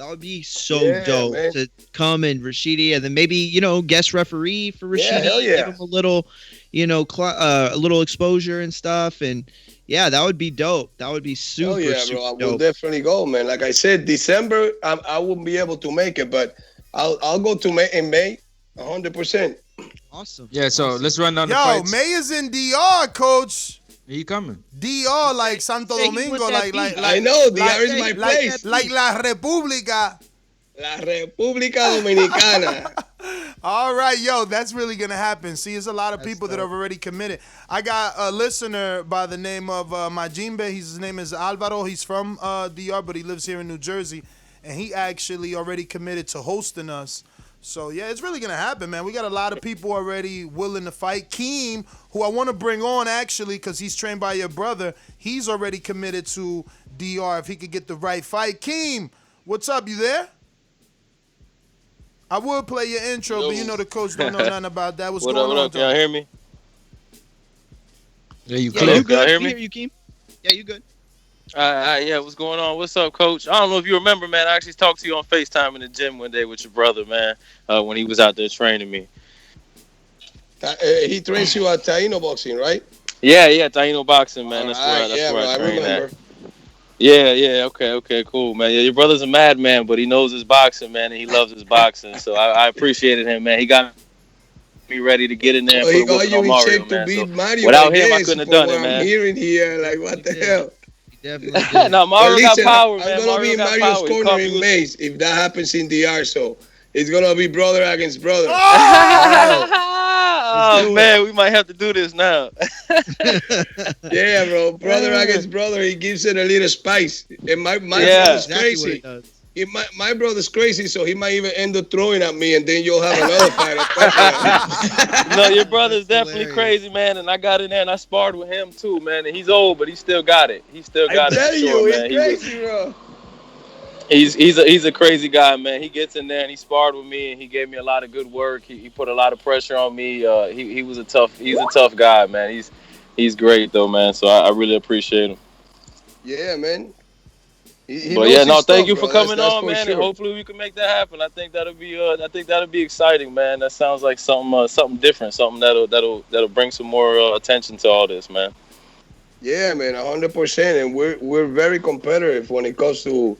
would be so dope to come and Rashidi, and then maybe guest referee for Rashidi, give him a little a little exposure and stuff, and that would be dope. That would be super, bro. I dope. will definitely go, man. Like I said, December, I wouldn't be able to make it, but I'll go to May in May, 100%. Awesome. Yeah, so let's run down the fights. May is in DR, Coach. He coming. DR, like Santo Domingo, like I know, DR is my place. Like La República. La República Dominicana. All right, that's really going to happen. See, there's a lot of people that have already committed. I got a listener by the name of Majimbe. His name is Alvaro. He's from DR, but he lives here in New Jersey. And he actually already committed to hosting us. So, it's really going to happen, man. We got a lot of people already willing to fight. Keem, who I want to bring on, actually, because he's trained by your brother, he's already committed to DR if he could get the right fight. Keem, what's up? You there? I would play your intro, but the coach don't know nothing about that. What's going on? What up? Can y'all hear me? Yeah, you good. Can y'all hear me? We hear you, Keem. Yeah, you good. What's going on? What's up, Coach? I don't know if you remember, man. I actually talked to you on FaceTime in the gym one day with your brother, man, when he was out there training me. He trains you at Taino Boxing, right? Yeah, Taino Boxing, man. That's where I train at. Yeah, okay, cool, man. Yeah, your brother's a madman, but he knows his boxing, man, and he loves his boxing. So I appreciated him, man. He got me ready to get in there and put a whooping on Mario, man. So without him, I couldn't have done it, man. I'm hearing here, like, what the hell? Definitely. No, Mario got power, man. I'm gonna be in Mario's corner in Mays if that happens in DR. So it's gonna be brother against brother. Oh man, we might have to do this now. Yeah, bro, brother against brother. He gives it a little spice. And my brother's crazy. my brother's crazy, so he might even end up throwing at me, and then you'll have another fight. No, your brother's definitely crazy, man. And I got in there and I sparred with him too, man. And he's old, but he still got it. He still got it. I tell for you, sure, he's man. crazy, bro. He's a crazy guy, man. He gets in there and he sparred with me, and he gave me a lot of good work. He put a lot of pressure on me. He's a tough guy, man. He's great though, man. So I really appreciate him. Yeah, man. But yeah, no, thank you bro. for coming that's on, for man. sure. And hopefully we can make that happen. I think that'll be exciting, man. That sounds like something different, something that'll bring some more attention to all this, man. Yeah, man, 100%. And we're very competitive when it comes to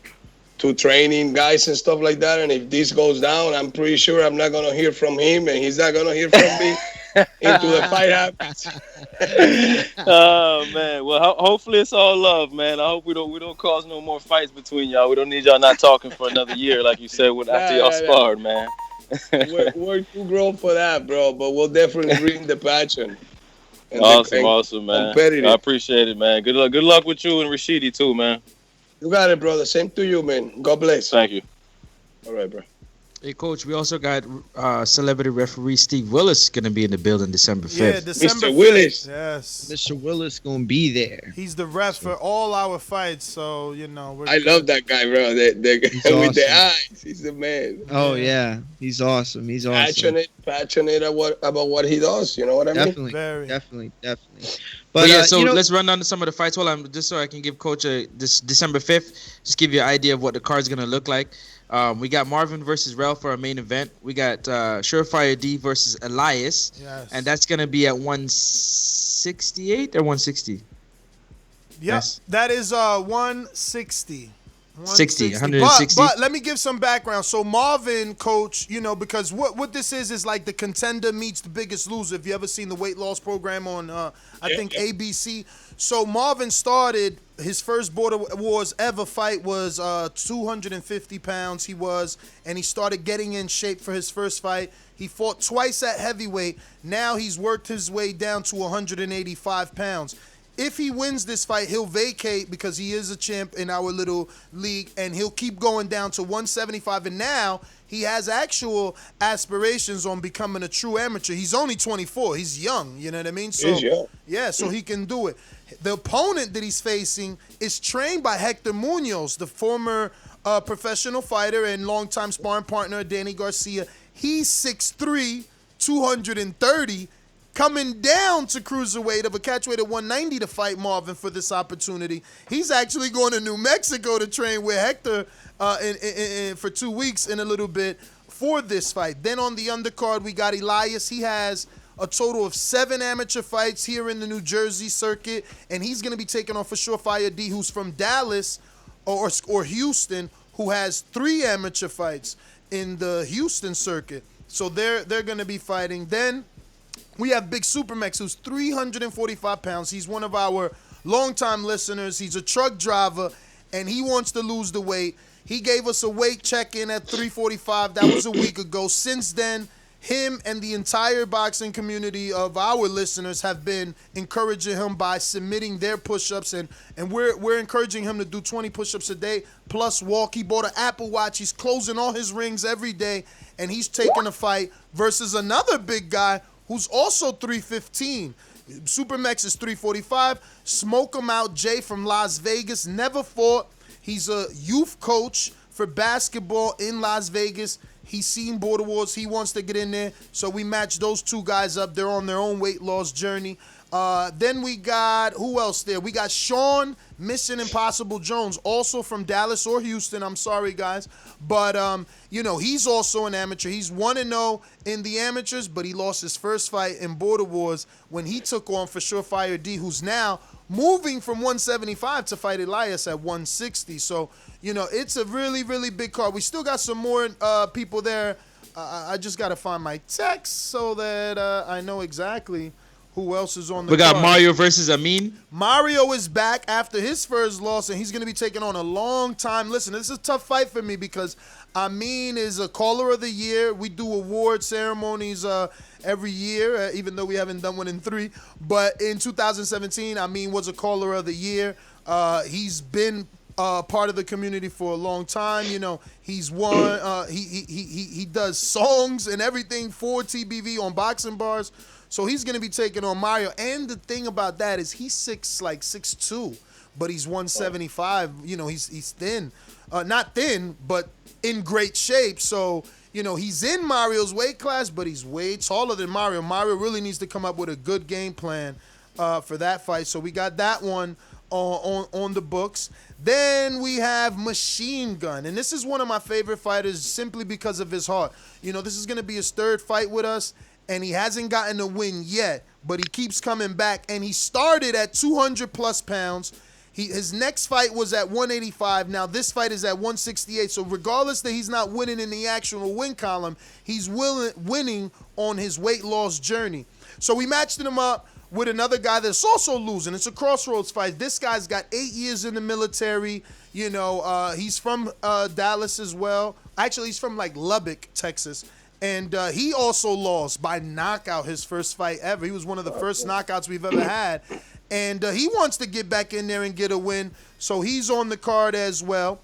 training guys and stuff like that. And if this goes down, I'm pretty sure I'm not gonna hear from him, and he's not gonna hear from me until the fight happens. Oh man, well hopefully it's all love, man. I hope we don't cause no more fights between y'all. We don't need y'all not talking for another year, like you said, after y'all sparred, man. we're too grown for that, bro. But we'll definitely bring the passion. Awesome, man. I appreciate it, man. Good luck with you and Rashidi too, man. You got it, brother. Same to you, man. God bless. Thank you. All right, bro. Hey, Coach, we also got celebrity referee Steve Willis going to be in the building December 5th. Yeah, December Mr. 5th. Willis. Yes. Mr. Willis going to be there. He's the ref for all our fights, so, I love that guy, bro. The guy with the eyes. He's the man. Oh, yeah. He's awesome. He's awesome. Passionate about what he does. You know what I mean? Definitely. But yeah, so let's run down to some of the fights. Hold on, just so I can give Coach this December 5th, just give you an idea of what the card's going to look like. We got Marvin versus Rel for our main event. We got Surefire D versus Elias. Yes. And that's going to be at 168 or 160? Yes. That is 160. 160. But let me give some background. So Marvin, Coach, because what this is like the Contender meets the Biggest Loser. If you ever seen the weight loss program on, I think ABC. So Marvin started his first Border Wars ever fight was 250 pounds. And he started getting in shape for his first fight. He fought twice at heavyweight. Now he's worked his way down to 185 pounds. If he wins this fight, he'll vacate because he is a champ in our little league, and he'll keep going down to 175. And now he has actual aspirations on becoming a true amateur. He's only 24. He's young. You know what I mean? So, he's young. Yeah, so he can do it. The opponent that he's facing is trained by Hector Munoz, the former professional fighter and longtime sparring partner of Danny Garcia. He's 6'3", 230. Coming down to cruiserweight of a catchweight at 190 to fight Marvin for this opportunity. He's actually going to New Mexico to train with Hector for 2 weeks in a little bit for this fight. Then on the undercard, we got Elias. He has a total of 7 amateur fights here in the New Jersey circuit, and he's going to be taking on for Surefire D, who's from Dallas or Houston, who has 3 amateur fights in the Houston circuit. So they're going to be fighting. Then we have Big Supermax, who's 345 pounds. He's one of our longtime listeners. He's a truck driver, and he wants to lose the weight. He gave us a weight check-in at 345. That was a week ago. Since then, him and the entire boxing community of our listeners have been encouraging him by submitting their push-ups, and we're encouraging him to do 20 push-ups a day, plus walk. He bought an Apple Watch. He's closing all his rings every day, and he's taking a fight versus another big guy who's also 315. Supermax is 345. Smoke him out, Jay from Las Vegas. Never fought. He's a youth coach for basketball in Las Vegas. He's seen Border Wars. He wants to get in there. So we match those 2 guys up. They're on their own weight loss journey. Then we got, who else there? We got Sean Mission Impossible Jones, also from Dallas or Houston. I'm sorry, guys. But, he's also an amateur. He's 1-0 in the amateurs, but he lost his first fight in Border Wars when he took on for Surefire D, who's now moving from 175 to fight Elias at 160. So, it's a really, really big card. We still got some more people there. I just got to find my text so that I know exactly who else is on the card. We got card. Mario versus Amin. Mario is back after his first loss, and he's going to be taking on a long time. Listen, this is a tough fight for me because Amin is a caller of the year. We do award ceremonies every year, even though we haven't done one in 3. But in 2017, Amin was a caller of the year. He's been part of the community for a long time. You know, he's won. He does songs and everything for TBV on boxing bars. So he's gonna be taking on Mario. And the thing about that is he's 6'2", but he's 175. You know, he's thin, not thin, but in great shape. So you know, he's in Mario's weight class, but he's way taller than Mario. Mario really needs to come up with a good game plan for that fight. So we got that one on the books. Then we have Machine Gun, and this is one of my favorite fighters simply because of his heart. You know, this is going to be his third fight with us, and he hasn't gotten a win yet, but he keeps coming back, and he started at 200-plus pounds. His next fight was at 185. Now this fight is at 168. So regardless that he's not winning in the actual win column, he's winning on his weight loss journey. So we matched him up with another guy that's also losing. It's a crossroads fight. This guy's got 8 years in the military. You know, he's from Dallas as well. Actually, he's from like Lubbock, Texas. And he also lost by knockout his first fight ever. He was one of the first knockouts we've ever had. And he wants to get back in there and get a win. So he's on the card as well.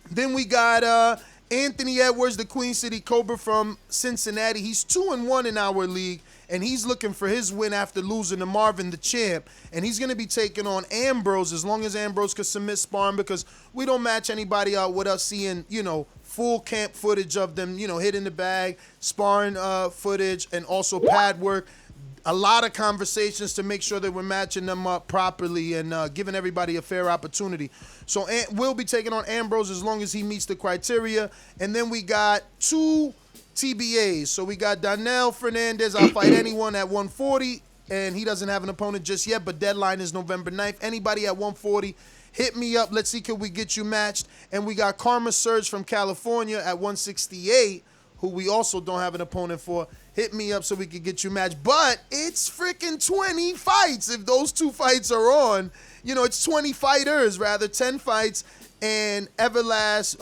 Then we got Anthony Edwards, the Queen City Cobra from Cincinnati. He's 2-1 in our league. And he's looking for his win after losing to Marvin, the champ. And he's going to be taking on Ambrose as long as Ambrose can submit sparring, because we don't match anybody out without seeing, you know, full camp footage of them, you know, hitting the bag, sparring footage, and also pad work. A lot of conversations to make sure that we're matching them up properly and giving everybody a fair opportunity. So we'll be taking on Ambrose as long as he meets the criteria. And then we got 2 TBAs. So we got Donnell Fernandez. I'll fight anyone at 140, and he doesn't have an opponent just yet, but deadline is November 9th. Anybody at 140, hit me up. Let's see, can we get you matched? And we got Karma Surge from California at 168, who we also don't have an opponent for. Hit me up so we can get you matched. But it's freaking 20 fights. If those 2 fights are on, you know, it's 20 fighters, rather, 10 fights. And Everlast,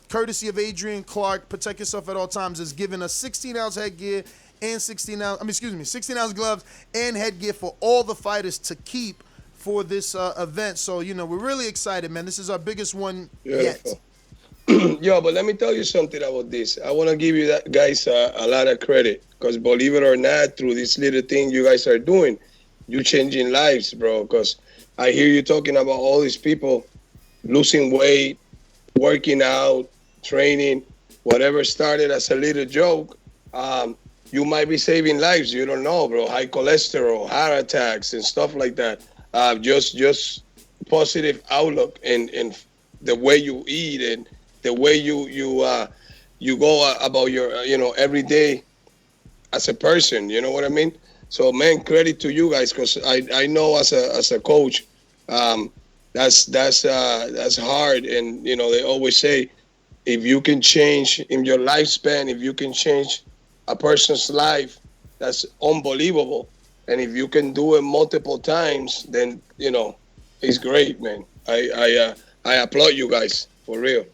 courtesy of Adrian Clark, Protect Yourself at All Times, is giving us 16-ounce headgear and 16-ounce gloves and headgear for all the fighters to keep for this event. So, you know, we're really excited, man. This is our biggest one yet. Yo, but let me tell you something about this. I want to give you guys a lot of credit, because believe it or not, through this little thing you guys are doing, you're changing lives, bro. Because I hear you talking about all these people losing weight, working out, training, whatever started as a little joke. You might be saving lives. You don't know, bro. High cholesterol, heart attacks, and stuff like that. Just positive outlook in the way you eat and the way you go about your every day as a person. You know what I mean? So, man, credit to you guys, because I know as a coach, that's hard. And you know, they always say, if you can change in your lifespan, if you can change a person's life, that's unbelievable. And if you can do it multiple times, then you know, it's great, man. I applaud you guys, for real.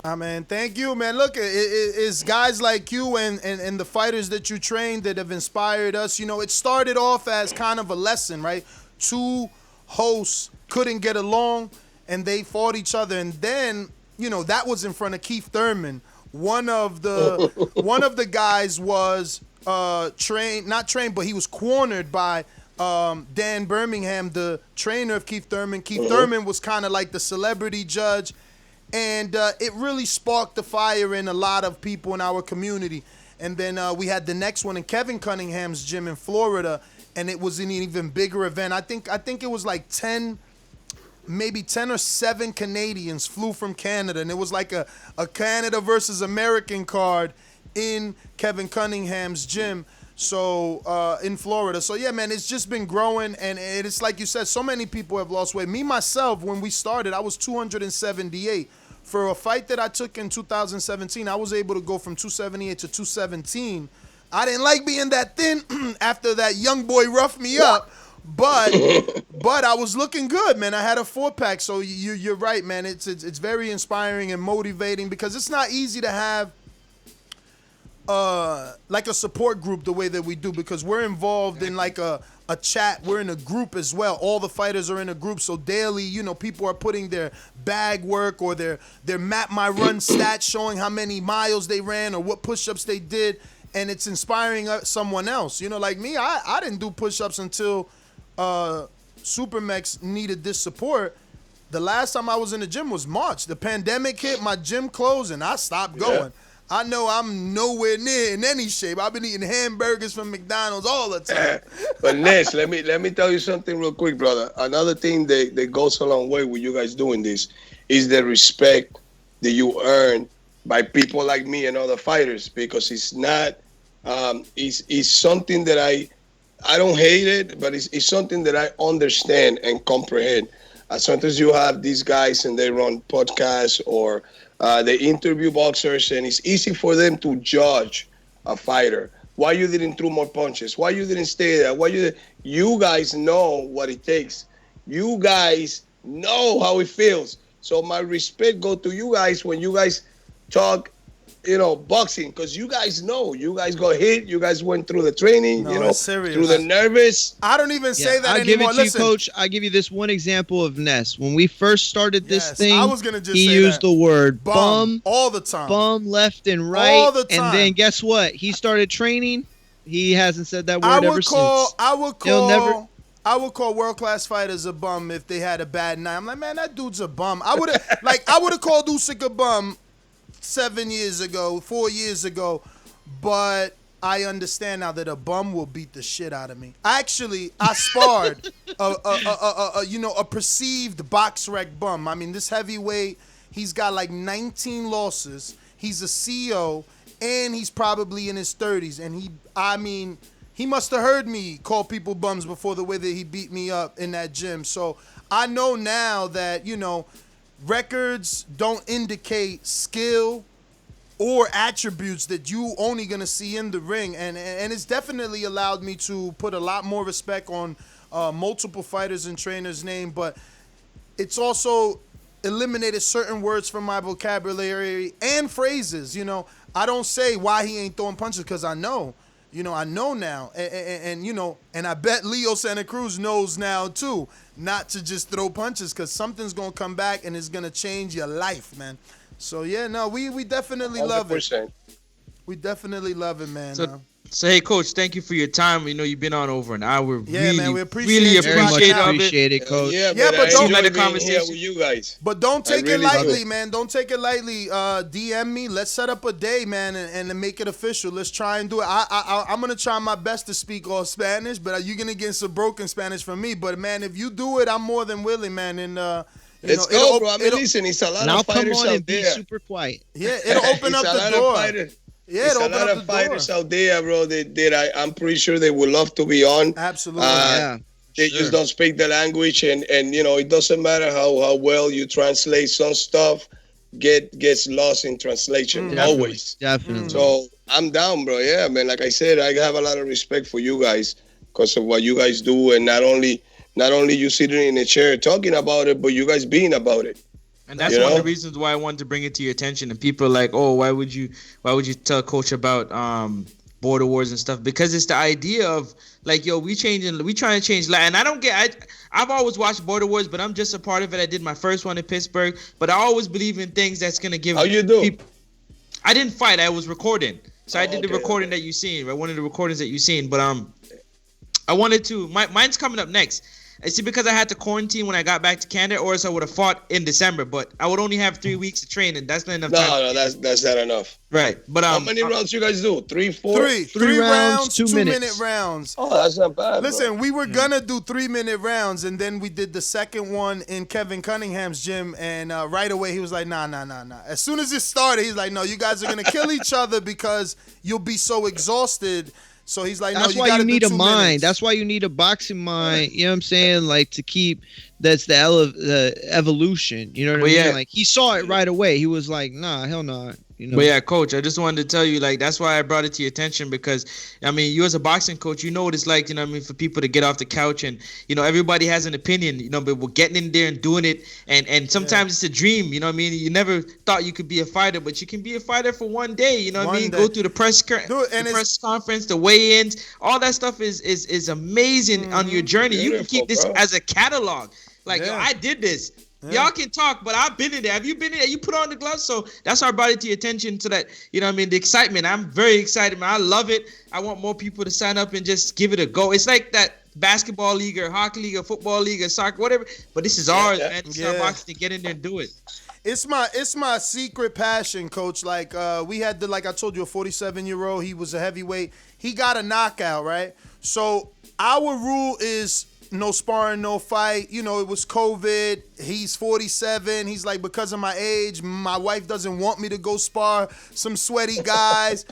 Nah, man, thank you, man. Look, it's guys like you and the fighters that you train that have inspired us. You know, it started off as kind of a lesson, right? 2 hosts couldn't get along, and they fought each other. And then, you know, that was in front of Keith Thurman. One of the guys was not trained, but he was cornered by Dan Birmingham, the trainer of Keith Thurman. Keith Thurman was kind of like the celebrity judge, and it really sparked the fire in a lot of people in our community. And then we had the next one in Kevin Cunningham's gym in Florida, and it was an even bigger event. I think it was like 10 or 7 Canadians flew from Canada, and it was like a Canada versus American card in Kevin Cunningham's gym, so in Florida. So yeah, man, it's just been growing, and it's like you said, so many people have lost weight. Me myself, when we started, I was 278. For a fight that I took in 2017, I was able to go from 278 to 217. I didn't like being that thin after that young boy roughed me up. But I was looking good, man. I had a 4-pack, so you're right, man. It's very inspiring and motivating, because it's not easy to have like a support group the way that we do, because we're involved in like a a chat. We're in a group as well. All the fighters are in a group, so daily, you know, people are putting their bag work or their map my run stats showing how many miles they ran or what push-ups they did, and it's inspiring someone else. You know, like me, I didn't do push-ups until Supermex needed this support. The last time I was in the gym was March. The pandemic hit, my gym closed, and I stopped going. I know I'm nowhere near in any shape. I've been eating hamburgers from McDonald's all the time. But Ness, let me tell you something real quick, brother. Another thing that goes a long way with you guys doing this is the respect that you earn by people like me and other fighters, because it's not it's something that I don't hate it, but it's something that I understand and comprehend. Sometimes you have these guys and they run podcasts or they interview boxers, and it's easy for them to judge a fighter. Why you didn't throw more punches? Why you didn't stay there? You guys know what it takes. You guys know how it feels. So my respect go to you guys when you guys talk, you know, boxing, because you guys know. You guys got hit. You guys went through the training, through the nervous. I don't even say that I'll anymore. Give it to you, Coach. I'll give you this one example of Ness. When we first started this thing, I was gonna just he say used that. the word bum all the time. Bum left and right. All the time. And then guess what? He started training. He hasn't said that word ever since. I would call world-class fighters a bum if they had a bad night. I'm like, man, that dude's a bum. I would have called Usyk a bum 7 years ago, 4 years ago, but I understand now that a bum will beat the shit out of me. I sparred a perceived box rec bum. I mean, this heavyweight, he's got like 19 losses. He's a CEO, and he's probably in his 30s. And he must have heard me call people bums before, the way that he beat me up in that gym. So I know now that, you know, records don't indicate skill or attributes that you only gonna see in the ring, and it's definitely allowed me to put a lot more respect on multiple fighters and trainers' name, but it's also eliminated certain words from my vocabulary and phrases. You know, I don't say why he ain't throwing punches, because I know. You know, I know now, and you know, and I bet Leo Santa Cruz knows now too, not to just throw punches, because something's gonna come back and it's gonna change your life, man. So yeah, no, we definitely 100%. Love it. We definitely love it, man. So hey, Coach, thank you for your time. You know, you've been on over an hour. Yeah, man, we really appreciate it, Coach. Yeah, but don't like the conversation with you guys. But don't take it lightly, man. Don't take it lightly. DM me. Let's set up a day, man, and make it official. Let's try and do it. I'm gonna try my best to speak all Spanish, but you're gonna get some broken Spanish from me. But man, if you do it, I'm more than willing, man. And let's go, bro. I mean, listen, it's a lot of fighters out there. Be super quiet. Yeah, it'll open up the door. Yeah, there's a lot of fighters out there, bro, that I'm pretty sure they would love to be on. Absolutely, They just don't speak the language, and you know, it doesn't matter how well you translate some stuff, gets lost in translation, always. Definitely. So I'm down, bro. Yeah, man. Like I said, I have a lot of respect for you guys because of what you guys do, and not only you sitting in a chair talking about it, but you guys being about it. And that's one of the reasons why I wanted to bring it to your attention. And people are like, oh, why would you tell Coach about border wars and stuff? Because it's the idea of like, yo, we trying to change. And I don't I've always watched border wars, but I'm just a part of it. I did my first one in Pittsburgh, but I always believe in things that's gonna give. How you do? I didn't fight. I was recording, so I did the recording that you seen, right? One of the recordings that you seen. But I wanted to. Mine's coming up next. I see, because I had to quarantine when I got back to Canada, or else I would have fought in December. But I would only have 3 weeks of training. That's not enough time. No, that's not enough. Right. But how many rounds you guys do? 3, 4? Three rounds, 2 minute rounds. Oh, that's not bad. Listen, bro. we were gonna do 3-minute rounds, and then we did the second one in Kevin Cunningham's gym, and right away he was like, nah. As soon as it started, he's like, no, you guys are gonna kill each other because you'll be so exhausted. So he's like, that's why you need a mind. That's why you need a boxing mind. You know what I'm saying? Like, to keep, that's the evolution. You know what I mean? Yeah. Like, he saw it right away. He was like, nah, hell no. But yeah, coach, I just wanted to tell you, like, that's why I brought it to your attention, because I mean, you as a boxing coach, you know what it's like, for people to get off the couch, and everybody has an opinion, but we're getting in there and doing it, and sometimes it's a dream, you never thought you could be a fighter, but you can be a fighter for one day, go through the press conference, the weigh-ins, all that stuff is amazing on your journey. You can keep this as a catalog. Like, yo, I did this. Yeah. Y'all can talk, but I've been in there. Have you been in there? You put on the gloves. So that's why I brought it to your attention, so that, the excitement. I'm very excited, man. I love it. I want more people to sign up and just give it a go. It's like that basketball league or hockey league or football league or soccer, whatever. But this is ours, man. It's our boxing to get in there and do it. It's my secret passion, coach. Like, we had like I told you, a 47-year-old. He was a heavyweight. He got a knockout, right? So our rule is no sparring, no fight. It was COVID. He's 47. He's like, because of my age, my wife doesn't want me to go spar some sweaty guys.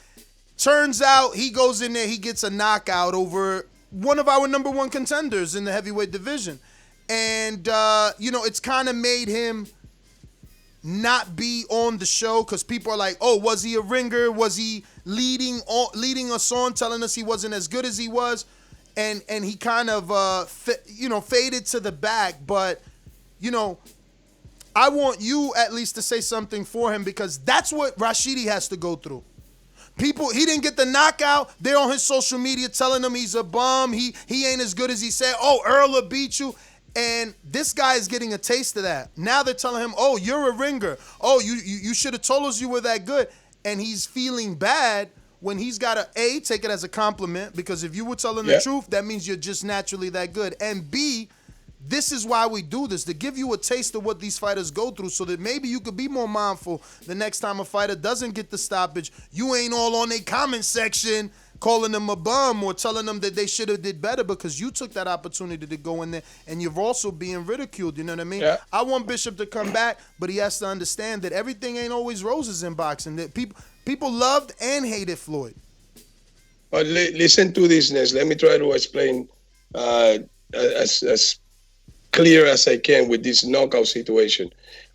Turns out he goes in there, he gets a knockout over one of our number one contenders in the heavyweight division. And, it's kind of made him not be on the show, because people are like, oh, was he a ringer? Was he leading us on, telling us he wasn't as good as he was? And he kind of, faded to the back. But, I want you at least to say something for him, because that's what Rashidi has to go through. People, he didn't get the knockout. They're on his social media telling him he's a bum. He ain't as good as he said. Oh, Earl beat you. And this guy is getting a taste of that. Now they're telling him, oh, you're a ringer. Oh, you should have told us you were that good. And he's feeling bad, when he's got to, A, take it as a compliment, because if you were telling the truth, that means you're just naturally that good. And B, this is why we do this, to give you a taste of what these fighters go through, so that maybe you could be more mindful the next time a fighter doesn't get the stoppage. You ain't all on their comment section calling them a bum or telling them that they should have did better, because you took that opportunity to go in there, and you're also being ridiculed. You know what I mean? Yeah. I want Bishop to come back, but he has to understand that everything ain't always roses in boxing. That people loved and hated Floyd. But listen to this, Nes. Let me try to explain as clear as I can with this knockout situation.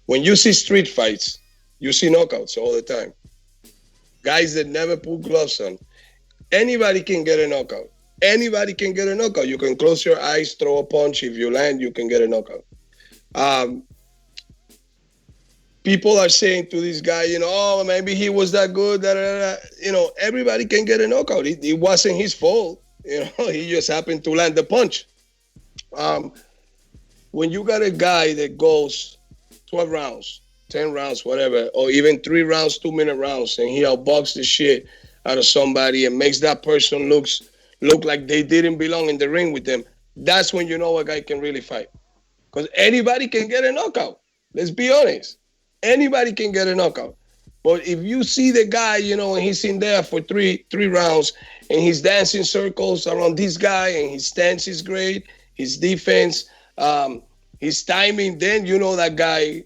When you see street fights, you see knockouts all the time. Guys that never put gloves on. Anybody can get a knockout. Anybody can get a knockout. You can close your eyes, throw a punch. If you land, you can get a knockout. People are saying to this guy, oh, maybe he was that good. Everybody can get a knockout. It wasn't his fault. He just happened to land the punch. When you got a guy that goes 12 rounds, 10 rounds, whatever, or even 3 rounds, 2-minute rounds, and he outboxes the shit out of somebody and makes that person look like they didn't belong in the ring with them, that's when you know a guy can really fight. Because anybody can get a knockout. Let's be honest. Anybody can get a knockout. But if you see the guy, and he's in there for three rounds, and he's dancing circles around this guy, and his stance is great, his defense, his timing, then you know that guy,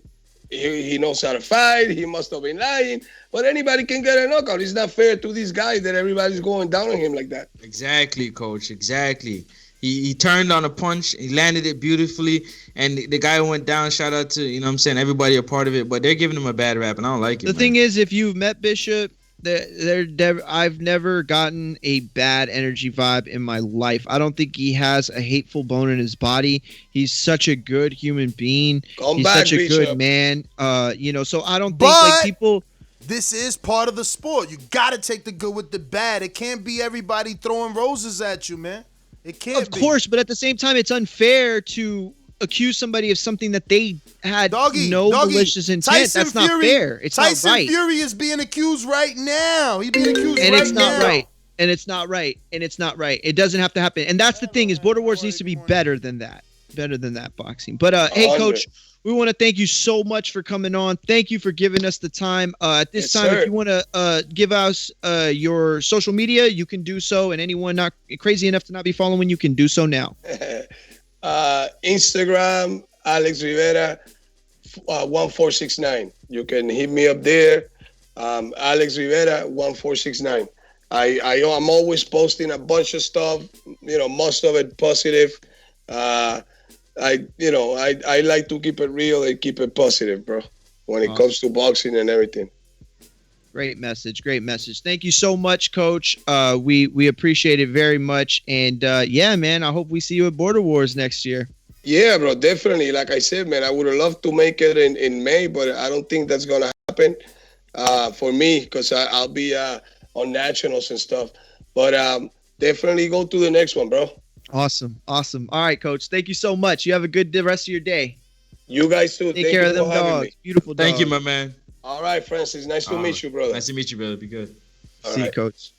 he knows how to fight. He must have been lying. But anybody can get a knockout. It's not fair to this guy that everybody's going down on him like that. Exactly, coach. Exactly. He turned on a punch. He landed it beautifully. And the guy went down. Shout out to, everybody a part of it. But they're giving him a bad rap, and I don't like it. The thing is, if you've met Bishop, I've never gotten a bad energy vibe in my life. I don't think he has a hateful bone in his body. He's such a good human being. He's such a good man. So I don't think like people. This is part of the sport. You got to take the good with the bad. It can't be everybody throwing roses at you, man. It can't be. Of course, but at the same time, it's unfair to accuse somebody of something that they had no malicious intent. That's not fair. It's not right. Tyson Fury is being accused right now. He's being accused right now. And it's not right. And it's not right. And it's not right. It doesn't have to happen. And that's the thing is Border Wars needs to be better than that. Better than that boxing. But hey, Coach, we want to thank you so much for coming on. Thank you for giving us the time. At this time, if you want to give us your social media, you can do so. And anyone not crazy enough to not be following, you can do so now. Instagram, Alex Rivera 1469. You can hit me up there. Alex Rivera 1469. I'm always posting a bunch of stuff, most of it positive. I like to keep it real and keep it positive, bro, when it comes to boxing and everything. Great message. Thank you so much, Coach. We appreciate it very much. And yeah, man, I hope we see you at Border Wars next year. Yeah, bro, definitely. Like I said, man, I would have loved to make it in May, but I don't think that's gonna happen for me because I'll be on nationals and stuff. But definitely go to the next one, bro. Awesome. All right, Coach. Thank you so much. You have a good rest of your day. You guys too. Take care of them dogs. Beautiful dogs. Thank you, my man. All right, Francis. Nice to meet you, brother. Nice to meet you, brother. Be good. See you, Coach.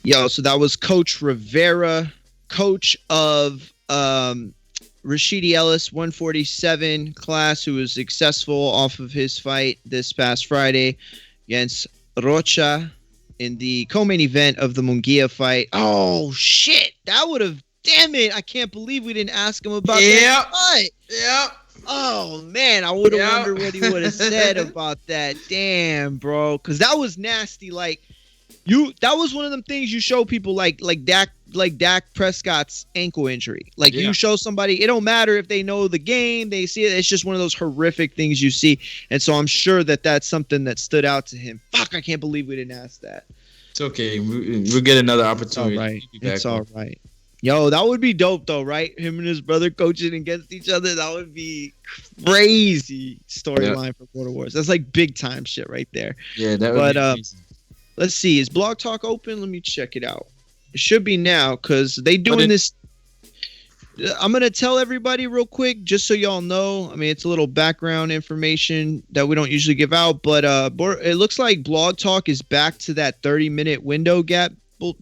Yo, so that was Coach Rivera, coach of Rashidi Ellis 147 class, who was successful off of his fight this past Friday against Rocha in the co-main event of the Munguia fight. Oh, shit. That would have... Damn it. I can't believe we didn't ask him about that fight. Yep. Oh, man, I would have wondered what he would have said about that. Damn, bro. Because that was nasty. Like, that was one of them things you show people like Dak Prescott's ankle injury. Like, you show somebody, it don't matter if they know the game, they see it. It's just one of those horrific things you see. And so I'm sure that that's something that stood out to him. Fuck, I can't believe we didn't ask that. It's okay. We'll get another opportunity. It's all right. Yo, that would be dope, though, right? Him and his brother coaching against each other. That would be crazy storyline for Border Wars. That's like big time shit right there. Yeah, that would be crazy. Let's see. Is Blog Talk open? Let me check it out. It should be now because they doing this. I'm going to tell everybody real quick, just so y'all know. I mean, it's a little background information that we don't usually give out, but it looks like Blog Talk is back to that 30-minute window gap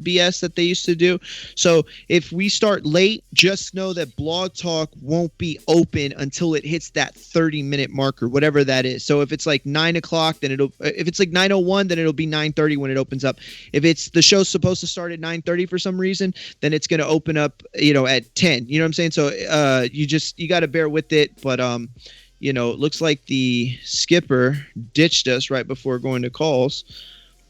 BS that they used to do. So if we start late, just know that Blog Talk won't be open until it hits that 30-minute marker, whatever that is. So if it's like 9 o'clock, then if it's like 9:01, then it'll be 9:30 when it opens up. If it's the show's supposed to start at 9:30 for some reason, then it's going to open up, at 10. You know what I'm saying? So you got to bear with it. But it looks like the skipper ditched us right before going to calls.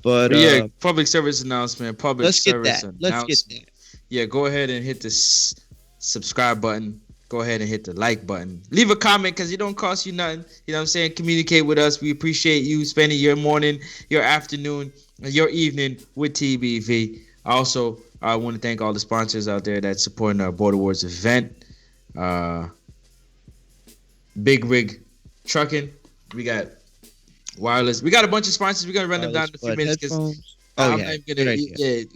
But yeah, public service announcement. Let's get that. Yeah, go ahead and hit the subscribe button. Go ahead and hit the like button. Leave a comment because it don't cost you nothing. You know what I'm saying? Communicate with us. We appreciate you spending your morning, your afternoon, your evening with TBV. Also, I want to thank all the sponsors out there that's supporting our Border Wars event. Big Rig Trucking. We got Wireless. We got a bunch of sponsors. We're gonna run them down in a few minutes.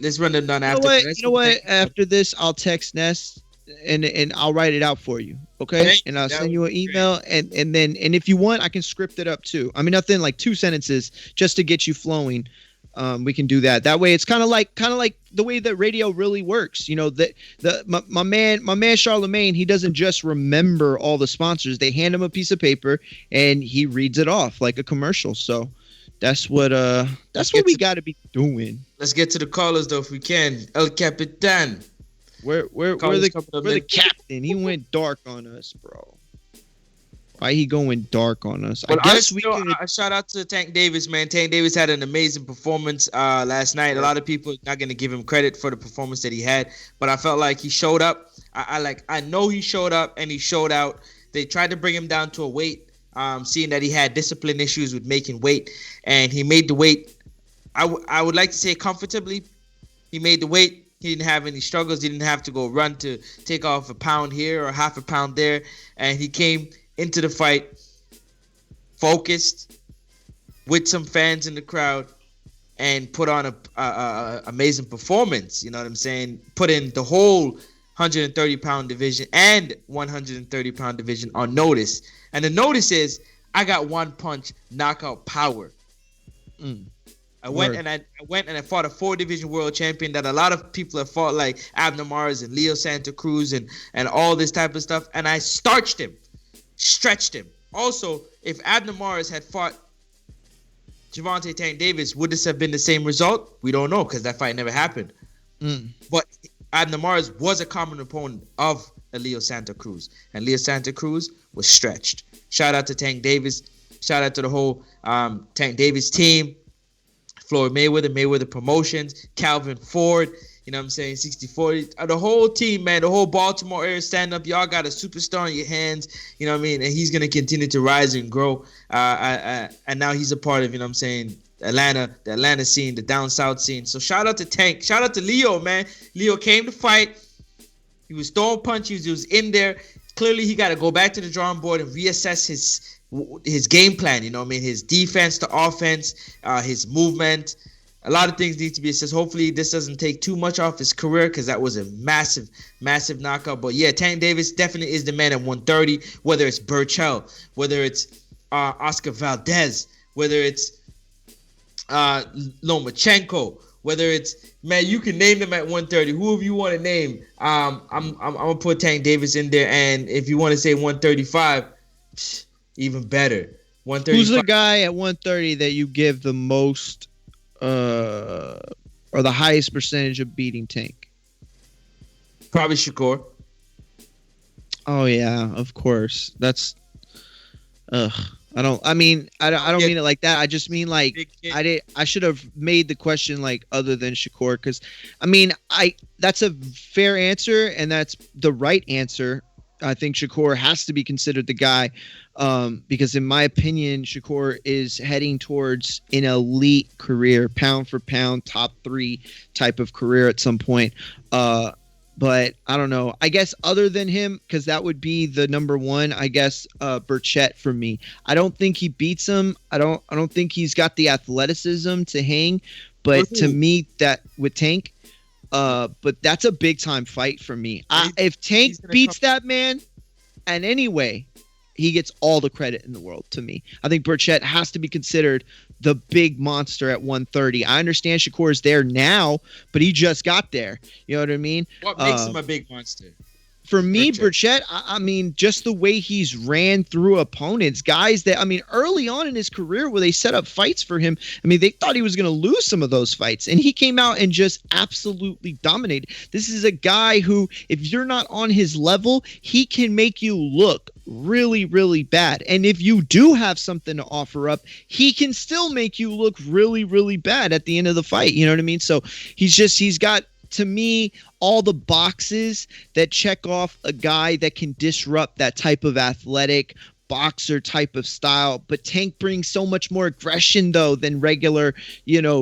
Let's run them down after. You know what? After this, I'll text Ness and I'll write it out for you. Okay? And I'll send you an email and if you want, I can script it up too. I mean, nothing like 2 sentences just to get you flowing. We can do that. That way, it's kind of like the way that radio really works. My man Charlemagne, he doesn't just remember all the sponsors. They hand him a piece of paper and he reads it off like a commercial. So that's what we got to be doing. Let's get to the callers though, if we can. El Capitan. We're the captain. He went dark on us, bro. Why he going dark on us? Well, I guess we could... shout out to Tank Davis, man. Tank Davis had an amazing performance last night. A lot of people are not going to give him credit for the performance that he had, but I felt like he showed up. I know he showed up and he showed out. They tried to bring him down to a weight, seeing that he had discipline issues with making weight, and he made the weight. I would like to say comfortably. He made the weight. He didn't have any struggles. He didn't have to go run to take off a pound here or half a pound there, and he came into the fight focused with some fans in the crowd and put on a amazing performance. You know what I'm saying? Put in the whole 130-pound division and 130-pound division on notice. And the notice is, I got one punch knockout power. I went and I fought a 4-division world champion that a lot of people have fought, like Abner Mars and Leo Santa Cruz and all this type of stuff. And I starched him. Stretched him. Also, if Abner Morris had fought Gervonta Tank Davis, would this have been the same result? We don't know because that fight never happened. But Abner Morris was a common opponent of Leo Santa Cruz, and Leo Santa Cruz was stretched. Shout out to Tank Davis. Shout out to the whole Tank Davis team. Floyd Mayweather, Mayweather Promotions, Calvin Ford. You know what I'm saying? 60-40. The whole team, man, the whole Baltimore area stand up. Y'all got a superstar in your hands. You know what I mean? And he's going to continue to rise and grow. And now he's a part of, you know what I'm saying, the Atlanta scene, the down south scene. So shout out to Tank. Shout out to Leo, man. Leo came to fight. He was throwing punches. He was in there. Clearly, he got to go back to the drawing board and reassess his game plan. You know what I mean? His defense to offense, his movement. A lot of things need to be assessed. Hopefully, this doesn't take too much off his career because that was a massive, massive knockout. But yeah, Tank Davis definitely is the man at 130. Whether it's Virgil, whether it's Oscar Valdez, whether it's Lomachenko, whether it's, man, you can name them at 130. Whoever you want to name, I'm gonna put Tank Davis in there. And if you want to say 135, even better. 135. Who's the guy at 130 that you give the most or the highest percentage of beating Tank? Probably Shakur. Oh yeah, of course. That's I don't mean it like that. I just mean like I should have made the question like other than Shakur, because I mean that's a fair answer and that's the right answer. I think Shakur has to be considered the guy because in my opinion, Shakur is heading towards an elite career, pound for pound, top 3 type of career at some point. But I don't know. I guess other than him, because that would be the number one, I guess Burchett for me. I don't think he beats him. I don't think he's got the athleticism to hang. But to me, that with Tank, but that's a big time fight for me. If Tank beats that man, and anyway, he gets all the credit in the world to me. I think Burchett has to be considered the big monster at 130. I understand Shakur is there now, but he just got there. You know what I mean? What makes him a big monster? For me, Burchett, I mean, just the way he's ran through opponents, guys that, I mean, early on in his career where they set up fights for him, I mean, they thought he was going to lose some of those fights, and he came out and just absolutely dominated. This is a guy who, if you're not on his level, he can make you look really, really bad. And if you do have something to offer up, he can still make you look really, really bad at the end of the fight. You know what I mean? So he's got, to me, all the boxes that check off a guy that can disrupt that type of athletic boxer type of style. But Tank brings so much more aggression though than regular,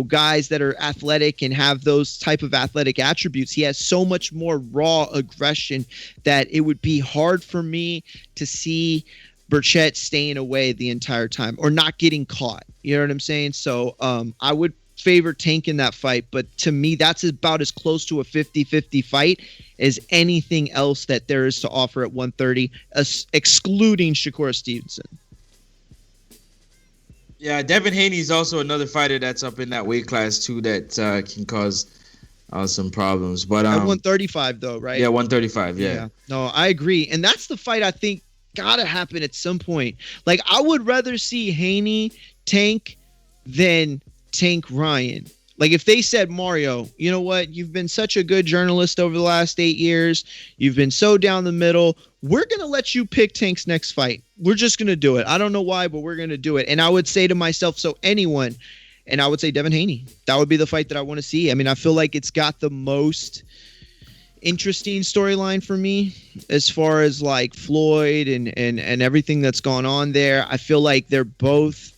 guys that are athletic and have those type of athletic attributes. He has so much more raw aggression that it would be hard for me to see Burchett staying away the entire time or not getting caught. You know what I'm saying? So I would favor Tank in that fight, but to me that's about as close to a 50-50 fight as anything else that there is to offer at 130, excluding Shakur Stevenson. Yeah, Devin Haney is also another fighter that's up in that weight class too that can cause some problems. But at 135 though, right? Yeah, 135. Yeah. No, I agree, and that's the fight I think gotta happen at some point. Like, I would rather see Haney Tank than Tank Ryan. Like, if they said, Mario, you know what? You've been such a good journalist over the last 8 years. You've been so down the middle. We're going to let you pick Tank's next fight. We're just going to do it. I don't know why, but we're going to do it. And I would say to myself, so anyone, and I would say Devin Haney. That would be the fight that I want to see. I mean, I feel like it's got the most interesting storyline for me as far as like Floyd and everything that's gone on there. I feel like they're both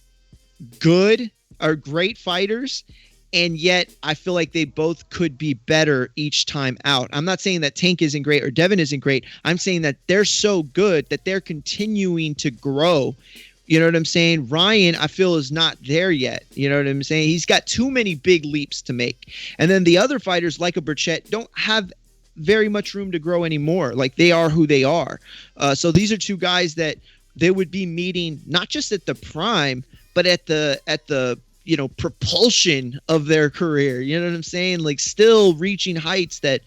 good, are great fighters, and yet I feel like they both could be better each time out. I'm not saying that Tank isn't great or Devin isn't great. I'm saying that they're so good that they're continuing to grow. You know what I'm saying? Ryan, I feel, is not there yet. You know what I'm saying? He's got too many big leaps to make. And then the other fighters, like a Burchett, don't have very much room to grow anymore. Like, they are who they are. So these are two guys that they would be meeting not just at the prime, but at the propulsion of their career. You know what I'm saying? Like, still reaching heights that,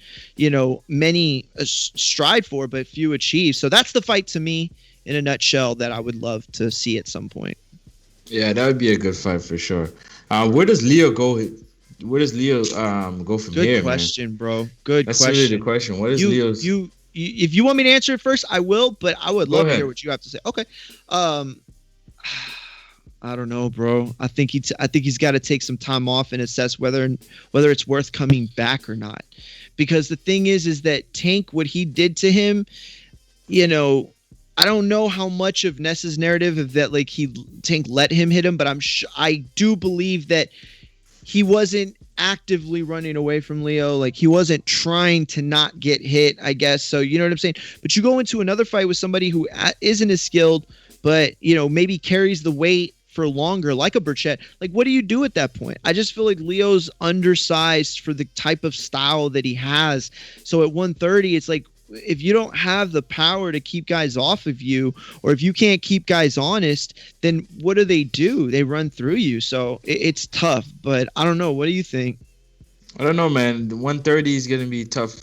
many strive for, but few achieve. So that's the fight to me in a nutshell that I would love to see at some point. Yeah, that would be a good fight for sure. Where does Leo go? Where does Leo go from here? Good question, bro. Good That's question. That's really the question. What is Leo's? If you want me to answer it first, I will, but I would love to hear what you have to say. Okay. I I don't know, bro. I think he's got to take some time off and assess whether it's worth coming back or not. Because the thing is that Tank, what he did to him, I don't know how much of Ness's narrative of that, like Tank let him hit him, but I do believe that he wasn't actively running away from Leo. Like he wasn't trying to not get hit, I guess. So you know what I'm saying? But you go into another fight with somebody who isn't as skilled, but maybe carries the weight for longer, like a Burchett. Like what do you do at that point? I just feel like Leo's undersized for the type of style that he has. So at 130, it's like, if you don't have the power to keep guys off of you, or if you can't keep guys honest, then what do? They run through you. So it's tough, but I don't know. What do you think? I don't know, man. The 130 is going to be tough.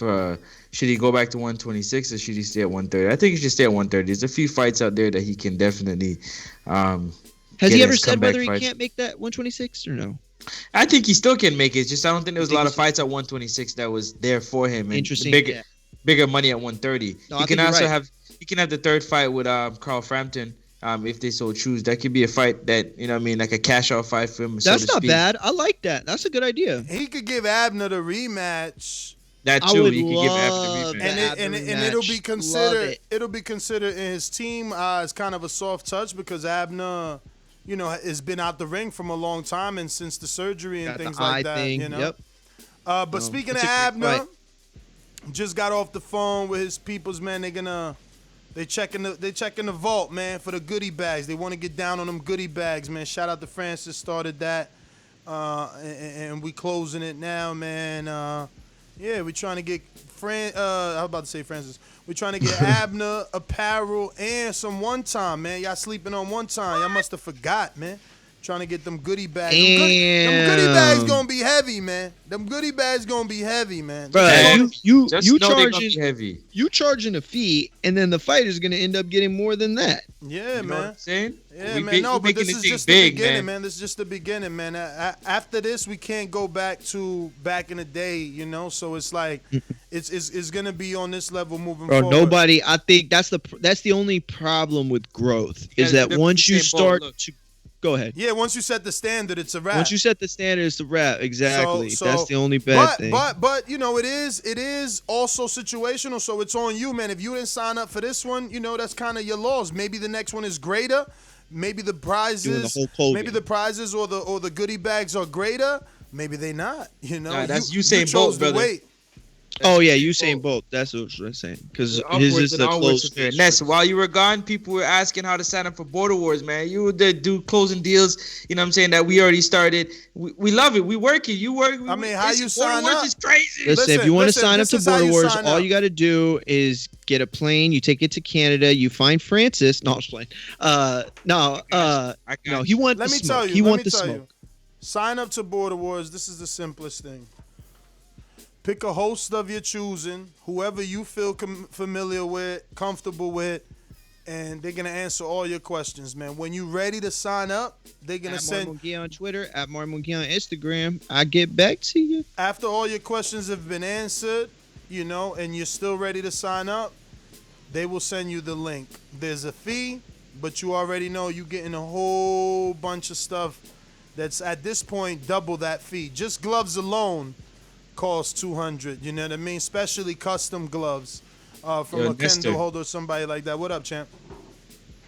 Should he go back to 126 or should he stay at 130? I think he should stay at 130. There's a few fights out there that he can definitely Has he ever said whether he can't make that 126 or no? I think he still can make it. It's just I don't think there was a lot of fights at 126 that was there for him. And interesting. Bigger money at 130. No, he can also have the third fight with Carl Frampton if they so choose. That could be a fight that like a cash out fight for him. That's not bad. I like that. That's a good idea. He could give Abner the rematch. That too. He could give Abner the rematch. And it'll be considered. It'll be considered in his team as kind of a soft touch because Abner, has been out the ring from a long time and since the surgery and things like that. Yep. But speaking of Abner. Just got off the phone with his peoples, man. They checking the vault, man, for the goodie bags. They want to get down on them goodie bags, man. Shout out to Francis, started that, and we closing it now, man. We trying to get I was about to say Francis. We trying to get Abner apparel and some one time, man. Y'all sleeping on one time? Y'all must have forgot, man. Trying to get them goodie bags. Them goodie bags gonna be heavy, man. Them goodie bags gonna be heavy, man. Bro, you heavy. You charging a fee, and then the fight is gonna end up getting more than that. Yeah, man. Know what I'm saying? Yeah, man. No, but this is just the beginning, man. This is just the beginning, man. After this, we can't go back to back in the day, So it's like it's gonna be on this level moving forward. Nobody. I think that's the only problem with growth is that once you start to. Go ahead. Yeah, once you set the standard, it's a wrap. Once you set the standard, it's a wrap. Exactly. So, that's the only bad thing. But it is also situational. So it's on you, man. If you didn't sign up for this one, that's kind of your loss. Maybe the next one is greater. Maybe the prizes, or the goodie bags are greater. Maybe they not. Nah, that's Usain Bolt, brother. Wait. Oh yeah, Usain Bolt. That's what I'm saying. Because his is the close. Ness, while you were gone, people were asking how to sign up for Border Wars, man. You would do closing deals. You know what I'm saying? That we already started. We love it. We work it. You work. How you sign up? Border Wars is crazy. Listen, if you want to sign up to Border Wars, all you got to do is get a plane. You take it to Canada. You find Francis. No, I was playing. No. He wants the smoke. He wants the smoke. Sign up to Border Wars. This is the simplest thing. Pick a host of your choosing, whoever you feel familiar with, comfortable with, and they're going to answer all your questions, man. When you're ready to sign up, they're going to send... @MarMungia on Twitter, @MarMungia on Instagram. I get back to you. After all your questions have been answered, and you're still ready to sign up, they will send you the link. There's a fee, but you already know you're getting a whole bunch of stuff that's, at this point, double that fee. Just gloves alone costs $200, you know what I mean? Especially custom gloves from a Kendall holder or somebody like that. What up, champ?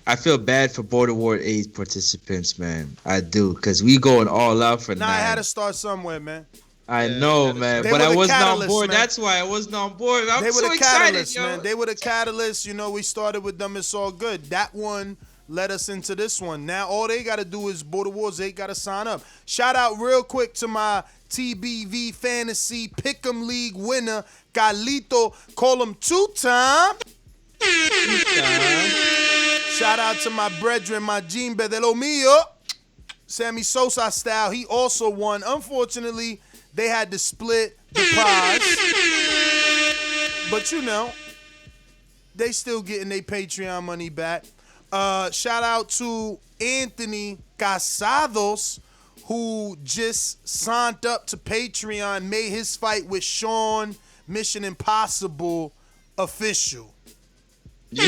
I feel bad for Border War 8 participants, man. I do, because we going all out for 9. I had to start somewhere, man. I know, man, but I wasn't on board. Man. That's why I wasn't on board. I'm so excited, man. They were the catalyst. We started with them. It's all good. That one led us into this one. Now all they got to do is Border Wars 8 got to sign up. Shout out real quick to my TBV Fantasy Pick'em League winner, Carlito. Call him two-time. Shout out to my brethren, my Jimbe de lo mío, Sammy Sosa style. He also won. Unfortunately, they had to split the prize. But, they still getting their Patreon money back. Shout out to Anthony Casados, who just signed up to Patreon, made his fight with Sean Mission Impossible official. Yeah.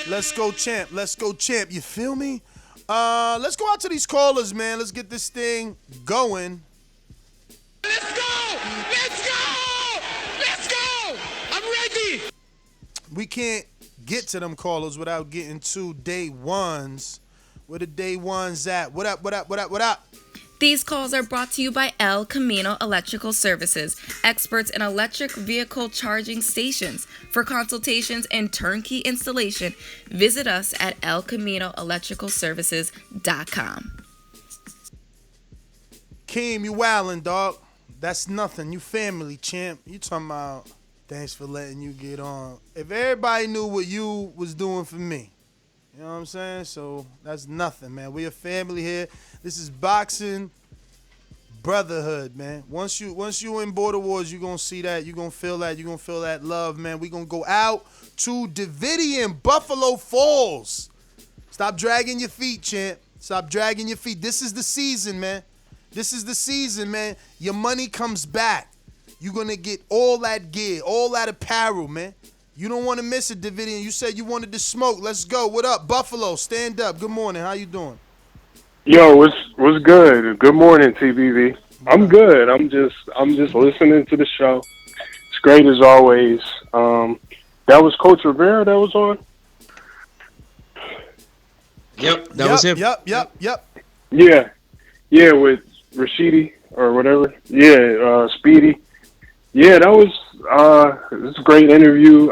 Let's go, champ. Let's go, champ. You feel me? Let's go out to these callers, man. Let's get this thing going. Let's go! Let's go! Let's go! I'm ready! We can't get to them callers without getting to day ones. Where the day ones at? What up, what up, what up, what up? These calls are brought to you by El Camino Electrical Services, experts in electric vehicle charging stations. For consultations and turnkey installation, visit us at elcaminoelectricalservices.com. Keem, you wildin', dog. That's nothing. You family, champ. You talking about thanks for letting you get on. If everybody knew what you was doing for me, you know what I'm saying? So that's nothing, man. We a family here. This is boxing brotherhood, man. Once you in Border Wars, you gonna see that. You gonna feel that. You gonna feel that love, man. We gonna go out to Davidian, Buffalo Falls. Stop dragging your feet, champ. Stop dragging your feet. This is the season, man. This is the season, man. Your money comes back. You're gonna get all that gear, all that apparel, man. You don't want to miss it, Davidian. You said you wanted to smoke. Let's go. What up, Buffalo? Stand up. Good morning. How you doing? Yo, what's good? Good morning, TBV. I'm good. I'm just listening to the show. It's great as always. That was Coach Rivera that was on. Yep, that was him. Yep. Yeah, with Rashidi or whatever. Yeah, Speedy. Yeah, that was it was a great interview.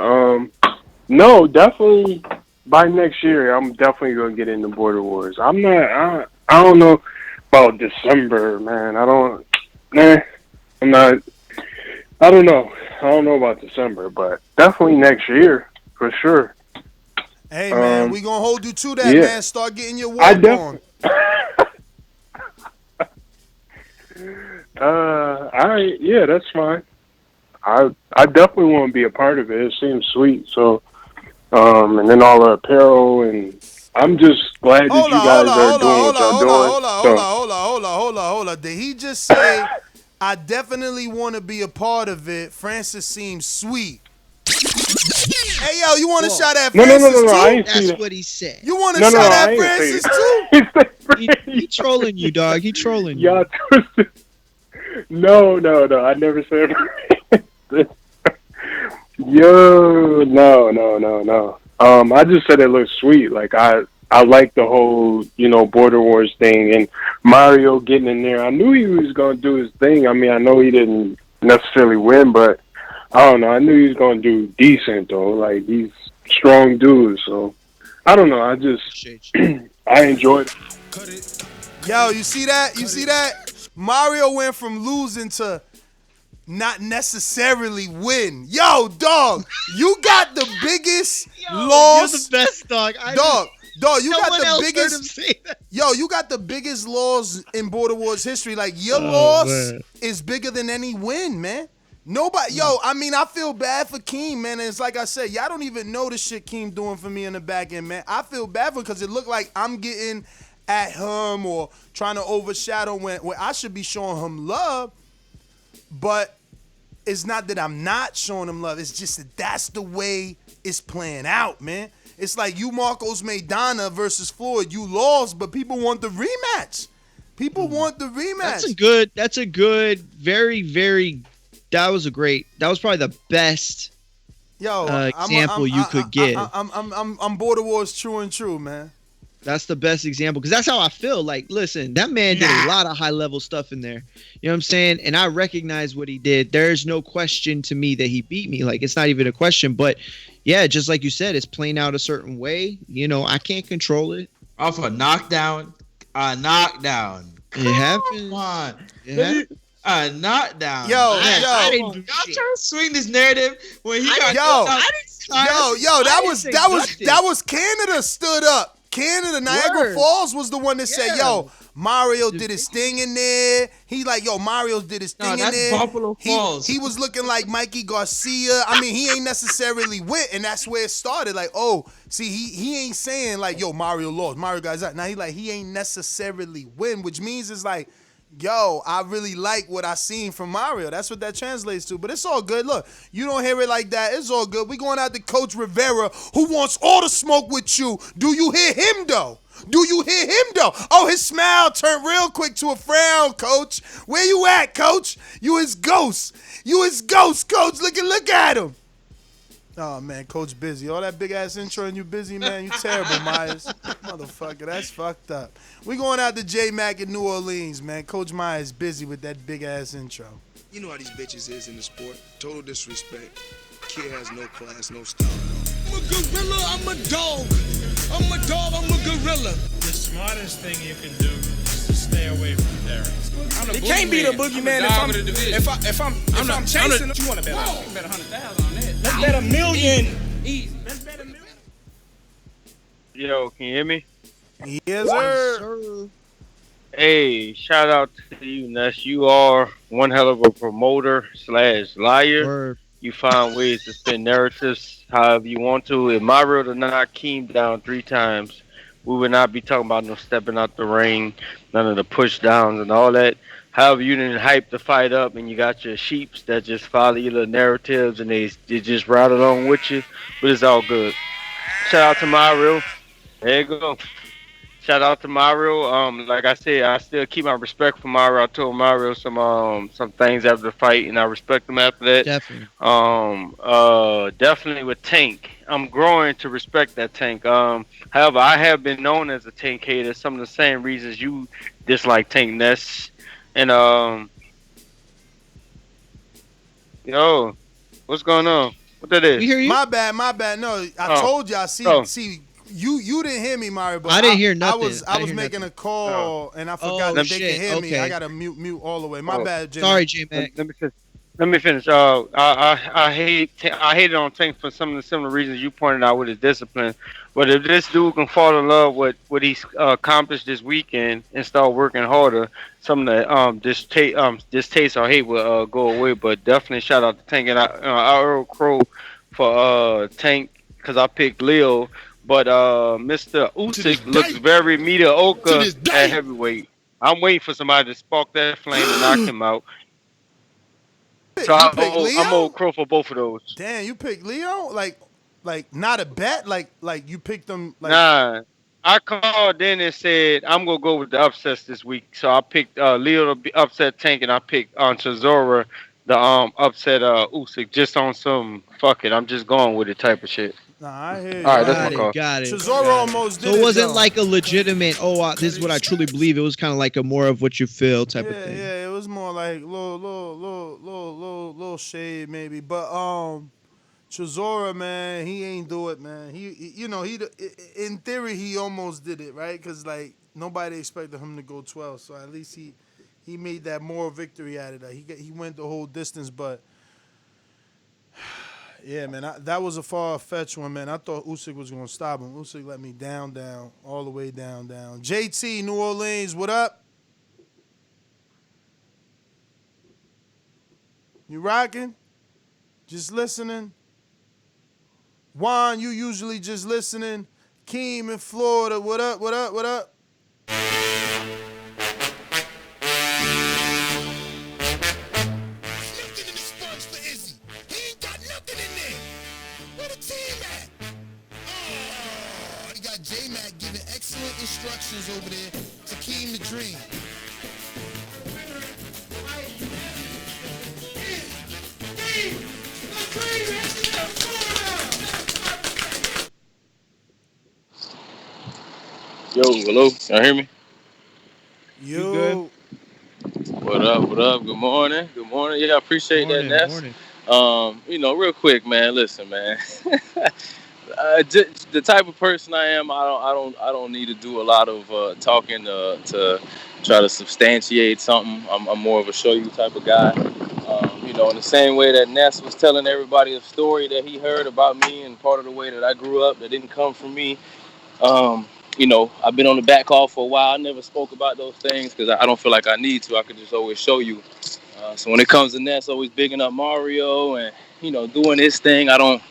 No, definitely by next year, I'm definitely gonna get into Border Wars. I don't know about December, man. I don't know. I don't know about December, but definitely next year for sure. Hey, man, we gonna hold you to that, man. Start getting your walk on. All right, yeah, that's fine. I definitely want to be a part of it. It seems sweet. So, and then all the apparel, and I'm just glad that you guys are doing what y'all doing. Hold on. Did he just say, I definitely want to be a part of it? Francis seems sweet. Hey, yo, you want to shout at Francis too? I ain't That's that. what he said. You want to shout at Francis too? He trolling you, dog. He trolling you. Y'all twisted. No. I never said Yo, no. I just said it looks sweet. Like I like the whole, Border Wars thing and Mario getting in there. I knew he was gonna do his thing. I mean, I know he didn't necessarily win, but I don't know. I knew he was gonna do decent though. Like he's a strong dude, so I don't know. I just I enjoyed it. Yo, you see that? Mario went from losing to not necessarily win. Yo, dog, you got the biggest loss. You're the best, dog. Dog, you got the biggest. Yo, you got the biggest loss in Border Wars history. Like your loss is bigger than any win, man. Nobody, I mean, I feel bad for Keem, man. And it's like I said, y'all don't even know the shit Keem doing for me in the back end, man. I feel bad for him because it looked like I'm getting at him or trying to overshadow when I should be showing him love. But it's not that I'm not showing him love. It's just that that's the way it's playing out, man. It's like you, Marcos Maidana versus Floyd. You lost, but people want the rematch. People want the rematch. That's a good, very, very. That was probably the best example you could give. I'm Border Wars true and true, man. That's the best example because that's how I feel. Like, listen, that man did a lot of high level stuff in there. You know what I'm saying? And I recognize what he did. There's no question to me that he beat me. Like, it's not even a question. But yeah, just like you said, it's playing out a certain way. I can't control it. Off a knockdown. It happened. Come on. A knockdown. Yo. Y'all trying to swing this narrative when he got that was Canada stood up. Canada, Niagara Falls was the one that said, yo, Mario did his thing in there. He like, yo, Mario did his thing in there. Buffalo Falls. He was looking like Mikey Garcia. I mean, he ain't necessarily went, and that's where it started. Like, he ain't saying like, yo, Mario lost. Mario got that. Now he ain't necessarily win, which means it's like, yo, I really like what I seen from Mario. That's what that translates to. But it's all good. Look, you don't hear it like that. It's all good. We going out to Coach Rivera, who wants all the smoke with you. Do you hear him, though? Do you hear him, though? Oh, his smile turned real quick to a frown, Coach. Where you at, Coach? You his ghost. You his ghost, Coach. Look at him. Oh, man, Coach busy. All that big-ass intro and you busy, man. You terrible, Myers. Motherfucker, that's fucked up. We going out to J-Mac in New Orleans, man. Coach Myers busy with that big-ass intro. You know how these bitches is in the sport. Total disrespect. Kid has no class, no style. I'm a gorilla, I'm a dog. I'm a dog, I'm a gorilla. The smartest thing you can do is to stay away from Terence. It can't be the boogeyman if I'm chasing him. You want to bet? You can bet 100,000 on that. Let's bet $1 million. Easy. Let's bet $1 million. Yo, can you hear me? Yes, sir. Hey, shout out to you, Ness. You are one hell of a promoter / liar. Word. You find ways to spin narratives however you want to. If Mario did not Keem down 3 times, we would not be talking about no stepping out the ring, none of the push downs and all that. However, you didn't hype the fight up and you got your sheeps that just follow your little narratives and they just ride along with you. But it's all good. Shout out to Mario. There you go. Shout out to Mario. Like I said, I still keep my respect for Mario. I told Mario some things after the fight, and I respect him after that. Definitely. Definitely with Tank. I'm growing to respect that Tank. However, I have been known as a Tank hater. Some of the same reasons you dislike Tank Ness. And yo, what's going on? What that is? We hear you? My bad. No, I told you. See. You didn't hear me, Mario. But I didn't hear nothing. I was making a call and I forgot that they could hear me. I gotta mute all the way. My bad, Jimmy. Sorry, J-Mac. Let me finish. I hated on Tank for some of the similar reasons you pointed out with his discipline. But if this dude can fall in love with what he's accomplished this weekend and start working harder, some of the distaste or hate will go away. But definitely shout out to Tank, and I Earl Crow for Tank because I picked Leo. But Mr. Usyk looks very mediocre at heavyweight. I'm waiting for somebody to spark that flame and knock him out. So I'm old Crow for both of those. Damn, you picked Leo? Like not a bet? Like you picked them? Like... Nah, I called in and said I'm gonna go with the upsets this week. So I picked Leo to upset Tank, and I picked Chisora the upset Usyk just on some fuck it. I'm just going with it type of shit. Nah, I hear you. All right, that's my call. Got it. Chisora almost did it. So it wasn't though. like a legitimate, this is what I truly believe. It was kind of like a more of what you feel type of thing. Yeah, it was more like little shade maybe. But Chisora, man, he ain't do it, man. He in theory he almost did it, right? Because like nobody expected him to go 12, so at least he made that moral victory out of that. He went the whole distance, but. Yeah, man, that was a far-fetched one, man. I thought Usyk was going to stop him. Usyk let me down, all the way down. JT, New Orleans, what up? You rocking? Just listening? Juan, you usually just listening? Keem in Florida, what up? J-Mac giving excellent instructions over there to Keem the Dream. Yo, hello, y'all hear me? Yo. What up? Good morning. Yeah, I appreciate that, Ness. Real quick, man. Listen, man. The type of person I am, I don't need to do a lot of talking to try to substantiate something. I'm more of a show you type of guy. In the same way that Ness was telling everybody a story that he heard about me and part of the way that I grew up that didn't come from me. I've been on the back call for a while. I never spoke about those things because I don't feel like I need to. I could just always show you. So when it comes to Ness, always bigging up Mario and doing his thing, I don't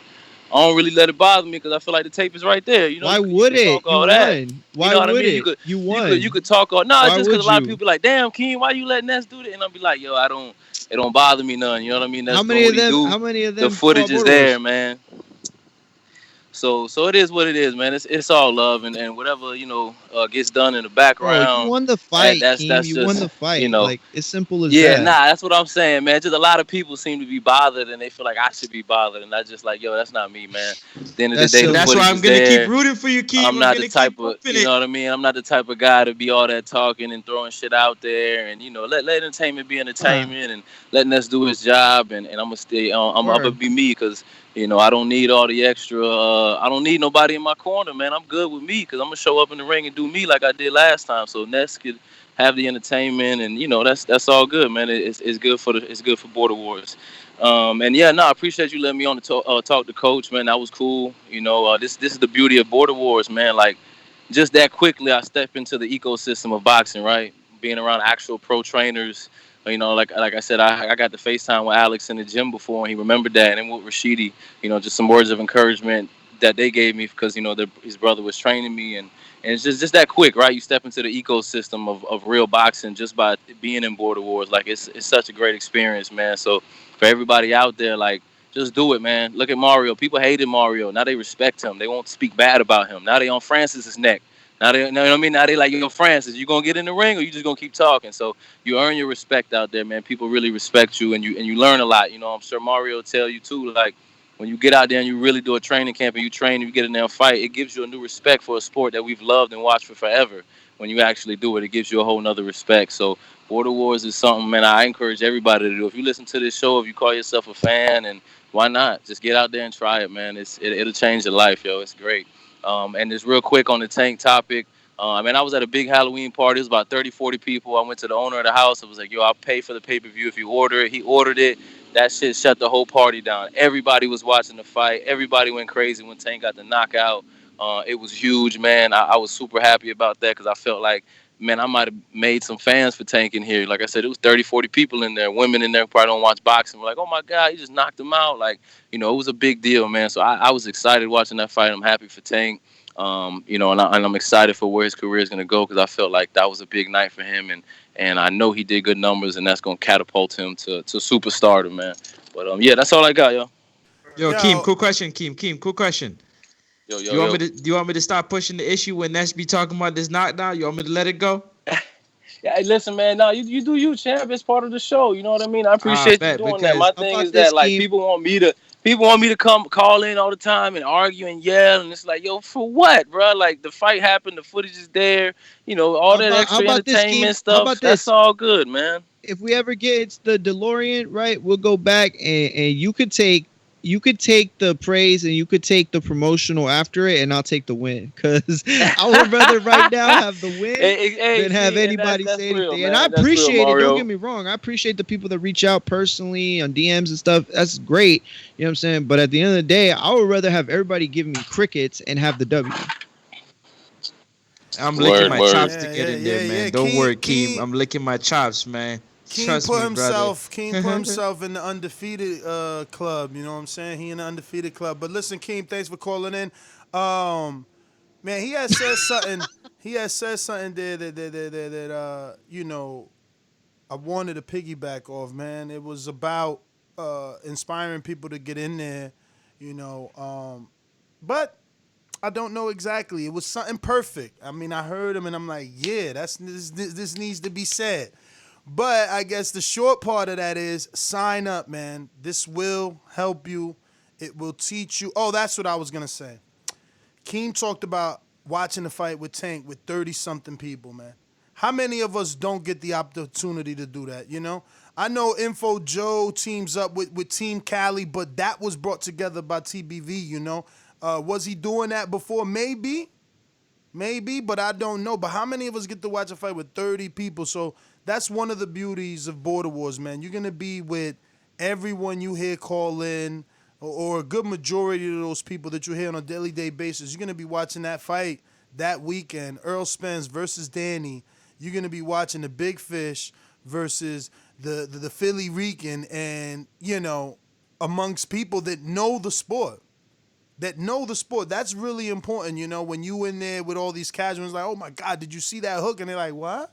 I don't really let it bother me because I feel like the tape is right there. You know, Why you would can it? talk all You that. won. You Why know what I would mean? it? You won. You could talk all. No, it's Why just because would a lot of you? people be like, "Damn, King, why you letting us do that?" And I'll be like, "Yo, it don't bother me none." You know what I mean? That's How doing many what of he them? do. How many of The them fought footage is Border there, Wars? man. So it is what it is, man. It's all love and whatever gets done in the Bro, you background. won the And fight, that's Keem. You won just the fight. Like, as simple as yeah, that. nah, that's what I'm saying, man. Just a lot of people seem to be bothered and they feel like I should be bothered, and I just like, yo, that's not me, man. At the end of the That's day, the silly. That's why footage I'm is gonna keep there. rooting for you, Keem. I'm I'm not the gonna keep type of, pumping you it. know what I mean? I'm not the type of guy to be all that talking and throwing shit out there, and let entertainment be entertainment, and letting us do his job, and I'm gonna stay. I'm gonna be me, because I don't need all the extra. I don't need nobody in my corner, man. I'm good with me, because I'm gonna show up in the ring and do me like I did last time. So Ness could have the entertainment, and that's all good, man. It's good for it's good for Border Wars. And yeah, no, I appreciate you letting me on to talk to Coach, man. That was cool. This is the beauty of Border Wars, man. Like, just that quickly, I step into the ecosystem of boxing, right? Being around actual pro trainers. Like I said, I got to FaceTime with Alex in the gym before, and he remembered that. And with Rashidi, just some words of encouragement that they gave me, because his brother was training me, and it's just that quick, right? You step into the ecosystem of real boxing just by being in Border Wars. Like, it's such a great experience, man. So for everybody out there, like, just do it, man. Look at Mario. People hated Mario. Now they respect him. They won't speak bad about him. Now they on Francis's neck. Now they, you know what I mean? Now they like, yo, Francis, you gonna get in the ring, or you just gonna keep talking? So you earn your respect out there, man. People really respect you, and you learn a lot. I'm sure Mario will tell you too. Like, when you get out there and you really do a training camp and you train and you get in there and fight, it gives you a new respect for a sport that we've loved and watched for forever. When you actually do it, it gives you a whole nother respect. So Border Wars is something, man, I encourage everybody to do. If you listen to this show, if you call yourself a fan, and why not? Just get out there and try it, man. It'll change your life, yo. It's great. And just real quick on the Tank topic. I was at a big Halloween party. It was about 30, 40 people. I went to the owner of the house. I was like, yo, I'll pay for the pay-per-view if you order it. He ordered it. That shit shut the whole party down. Everybody was watching the fight. Everybody went crazy when Tank got the knockout. It was huge, man. I was super happy about that, because I felt like, man, I might have made some fans for Tank in here. Like I said, it was 30, 40 people in there. Women in there who probably don't watch boxing. We're like, oh, my God, he just knocked him out. Like, it was a big deal, man. So I was excited watching that fight. I'm happy for Tank. And I'm excited for where his career is going to go, because I felt like that was a big night for him. And I know he did good numbers, and that's going to catapult him to superstardom, man. But, yeah, that's all I got, yo. Yo, Keem, cool question. Keem, cool question. Yo, do you want me to stop pushing the issue when Ness be talking about this knockdown? You want me to let it go? Yeah, hey, listen, man. No, you do you, champ. It's part of the show. You know what I mean? I appreciate you doing that. My thing is that, like, people want me to come call in all the time and argue and yell, and it's like, yo, for what, bro? Like, the fight happened, the footage is there. All that extra entertainment stuff. That's all good, man. If we ever get the DeLorean, right, we'll go back and you could take the praise and you could take the promotional after it, and I'll take the win, because I would rather right now have the win than have anybody say anything. Real, and I appreciate it. Don't get me wrong. I appreciate the people that reach out personally on DMs and stuff. That's great. You know what I'm saying? But at the end of the day, I would rather have everybody give me crickets and have the W. I'm licking my chops to get in there, man. Don't worry, Keem. I'm licking my chops, man. King put himself in the undefeated club. You know what I'm saying? He in the undefeated club. But listen, Keem, thanks for calling in. Man, he had said something. He had said something there that I wanted to piggyback off. Man, it was about inspiring people to get in there. But I don't know exactly. It was something perfect. I mean, I heard him and I'm like, yeah, this needs to be said. But I guess the short part of that is sign up, man. This will help you. It will teach you. Oh, that's what I was going to say. Keem talked about watching the fight with Tank with 30-something people, man. How many of us don't get the opportunity to do that, I know Info Joe teams up with Team Cali, but that was brought together by TBV, Was he doing that before? Maybe, but I don't know. But how many of us get to watch a fight with 30 people? So that's one of the beauties of Border Wars, man. You're going to be with everyone you hear call in, or a good majority of those people that you hear on a daily day basis. You're going to be watching that fight that weekend, Earl Spence versus Danny. You're going to be watching the Big Fish versus the Philly Rican, and, amongst people that know the sport. that know the sport. That's really important, you know, when you in there with all these casuals, like, oh my God, did you see that hook? And they're like, what?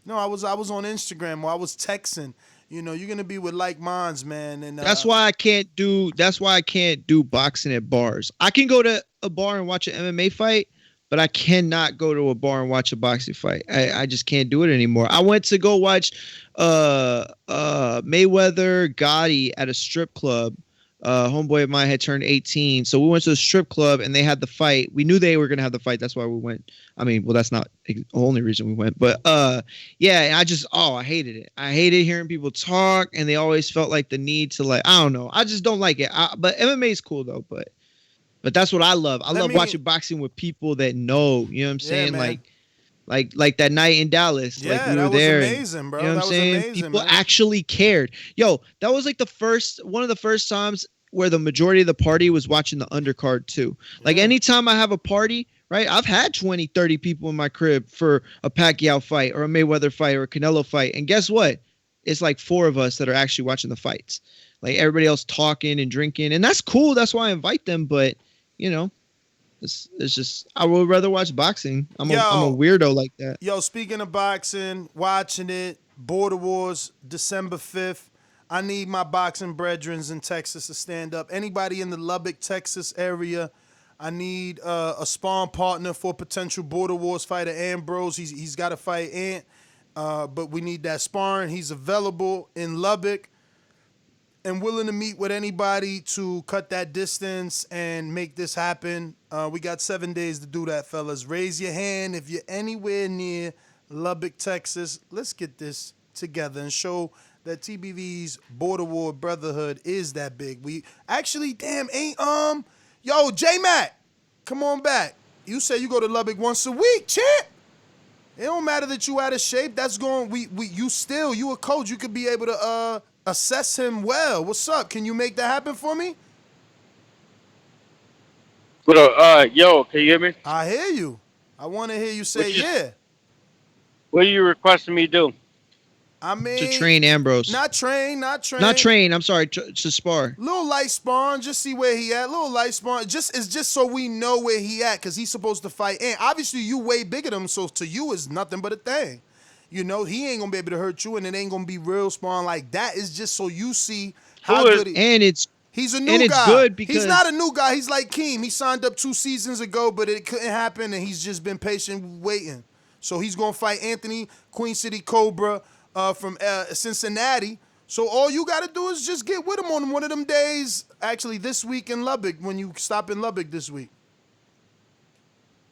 No, I was on Instagram or I was texting. You know, you're gonna be with like minds, man. And that's why I can't do boxing at bars. I can go to a bar and watch an MMA fight, but I cannot go to a bar and watch a boxing fight. I just can't do it anymore. I went to go watch Mayweather Gotti at a strip club. Homeboy of mine had turned 18, so we went to the strip club and they had the fight. We knew they were gonna have the fight. That's why we went. I mean, well, that's not the only reason we went, but yeah. I hated it. I hated hearing people talk, and they always felt like the need to, like, I don't know. I just don't like it. But MMA is cool though. But that's what I love. I love watching boxing with people that know. You know what I'm saying? Man. Like that night in Dallas. Yeah, like we were that was there. amazing, bro. You know what I'm saying? Amazing, people man. actually cared. Yo, that was like one of the first times where the majority of the party was watching the undercard too. Like anytime I have a party, right? I've had 20, 30 people in my crib for a Pacquiao fight or a Mayweather fight or a Canelo fight. And guess what? It's like 4 of us that are actually watching the fights. Like everybody else talking and drinking. And that's cool. That's why I invite them. But, you know, it's just, I would rather watch boxing. I'm a weirdo like that. Yo, speaking of boxing, watching it, Border Wars, December 5th. I need my boxing brethrens in Texas to stand up. Anybody in the Lubbock, Texas area, I need a sparring partner for potential Border Wars fighter, Ambrose. He's got to fight Ant, but we need that sparring. He's available in Lubbock and willing to meet with anybody to cut that distance and make this happen. We got 7 days to do that, fellas. Raise your hand if you're anywhere near Lubbock, Texas. Let's get this together and show that TBV's Border War Brotherhood is that big. We actually, yo, J-Mac, come on back. You say you go to Lubbock once a week, champ. It don't matter that you out of shape. That's going, you a coach. You could be able to assess him well. What's up? Can you make that happen for me? What up? Yo, can you hear me? I hear you. I want to hear you say yeah. What are you requesting me to do? I mean, to train Ambrose. Not train. I'm sorry, to spar. Little light sparring, just see where he at. Little light sparring, it's just so we know where he at, because he's supposed to fight. And obviously, you way bigger than him, so to you is nothing but a thing. You know, he ain't gonna be able to hurt you, and it ain't gonna be real sparring like that. It's just so you see how good he is. And he's a new guy. And it's good because he's not a new guy. He's like Keem. He signed up 2 seasons ago, but it couldn't happen, and he's just been patient waiting. So he's gonna fight Anthony, Queen City Cobra, from Cincinnati. So all you got to do is just get with him on one of them days, actually this week in Lubbock, when you stop in Lubbock this week.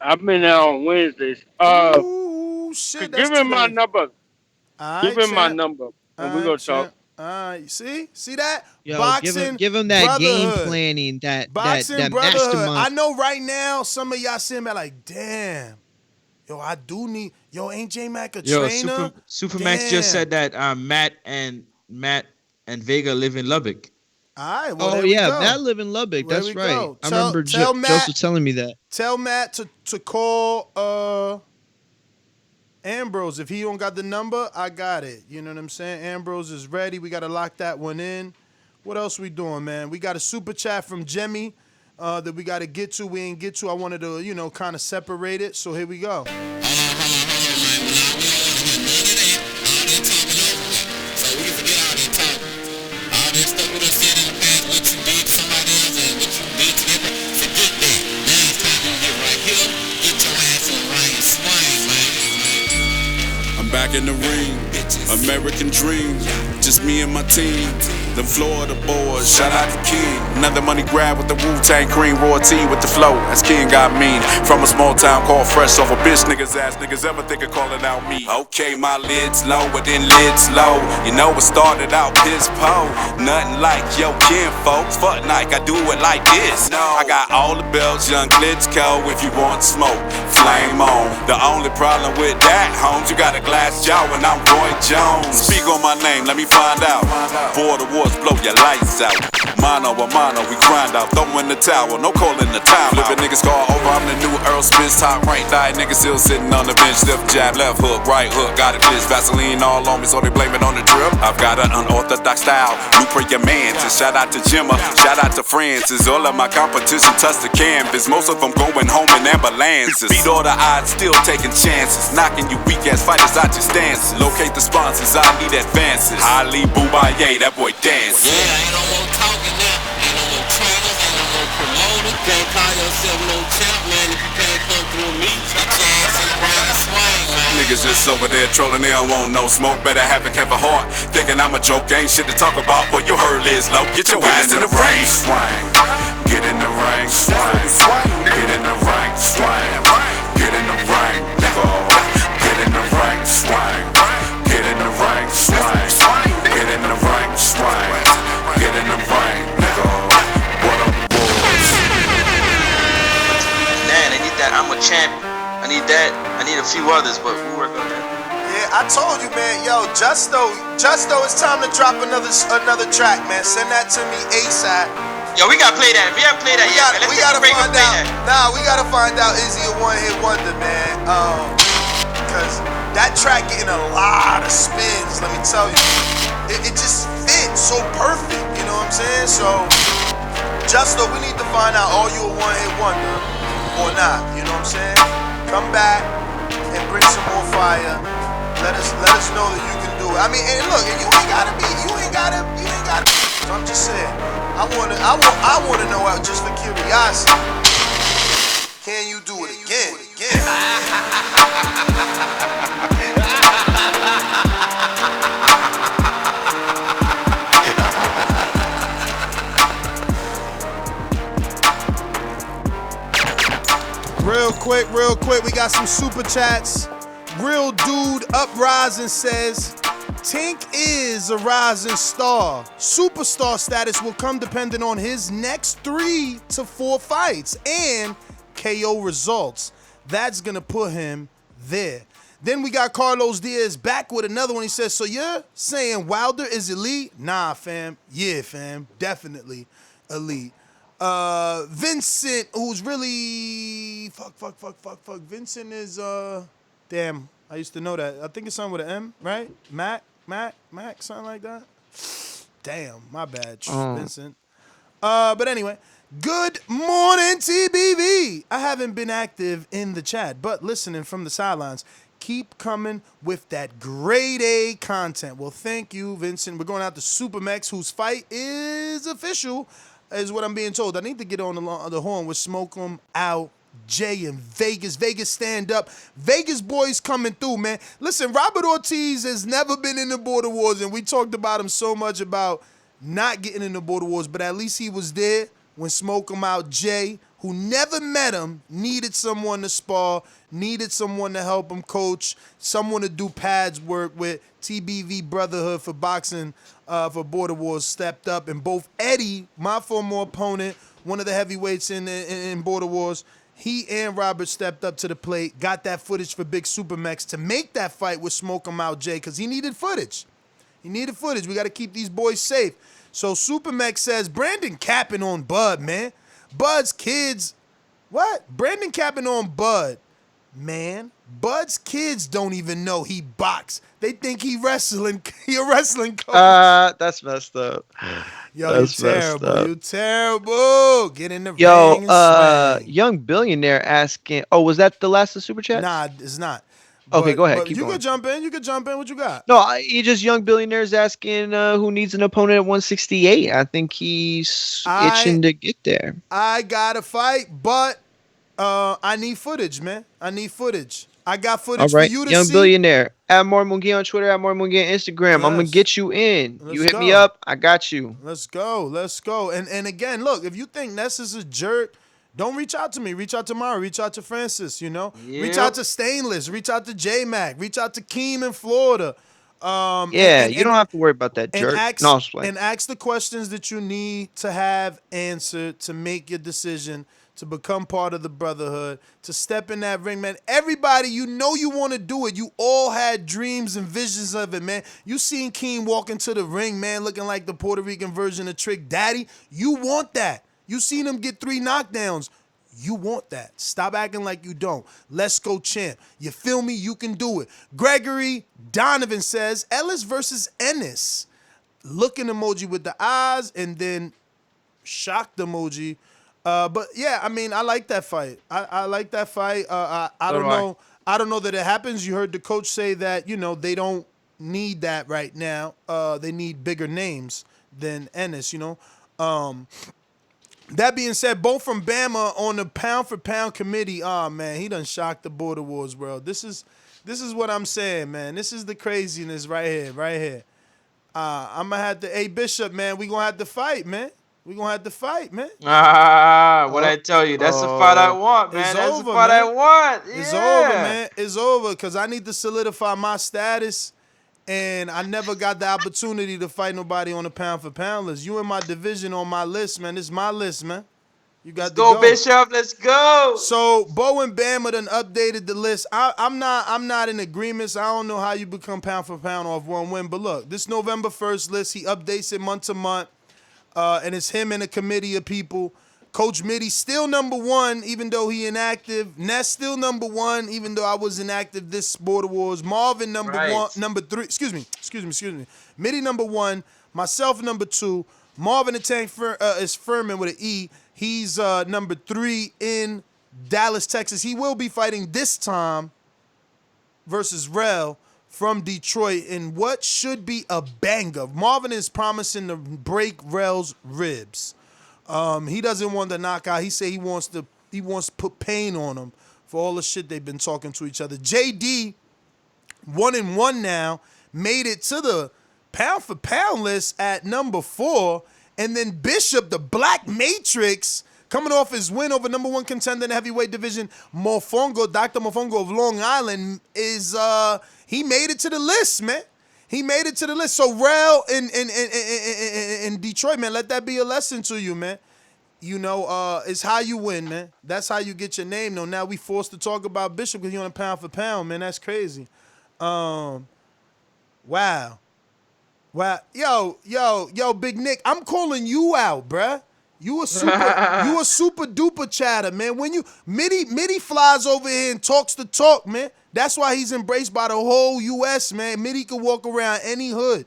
I've been there on Wednesdays. Ooh, shit, give him my number. Give him my number, and we're going to talk. See that? Yo, boxing give him that game brotherhood. planning, that Boxing brotherhood. mastermind. I know right now some of y'all saying like, damn, yo, I do need, ain't J-Mac a trainer? Supermax just said that Matt and Vega live in Lubbock. All right, well, Matt live in Lubbock. That's right. I remember Joseph telling me that. Tell Matt to call Ambrose. If he don't got the number, I got it. You know what I'm saying? Ambrose is ready. We got to lock that one in. What else we doing, man? We got a super chat from Jemmy that we got to get to. We ain't get to. I wanted to, kind of separate it. So here we go. Back in the ring, American dream, just me and my team. The Florida boys, shout out to King. Another money grab with the Wu-Tang cream, Ortiz with the flow, as King got mean. From a small town called Fresh, off a bitch niggas ass niggas ever think of calling out me. Okay, my lid's low, but then lid's low. You know it started out piss po. Nothing like yo kin folks. Fuck Nike, I do it like this. I got all the belts, young Klitschko. If you want smoke, flame on. The only problem with that, Holmes, you got a glass jaw and I'm Roy Jones. Speak on my name, let me find out. Border Wars blow your lights out. Mano a mano, we grind out, throw in the towel, no calling the time. Flipping niggas call over, I'm the new Earl Spence, top rank, die niggas still sitting on the bench. Left jab, left hook, right hook, got it glitch. Vaseline all on me, so they blame it on the drip. I've got an unorthodox style, blueprint your mans. And shout out to Jimma, shout out to Francis. All of my competition touch the canvas, most of them going home in ambulances. Beat all the odds, still taking chances, knocking you weak ass fighters out your stances. Locate the sponsors, I need advances. Ali Boubaye, that boy dance. Yeah, ain't no more talking now. Ain't no more trainers, ain't no more promoters. Can't call yourself no champ, man. If you can't come through me, get your ass in the ring and swing, man. Niggas just over there trolling, they don't want no smoke. Better have a heart, thinking I'm a joke. Ain't shit to talk about, but your hurl is low. Get your ass in the ring, swing. Get in the ring, swing. Get in the ring, swing. Get in the ring, nigga. Get in the ring, swing. Get in the ring, swing. Get in the ring, swing. Get in the ring, nigga. What up, boys? Man, I need that. I'm a champ. I need that. I need a few others, but we'll work on that. Yeah, I told you, man. Yo, Justo, it's time to drop another track, man. Send that to me ASAP. Yo, we gotta play that. We haven't played that yet, man. We gotta find out. Nah, we gotta find out. Is he a one-hit wonder, man? Cause that track getting a lot of spins. Let me tell you, it just fits so perfect. You know what I'm saying? So, Justo, we need to find out, are you a one-hit wonder or not? You know what I'm saying? Come back and bring some more fire. Let us know that you can do it. I mean, and look, you ain't gotta. So I'm just saying, I wanna know just for curiosity. Can you do it again? Real quick, we got some super chats. Real Dude Uprising says, Tink is a rising star. Superstar status will come depending on his next 3 to 4 fights and KO results. That's going to put him there. Then we got Carlos Diaz back with another one. He says, so you're saying Wilder is elite? Nah, fam. Yeah, fam. Definitely elite. Vincent, who's really... Fuck. Vincent is... Damn, I used to know that. I think it's something with an M, right? Mac, something like that. Damn, my bad, Vincent. But anyway, good morning, TBV. I haven't been active in the chat, but listening from the sidelines. Keep coming with that grade A content. Well, thank you, Vincent. We're going out to Supermax, whose fight is official, is what I'm being told. I need to get on the horn with Smoke 'em Out Jay in Vegas. Vegas stand up. Vegas boys coming through, man. Listen, Robert Ortiz has never been in the Border Wars, and we talked about him so much about not getting in the Border Wars, but at least he was there when Smoke 'em Out Jay, who never met him, needed someone to spar, needed someone to help him coach, someone to do pads work with. TBV Brotherhood for boxing for Border Wars stepped up, and both Eddie, my former opponent, one of the heavyweights in Border Wars, he and Robert stepped up to the plate, got that footage for Big Supermax to make that fight with Smoke 'em Out Jay, because he needed footage. We got to keep these boys safe. So Supermax says, Brandon capping on Bud, man. Bud's kids, what? Brandon capping on Bud. Man, Bud's kids don't even know he box. They think he wrestling. He a wrestling coach. That's messed up. Yo, that's you terrible. Get in the ring and swing. Young Billionaire asking, was that the last of the Super Chat? Nah, it's not. Okay, go ahead. Keep you going. could jump in. What you got? No, he just Young Billionaire's asking who needs an opponent at 168. I think he's itching to get there. I got to fight, but I need footage, man. I got footage for you to see. Young Billionaire. At More Mungi on Twitter, at More Mungi on Instagram. Yes. I'm going to get you in. You hit me up, I got you. Let's go. And again, look, if you think Ness is a jerk, don't reach out to me. Reach out to Mara. Reach out to Francis, you know. Yep. Reach out to Stainless. Reach out to J-Mac. Reach out to Keem in Florida. You don't have to worry about that jerk. And ask the questions that you need to have answered to make your decision to become part of the brotherhood, to step in that ring, man. Everybody, you know you want to do it. You all had dreams and visions of it, man. You seen Keem walk into the ring, man, looking like the Puerto Rican version of Trick Daddy. You want that. You seen him get 3 knockdowns. You want that. Stop acting like you don't. Let's go, champ. You feel me? You can do it. Gregory Donovan says, Ellis versus Ennis. Looking emoji with the eyes and then shocked emoji. But yeah, I mean, I like that fight. I like that fight. I don't know. I don't know that it happens. You heard the coach say that, you know, they don't need that right now. They need bigger names than Ennis, you know. That being said, both from Bama on the pound for pound committee. Oh man, he done shocked the Border Wars world. This is what I'm saying, man. This is the craziness right here. I'm gonna have to. Hey Bishop, man, we gonna have to fight, man. What I tell you, that's the fight I want, man. That's the fight I want. Yeah. It's over, man. It's over because I need to solidify my status, and I never got the opportunity to fight nobody on the pound for pound list. You in my division on my list, man. This is my list, man. You got to go, Bishop. Let's go. So Bo and Bama done updated the list. I'm not in agreement. So I don't know how you become pound for pound off one win. But look, this November 1st list, he updates it month to month. And it's him and a committee of people. Coach Mitty still number 1, even though he inactive. Ness still number 1, even though I was inactive this Border Wars. Marvin number 3. Excuse me. Mitty number 1. Myself number 2. Marvin the Tank is Furman with an E. He's number 3 in Dallas, Texas. He will be fighting this time versus Rel from Detroit in what should be a banger. Marvin is promising to break Rel's ribs. He doesn't want the knockout. He say he wants to put pain on him for all the shit they've been talking to each other. JD, 1-1 now, made it to the pound for pound list at number 4. And then Bishop, the Black Matrix, coming off his win over number 1 contender in the heavyweight division, Dr. Mofongo of Long Island, is he made it to the list, man. He made it to the list. So Rel in Detroit, man, let that be a lesson to you, man. You know, it's how you win, man. That's how you get your name, though. Now we forced to talk about Bishop because he's on a pound for pound, man. That's crazy. Wow. Yo, Big Nick, I'm calling you out, bruh. You a super duper chatter, man. When Mitty flies over here and talks the talk, man. That's why he's embraced by the whole U.S., man. Mitty can walk around any hood.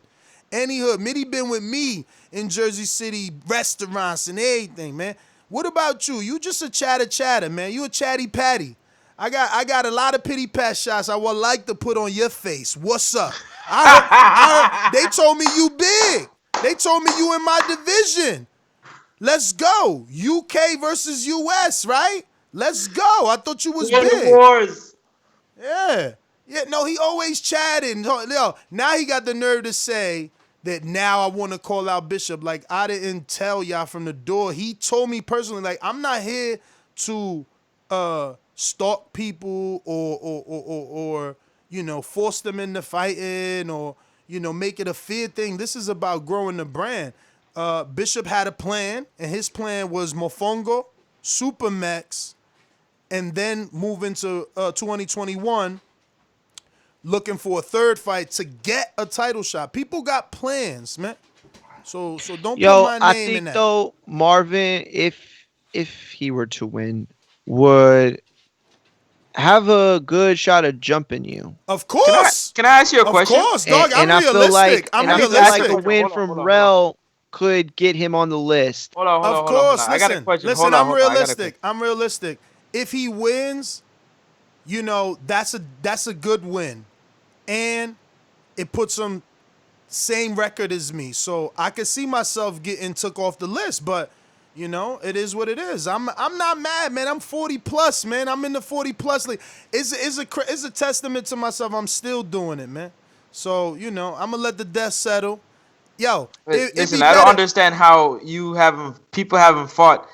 Mitty been with me in Jersey City restaurants and everything, man. What about you? You just a chatter, man. You a chatty patty. I got a lot of pity pat shots I would like to put on your face. What's up? They told me you big. They told me you in my division. Let's go. UK versus US, right? Let's go. I thought you was big. Wars. Yeah. No, he always chatting. Yo, now he got the nerve to say that now I want to call out Bishop. Like, I didn't tell y'all from the door. He told me personally, like, I'm not here to stalk people or you know, force them into fighting or, you know, make it a fear thing. This is about growing the brand. Bishop had a plan, and his plan was Mofongo, Supermax, and then move into 2021 looking for a third fight to get a title shot. People got plans, man. So don't put my name in that. I think, though, Marvin, if he were to win, would have a good shot of jumping you. Of course. Can I ask you a question? Of course, dog. And I'm realistic. I feel like a win from Rel could get him on the list. Hold on. I got a question. Listen, I'm realistic. If he wins, you know, that's a good win. And it puts him same record as me. So I could see myself getting took off the list, but you know, it is what it is. I'm not mad, man. I'm 40 plus, man. I'm in the 40 plus league. It's a testament to myself. I'm still doing it, man. So, you know, I'm gonna let the dust settle. Yo, listen, I don't understand how people haven't fought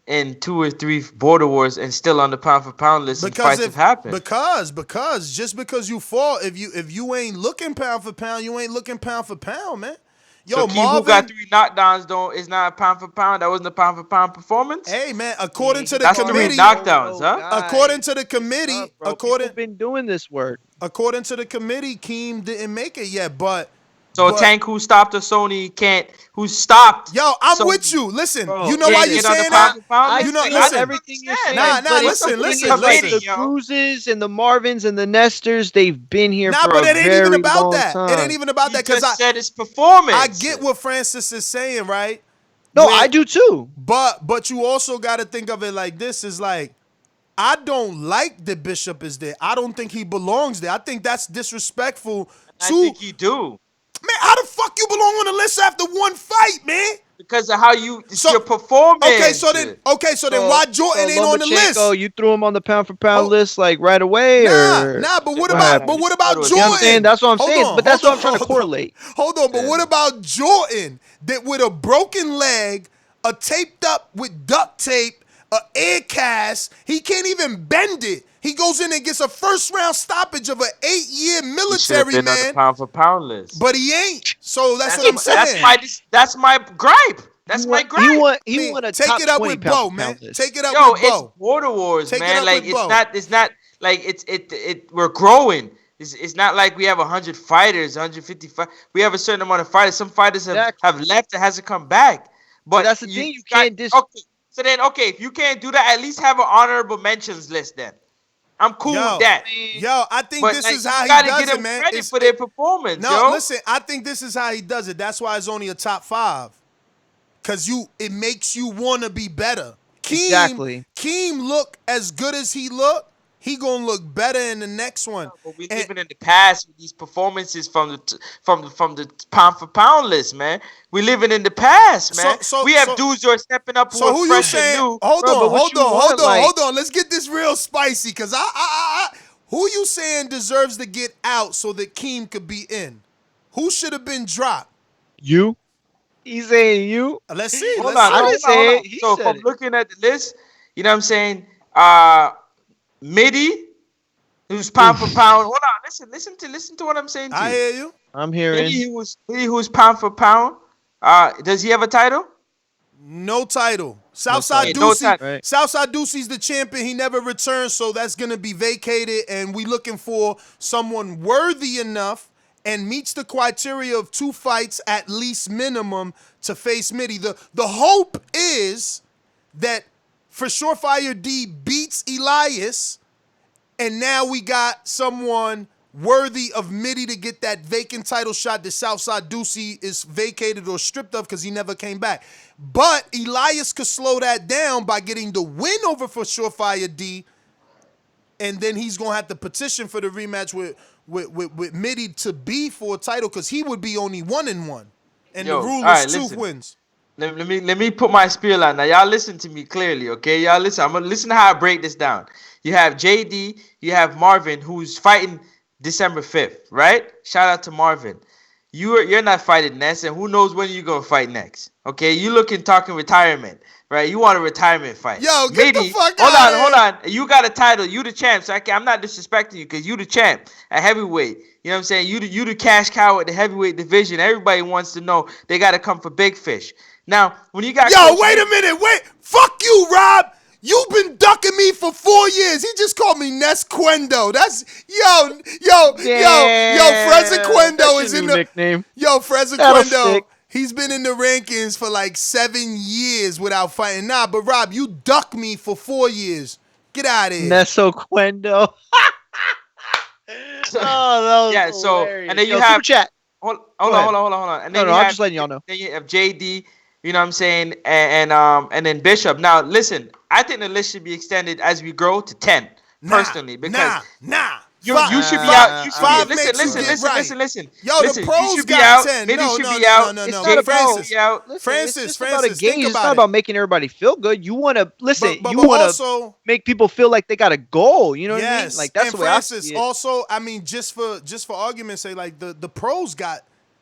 in 2 or 3 border wars and still on the pound for pound list and fights have happened. Because just because you fought, if you ain't looking pound for pound, you ain't looking pound for pound, man. Yo, so Keem, who got 3 knockdowns, is not a pound for pound. That wasn't a pound for pound performance. Hey man, according to the That's committee, 3 knockdowns, huh? According to the committee, People been doing this work. According to the committee, Keem didn't make it yet, but. So Tank, who stopped the Sony can't. Who stopped? Yo, I'm Sony, with you. Listen, bro, you know why you saying that? You know, listen, everything you're saying. Nah, listen. The Cruzes and the Marvins and the Nestors, they've been here for a very long time. Nah, but it ain't even about that. It ain't even about that because I said it's performance. I get what Francis is saying, right? No, I do too. But you also got to think of it like this: is like, I don't like that Bishop is there. I don't think he belongs there. I think that's disrespectful. I think you do. Man, how the fuck you belong on the list after one fight, man? Because of how your performance. Okay, so then why Jordan ain't on the list? You threw him on the pound for pound list like right away, but what about Jordan? You know what I'm saying? That's what I'm saying. But that's what I'm trying to correlate. Hold on, but what about Jordan that with a broken leg, a taped up with duct tape, an air cast, he can't even bend it. He goes in and gets a first-round stoppage of an 8-year military been man. On the pound for pound list. But he ain't. So that's what I'm saying. That's my gripe. That's my gripe. He want a take top it up 20 with Bo, man. list. Take it up with Bo. It's Border Wars, take man. It up like with it's not like we're growing. It's not like we have 100 fighters, 155. We have a certain amount of fighters. Some fighters have left and hasn't come back. But that's the thing. You can't Okay, so then if you can't do that, at least have an honorable mentions list then. I'm cool with that. Yo, I think this is how he does it, man. Credit for their performance. No, listen, I think this is how he does it. That's why it's only a top 5. Cause it makes you wanna be better. Keem look as good as he look. He gonna look better in the next one. But we're living in the past with these performances from the pound for pound list, man. We're living in the past, man. We have dudes who are stepping up who are who fresh you saying? and new. Hold on. Let's get this real spicy. Cause who you saying deserves to get out so that Keem could be in? Who should have been dropped? You. He's saying you. Let's see. Hold on. So from looking at the list, you know what I'm saying? Midi, who's pound for pound. Hold on, listen to what I'm saying to you. I hear you. I'm hearing. Midi, who's pound for pound. Does he have a title? No title. Southside Ducey. Southside Ducey's the champion. He never returned, so that's gonna be vacated. And we looking for someone worthy enough and meets the criteria of 2 fights at least minimum to face Midi. The hope is that for Surefire D beats Elias, and now we got someone worthy of Midi to get that vacant title shot that Southside Ducey is vacated or stripped of because he never came back. But Elias could slow that down by getting the win over for Surefire D, and then he's going to have to petition for the rematch with Midi to be for a title because he would be only 1-1. And the rule is 2 wins. Let me put my spiel on now. Y'all listen to me clearly, okay? Y'all listen. I'm gonna listen to how I break this down. You have JD, you have Marvin, who's fighting December 5th, right? Shout out to Marvin. You're not fighting next, and who knows when you're gonna fight next? Okay, you talking retirement, right? You want a retirement fight? Yo, get the fuck out! Hold on. You got a title. You the champ. So I'm not disrespecting you because you the champ at heavyweight. You know what I'm saying? You the cash cow at the heavyweight division. Everybody wants to know they got to come for big fish. Now, when you got wait a minute, fuck you, Rob. You've been ducking me for 4 years. He just called me Nesquendo. That's Frezequendo is in the nickname. Frezequendo. He's been in the rankings for like 7 years without fighting. Nah, but Rob, you ducked me for 4 years. Get out of here. Nesoquendo. Hilarious. And then you have chat. Hold on. And then I'm just letting y'all know. Then you have JD. You know what I'm saying? And then Bishop. Now, listen, I think the list should be extended as we grow to 10, personally. Because you should be out. Listen. Yo, the pros got 10. Maybe you should be out. It's not about Francis, about a gauge. It's not it. about making everybody feel good. You want to listen. But you want to make people feel like they got a goal. You know what I mean? Like that's and the way Francis, I see it. Also, I mean, just for argument's sake, like the pros got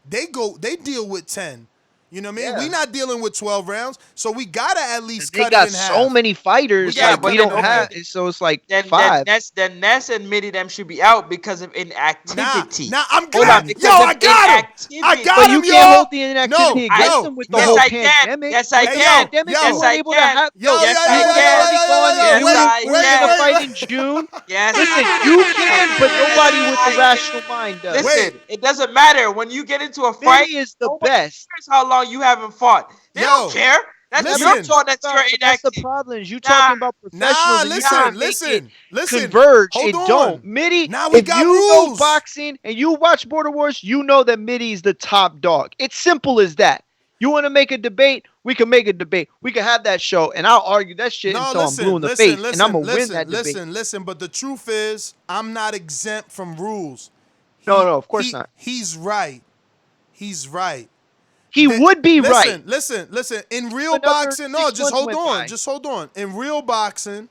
they deal with 10. You know what I mean? We not dealing with 12 rounds, so we gotta at least cut got it in half. so many fighters. Yeah, like but we then, don't have. So it's like Then 5. Ness admitted them should be out because of inactivity. Nah, I'm Hold good. on, Yo, because I of got him. inactivity. I got But him, you yo. can't hold the inactivity against them with the yes, whole I can. pandemic. Yes, I With the can. pandemic, Yes, you weren't I able to can. have. Yes, you I were can. already going. Yes, You were I gonna can. fight in June. Yes. Listen, you can, but nobody with a rational mind does. Listen, it doesn't matter when you get into a fight. Mitty is the nobody best. cares how long you haven't fought. They don't care. That's your fault that you're inactive. That's the problem. Is you talking about professionals? Nah, and you trying to listen. converge. Hold it on. don't. Mitty, Now we if got you rules. know boxing and you watch Border Wars, you know that Mitty's the top dog. It's simple as that. You want to make a debate? We can make a debate. We can have that show, and I'll argue that shit until I'm blue in the face, and I'm gonna win that debate. Listen. But the truth is, I'm not exempt from rules. No, of course not. He's right. He's right. He would be right. Listen. In real boxing, just hold on. In real boxing,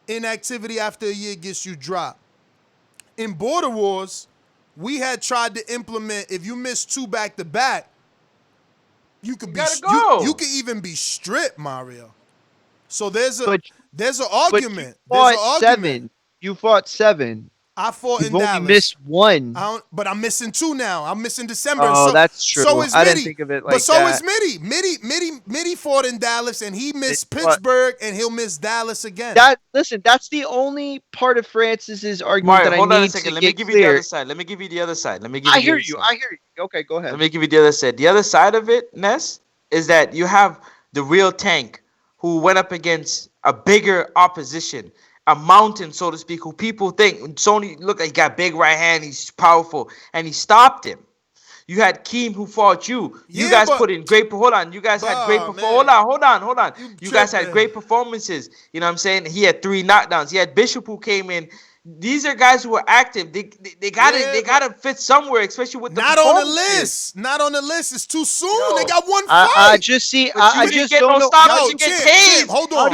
inactivity after a year gets you dropped. In Border Wars, we had tried to implement if you miss 2 back-to-back, you could you could even be stripped, Mario. So there's an argument. You fought 7. I fought in You've Dallas. only missed 1. But I'm missing 2 now. I'm missing December. Oh, that's true. So is I Mitty. didn't think of it like but so that. is Mitty. Mitty fought in Dallas, and he missed Pittsburgh, and he'll miss Dallas again. Listen, that's the only part of Francis's argument Mario, that hold I on a need second. to Let me get give you the clear. other side. Let me give you the other side. I hear you. Okay, go ahead. Let me give you the other side. The other side of it, Ness, is that you have the real tank who went up against a bigger opposition, a mountain, so to speak, who people think Sony look like he got big right hand, he's powerful, and he stopped him. You had Keem who fought you. You guys put in great. Hold on. You guys had great performances. Hold on. You guys had great performances. You know what I'm saying? He had 3 knockdowns. He had Bishop who came in. These are guys who are active. They gotta fit somewhere, especially with the not on the list. Not on the list. It's too soon. They got 1 fight. I just don't know. Hold on.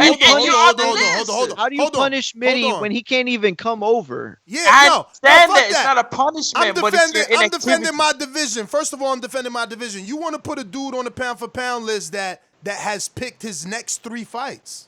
How do you punish Mitty when he can't even come over? I understand that. It's not a punishment, I'm defending my division. First of all, I'm defending my division. You want to put a dude on the pound for pound list that has picked his next 3 fights?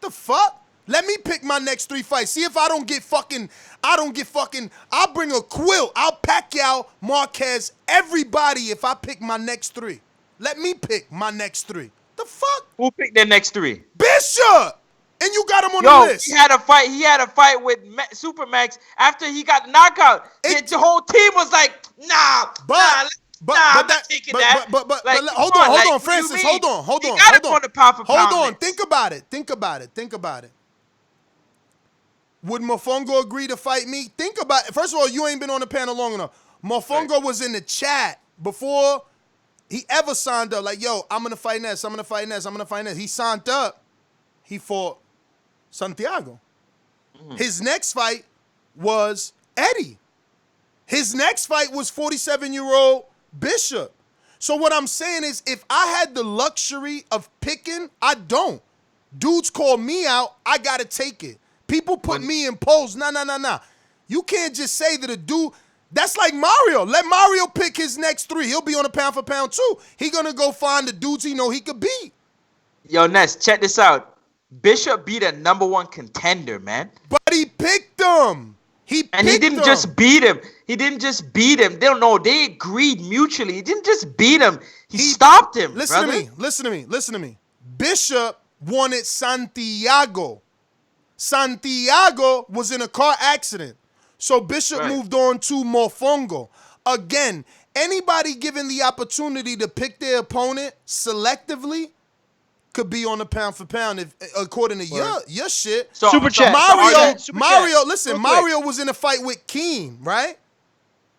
The fuck? Let me pick my next 3 fights. See if I don't get fucking. I'll bring a quilt. I'll Pacquiao, Marquez, everybody if I pick my next 3. Let me pick my next 3. The fuck? Who picked their next 3? Bishop! And you got him on the list. He had a fight with Supermax after he got the knockout. The whole team was like, nah, I'm not taking that. Hold on, Francis. Hold on. You got him on the pound for pound. Hold on. Think about it. Would Mofongo agree to fight me? Think about it. First of all, you ain't been on the panel long enough. Mofongo was in the chat before he ever signed up. Like, yo, I'm going to fight Ness. He signed up. He fought Santiago. His next fight was Eddie. His next fight was 47-year-old Bishop. So what I'm saying is if I had the luxury of picking, I don't. Dudes call me out, I got to take it. People put me in polls. Nah. You can't just say that a dude. That's like Mario. Let Mario pick his next 3. He'll be on a pound for pound too. He gonna go find the dudes he know he could beat. Yo, Ness, check this out. Bishop beat a number 1 contender, man. But he picked him. He didn't just beat him. They don't know. They agreed mutually. He didn't just beat him. He stopped him. Listen to me. Bishop wanted Santiago. Santiago was in a car accident. So Bishop moved on to Mofongo. Again, anybody given the opportunity to pick their opponent selectively could be on the pound for pound if according to your shit. So, Super chat. Mario, listen, Mario was in a fight with Keem, right?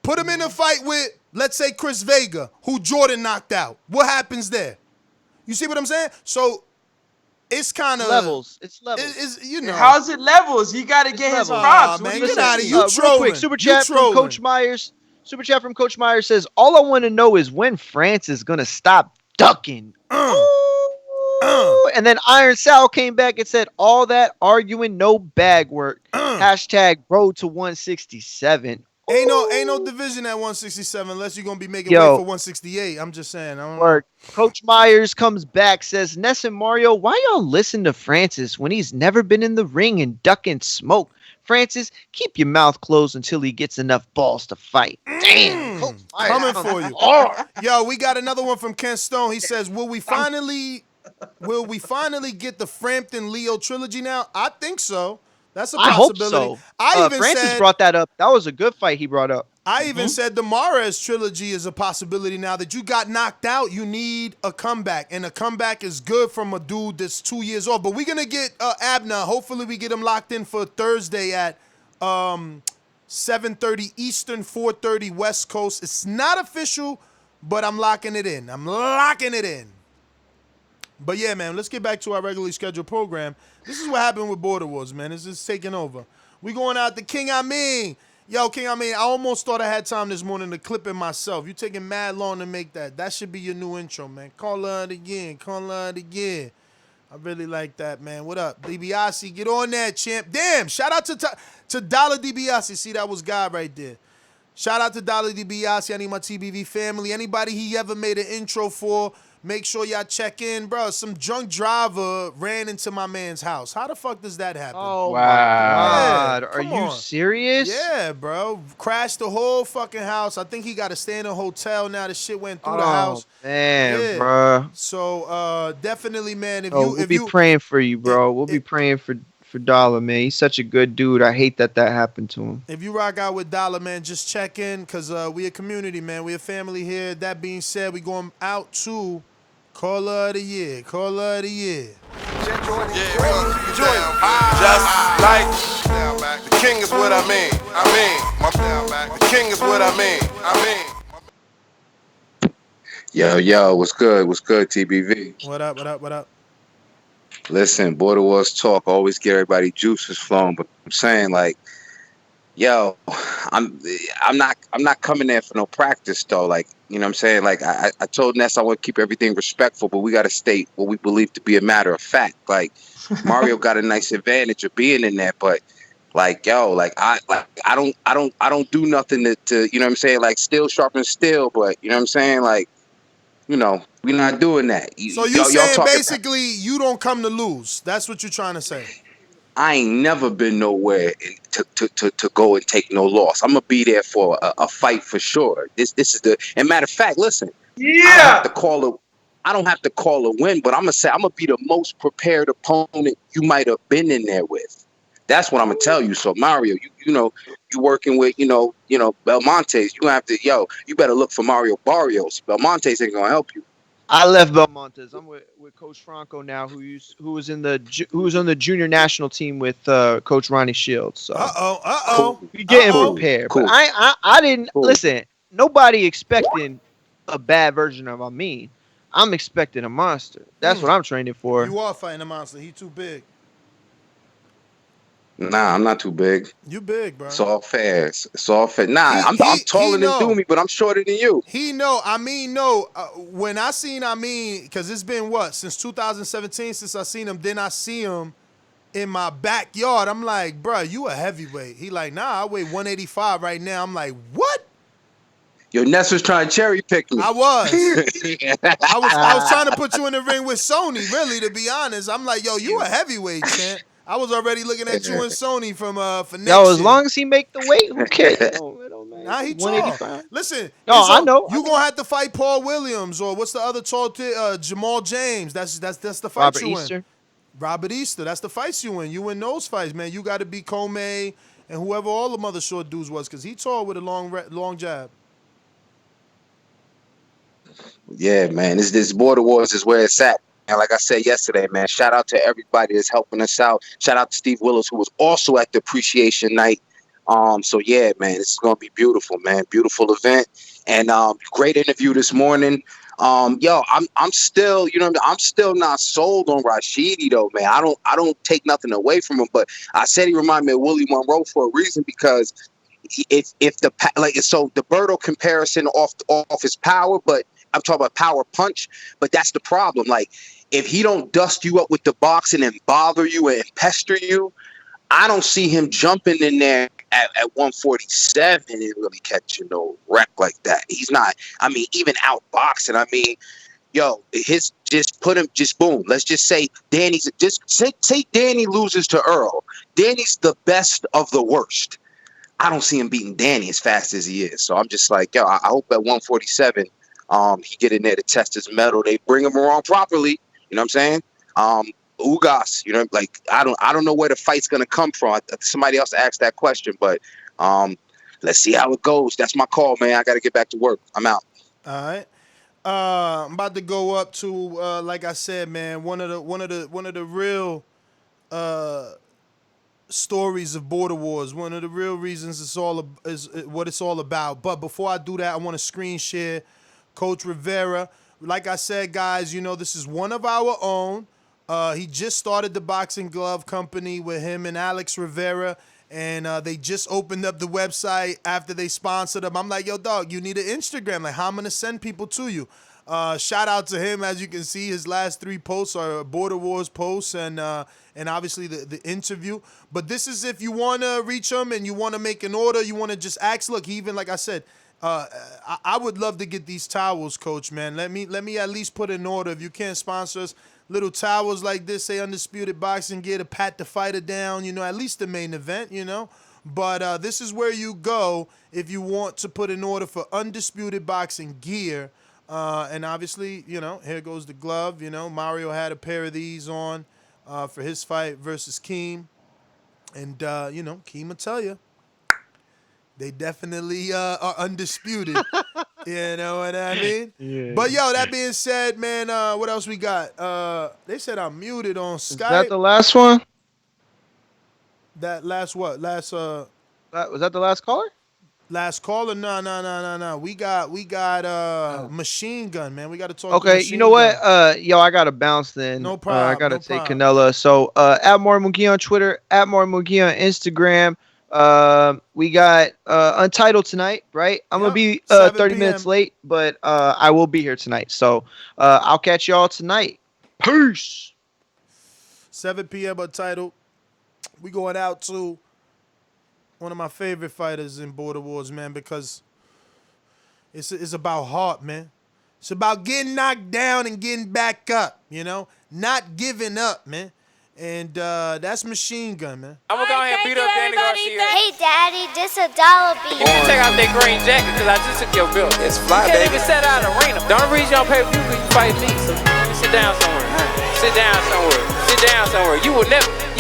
Put him in a fight with, let's say, Chris Vega, who Jordan knocked out. What happens there? You see what I'm saying? So it's kind of levels. It's levels. How's it levels? You got to get his props. Man, get out of you trolling. Real quick, super chat from Coach Myers. Super chat from Coach Myers says, all I want to know is when France is going to stop ducking. And then Iron Sal came back and said, all that arguing, no bag work. Hashtag road to 167. Ain't no division at 167 unless you're gonna be making Yo. weight for 168. I'm just saying. I don't know. Word. Coach Myers comes back, says, Ness and Mario, why y'all listen to Francis when he's never been in the ring and ducking smoke? Francis, keep your mouth closed until he gets enough balls to fight. Damn. Coach Myers Coming comes for you. hard. Yo, we got another one from Ken Stone. He says, Will we finally get the Frampton Leo trilogy now? I think so. That's a I hope possibility. so. Francis brought that up. That was a good fight he brought up. I even said the Mares trilogy is a possibility now that you got knocked out. You need a comeback, and a comeback is good from a dude that's 2 years old. But we're gonna get Abner. Hopefully, we get him locked in for Thursday at 7:30 Eastern, 4:30 West Coast. It's not official, but I'm locking it in. But yeah, man, let's get back to our regularly scheduled program. This is what happened with Border Wars, man. This is taking over. We going out to King Amin. Yo, King Amin, I almost thought I had time this morning to clip it myself. You taking mad long to make that. That should be your new intro, man. Call it again. I really like that, man. What up? DiBiase, get on that, champ. Damn, shout out to Dollar DiBiase. See, that was God right there. Shout out to Dollar DiBiase. I need my TBV family. Anybody he ever made an intro for, make sure y'all check in. Bro, some drunk driver ran into my man's house. How the fuck does that happen? Oh, my God. Are you on. serious? Yeah, bro. Crashed the whole fucking house. I think he got to stay in a hotel now. The shit went through the house. Man, bro. So, definitely, man. We'll be praying for you, bro. We'll be praying for Dollar, man. He's such a good dude. I hate that happened to him. If you rock out with Dollar, man, just check in because we a community, man. We a family here. That being said, we going out to Caller of the Year. Just like the king is what I mean. The king is what I mean. Yo, what's good? What's good, TBV? What up? Listen, Border Wars talk always get everybody juices flowing, but I'm saying like, yo, I'm not coming there for no practice though. Like, you know what I'm saying? Like I told Ness I want to keep everything respectful, but we got to state what we believe to be a matter of fact. Like Mario got a nice advantage of being in there, but like, yo, like I don't do nothing to you know what I'm saying? Like steel sharpens steel, but you know what I'm saying? Like, you know, we're not doing that. So you saying basically you don't come to lose. That's what you're trying to say. I ain't never been nowhere to go and take no loss. I'm gonna be there for a fight for sure. This is and matter of fact, listen. Yeah. I don't have to call a win, but I'm gonna be the most prepared opponent you might have been in there with. That's what I'm gonna tell you. So Mario, you know, you working with Belmontes. You have to you better look for Mario Barrios. Belmontes ain't gonna help you. I left Belmontes. I'm with Coach Franco now, who was on the junior national team with Coach Ronnie Shields. So we getting prepared. Cool. But I didn't listen. Nobody expecting a bad version of Amin. I'm expecting a monster. That's what I'm training for. You are fighting a monster. He too big. Nah, I'm not too big. You big, bro. It's all fair. Nah, I'm taller than Doomy, but I'm shorter than you. When I seen Amin, because it's been since 2017 since I seen him. Then I see him in my backyard. I'm like, bro, you a heavyweight. He like, nah, I weigh 185 right now. I'm like, what? Yo, Ness was trying to cherry pick me. I was. I was trying to put you in the ring with Sony, really, to be honest. I'm like, yo, you a heavyweight, champ. I was already looking at you and Sony for next year. As long as he make the weight, who cares? Nah, he tall. Listen, I know. You gonna have to fight Paul Williams or what's the other tall Jamal James. That's the fight Robert you Easter. win. Robert Easter. That's the fights you win. You win those fights, man. You got to beat Comey and whoever all the mother short dudes was, because he tall with a long jab. Yeah, man. This Border Wars is where it's at. And like I said yesterday, man, shout out to everybody that's helping us out. Shout out to Steve Willis, who was also at the appreciation night. So yeah, man, this is gonna be beautiful, man. Beautiful event. And great interview this morning. I'm still, I'm still not sold on Rashidi though, man. I don't take nothing away from him, but I said he reminded me of Willie Monroe for a reason, because if the Berto comparison off his power, but I'm talking about power punch, but that's the problem. Like, if he don't dust you up with the boxing and bother you and pester you, I don't see him jumping in there at 147 didn't really catch no wreck like that. He's not. I mean, even outboxing. I mean, yo, just boom. Let's just say say Danny loses to Earl. Danny's the best of the worst. I don't see him beating Danny as fast as he is. So I'm just like, yo, I hope at 147, he get in there to test his mettle. They bring him around properly. You know what I'm saying? Ugas, you know, like I don't know where the fight's gonna come from. Somebody else asked that question, but let's see how it goes. That's my call, man. I got to get back to work. I'm out. All right. I'm about to go up to like I said, man, one of the real stories of border wars. One of the real reasons is what it's all about. But before I do that, I want to screen share Coach Rivera. Like I said, guys, you know, this is one of our own. He just started the boxing glove company with him and Alex Rivera, and they just opened up the website after they sponsored him. I'm like, yo, dog, you need an Instagram. Like, how I'm going to send people to you. Shout out to him. As you can see, his last 3 posts are Border Wars posts and obviously the interview. But this is if you want to reach him and you want to make an order, you want to just ask. Look, he even, like I said, I would love to get these towels, Coach, man. Let me at least put an order. If you can't sponsor us, little towels like this, say Undisputed Boxing Gear to pat the fighter down, you know, at least the main event, you know. But this is where you go if you want to put an order for Undisputed Boxing Gear. And obviously, you know, here goes the glove. You know, Mario had a pair of these on for his fight versus Keem. And, you know, Keem will tell you, they definitely are undisputed. You know what I mean? Yeah. But, yo, that being said, man, what else we got? They said I'm muted on Skype. Is that the last one? That last what? Was that the last caller? Last caller? No. We got Machine Gun, man. We got to talk. Okay, you know what? Yo, I gotta bounce then. No problem. I gotta take Canela. So at Martin McGee on Twitter, at Martin McGee on Instagram. We got Untitled tonight, right? I'm gonna be 30 minutes late, but I will be here tonight. So I'll catch y'all tonight. Peace. 7 p.m. Untitled. We going out to one of my favorite fighters in Border Wars, man, because it's about heart, man. It's about getting knocked down and getting back up, you know? Not giving up, man. And that's Machine Gun, man. I'm gonna go ahead and beat up Danny Garcia. Hey, Daddy, this $1 beat. You can take out that green jacket because I just took your belt. It's fly, baby. You can't even set out an arena. The only reason you don't pay per view because you fight me. So you sit down somewhere. Sit down somewhere. Sit down somewhere. You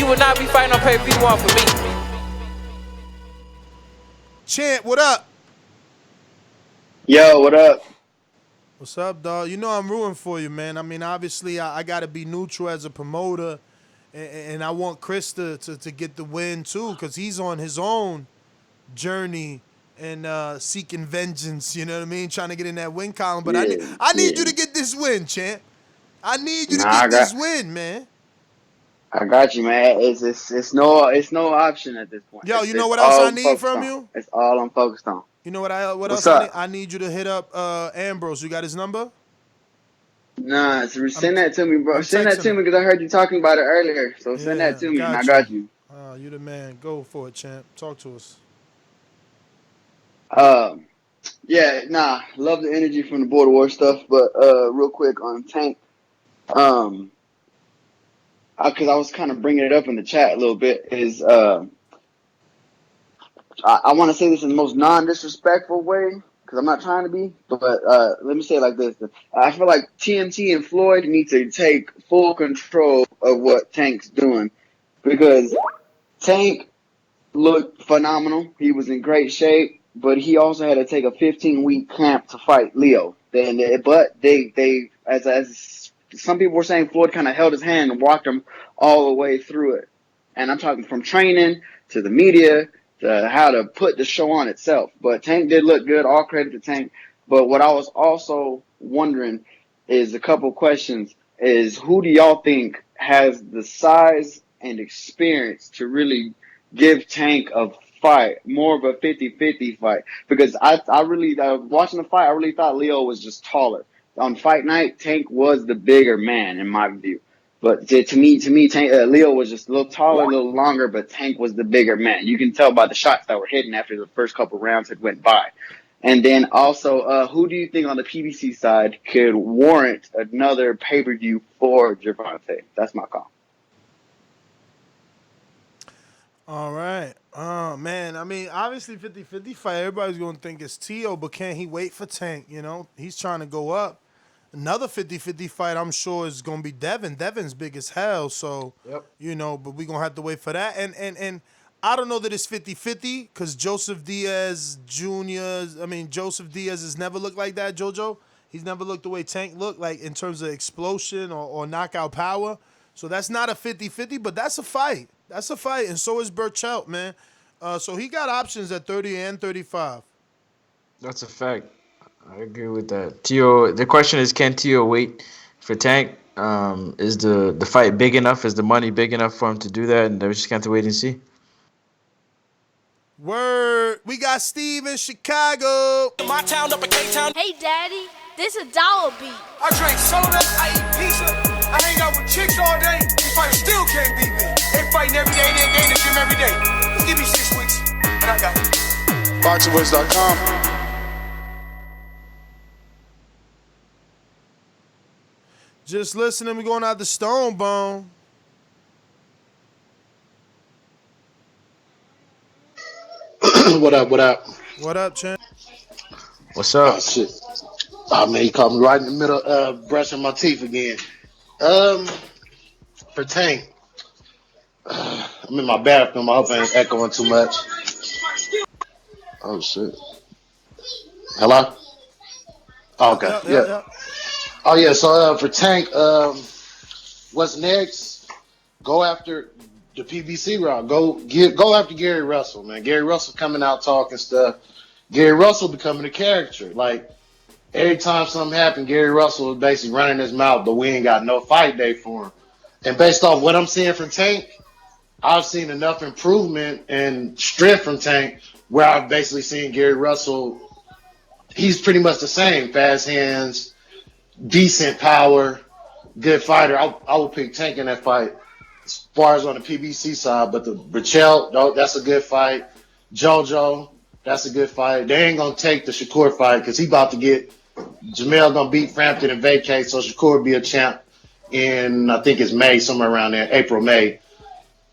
will not be fighting on pay-per-view one for me. Champ, what up? Yo, what up? What's up, dog? You know I'm rooting for you, man. I mean, obviously, I got to be neutral as a promoter, and I want Chris to get the win, too, because he's on his own journey and seeking vengeance, you know what I mean? Trying to get in that win column. But I need you to get this win, champ. I need you to get this win, man. I got you, man. It's no option at this point. Yo, you know what else I need from you? It's all I'm focused on. You know what else I need you to hit up Ambrose. You got his number? Nah, send that to me, bro. Send that to me because I heard you talking about it earlier. So send that to me, and I got you. You the man. Go for it, champ. Talk to us. Yeah, love the energy from the Border War stuff, but real quick on Tank, because I was kind of bringing it up in the chat a little bit, is I want to say this in the most non-disrespectful way, because I'm not trying to be, but let me say it like this. I feel like TMT and Floyd need to take full control of what Tank's doing, because Tank looked phenomenal. He was in great shape, but he also had to take a 15-week camp to fight Leo. But they as some people were saying, Floyd kind of held his hand and walked him all the way through it. And I'm talking from training to the media to how to put the show on itself. But Tank did look good. All credit to Tank. But what I was also wondering is a couple questions. Is who do y'all think has the size and experience to really give Tank a fight, more of a 50-50 fight? Because I really, watching the fight, I really thought Leo was just taller. On fight night, Tank was the bigger man, in my view. But to me, Tank, Leo was just a little taller, a little longer, but Tank was the bigger man. You can tell by the shots that were hitting after the first couple rounds had went by. And then also, who do you think on the PBC side could warrant another pay-per-view for Gervonta? That's my call. All right. Man, I mean, obviously 50-50 fight, everybody's going to think it's Teo, but can he wait for Tank, you know? He's trying to go up. Another 50-50 fight, I'm sure, is going to be Devin. Devin's big as hell, so, you know, but we're going to have to wait for that. And I don't know that it's 50-50 because Joseph Diaz has never looked like that, JoJo. He's never looked the way Tank looked, like in terms of explosion or knockout power. So that's not a 50-50, but that's a fight. That's a fight, and so is Burchelt, man. So he got options at 30 and 35. That's a fact. I agree with that. Teo, the question is, can Teo wait for Tank? Is the fight big enough? Is the money big enough for him to do that? And we just got to wait and see. Word. We got Steve in Chicago. My town up in K-Town. Hey, Daddy, this a dollar beat. I drink soda, I eat pizza, I hang out with chicks all day. These fighters still can't beat me. They fighting every day, they in the gym every day. Just give me 6 weeks, and I got it. BoxingWords.com. Just listening, we going out the Stone Bone. What up? What up, champ? What's up? Oh, shit. Oh, man, you caught me right in the middle of brushing my teeth again. For Tank, I'm in my bathroom. I hope I ain't echoing too much. Oh, shit. Hello? Oh, okay. Yeah. Oh, yeah. So, for Tank, what's next? Go after the PBC route. Go after Gary Russell, man. Gary Russell coming out talking stuff. Gary Russell becoming a character. Like, every time something happened, Gary Russell was basically running his mouth, but we ain't got no fight day for him. And based off what I'm seeing from Tank, I've seen enough improvement and strength from Tank where I've basically seen Gary Russell, he's pretty much the same. Fast hands, decent power, good fighter. I would pick Tank in that fight as far as on the PBC side. But the Virgil, that's a good fight. JoJo, that's a good fight. They ain't going to take the Shakur fight because he about to get Jamel going to beat Frampton and vacate, so Shakur will be a champ in, I think it's May, somewhere around there, April, May.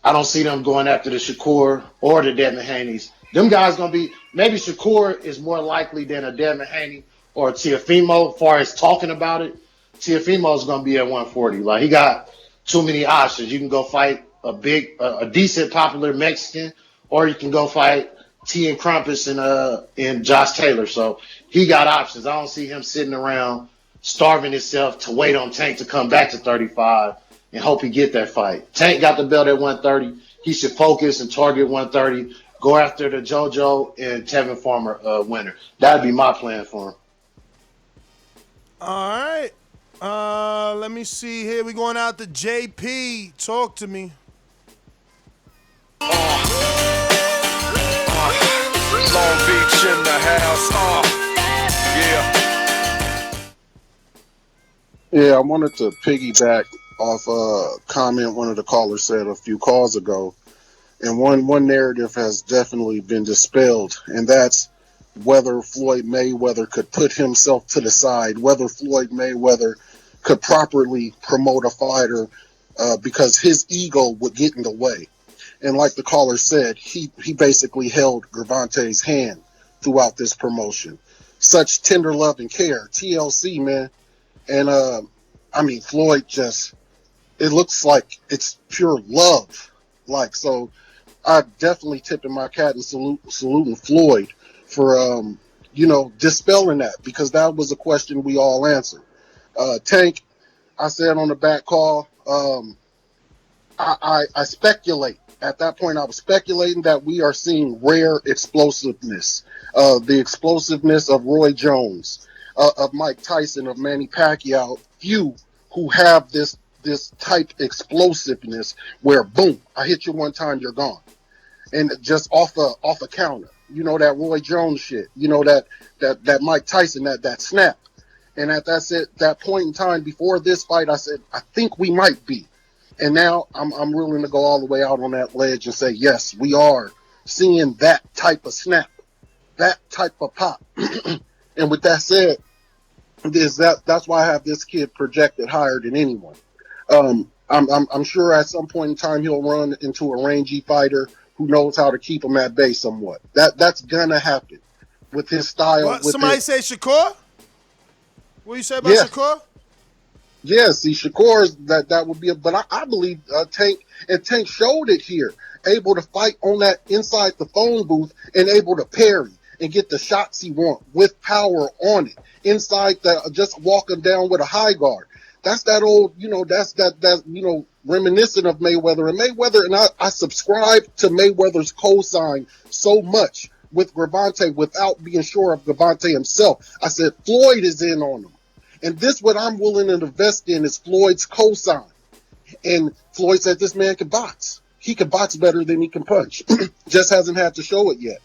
I don't see them going after the Shakur or the Devin Haney's. Them guys going to be, maybe Shakur is more likely than a Devin Haney or a Teofimo as far as talking about it. Teofimo is going to be at 140. Like, he got too many options. You can go fight a decent, popular Mexican, or you can go fight T and Crumpus and Josh Taylor. So he got options. I don't see him sitting around starving himself to wait on Tank to come back to 35 and hope he get that fight. Tank got the belt at 130. He should focus and target 130. Go after the JoJo and Tevin Farmer winner. That'd be my plan for him. All right. Let me see here. We going out to JP. Talk to me. Long Beach in the house. Yeah. Yeah, I wanted to piggyback off a comment one of the callers said a few calls ago. And one narrative has definitely been dispelled, and that's whether Floyd Mayweather could put himself to the side, whether Floyd Mayweather could properly promote a fighter because his ego would get in the way. And like the caller said, he basically held Gervonta's hand throughout this promotion. Such tender love and care. TLC, man. And, I mean, Floyd just, it looks like it's pure love. Like, so I definitely tipping my cap and saluting Floyd for, dispelling that, because that was a question we all answered. Tank, I said on the back call, I speculate. At that point, I was speculating that we are seeing rare explosiveness, the explosiveness of Roy Jones, of Mike Tyson, of Manny Pacquiao. Few who have this type explosiveness where, boom, I hit you one time, you're gone, and just off a counter. You know, that Roy Jones shit. You know, that Mike Tyson, that snap. And at that point in time before this fight, I said, I think we might be. And now I'm willing to go all the way out on that ledge and say, yes, we are seeing that type of snap, that type of pop. And with that said, that's why I have this kid projected higher than anyone. I'm sure at some point in time he'll run into a rangy fighter who knows how to keep him at bay somewhat. That's gonna happen with his style. What, somebody say Shakur? What you say about Shakur? Yeah, see, Shakur's that would be but I believe Tank showed it here, able to fight on that inside the phone booth and able to parry and get the shots he want with power on it inside just walking down with a high guard. That's that old, that's that reminiscent of Mayweather. And I subscribe to Mayweather's cosign so much with Gervonta without being sure of Gervonta himself. I said Floyd is in on him. And this what I'm willing to invest in is Floyd's cosign. And Floyd said this man can box. He can box better than he can punch. Just hasn't had to show it yet.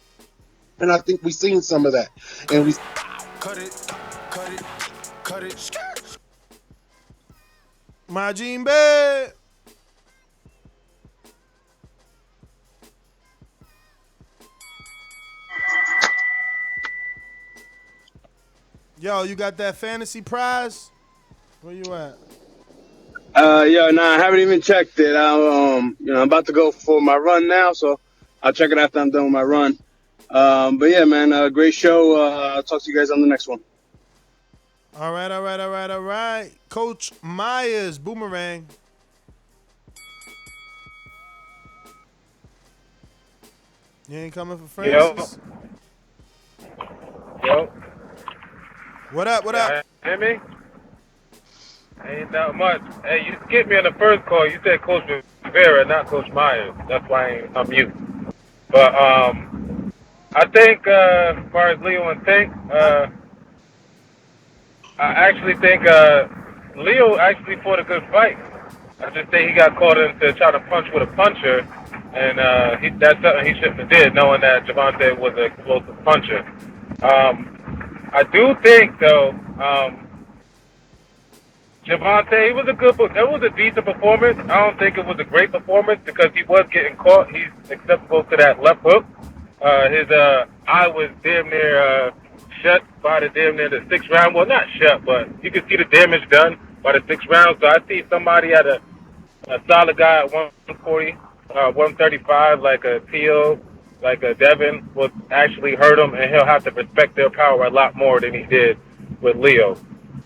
And I think we've seen some of that. And we cut it. Majin Bey. Yo, you got that fantasy prize? Where you at? I haven't even checked it. I'm about to go for my run now, so I'll check it after I'm done with my run. But yeah, man, great show. I'll talk to you guys on the next one. All right. Coach Myers, Boomerang. You ain't coming for Francis? Yo. What up? Hear me? Ain't that much. Hey, you skipped me on the first call. You said Coach Rivera, not Coach Myers. That's why I'm mute. But I think as far as Leo and Tank, I actually think Leo actually fought a good fight. I just think he got caught into trying to punch with a puncher, and that's something he shouldn't have did, knowing that Gervonta was an explosive puncher. I do think, though, Gervonta, it was a decent performance. I don't think it was a great performance because he was getting caught. He's acceptable to that left hook. His eye was damn near shut by the damn near the 6th round. Well, not shut, but you could see the damage done by the 6th round. So I see somebody at a solid guy at 140, 135, like a Teo, like a Devin, will actually hurt him, and he'll have to respect their power a lot more than he did with Leo.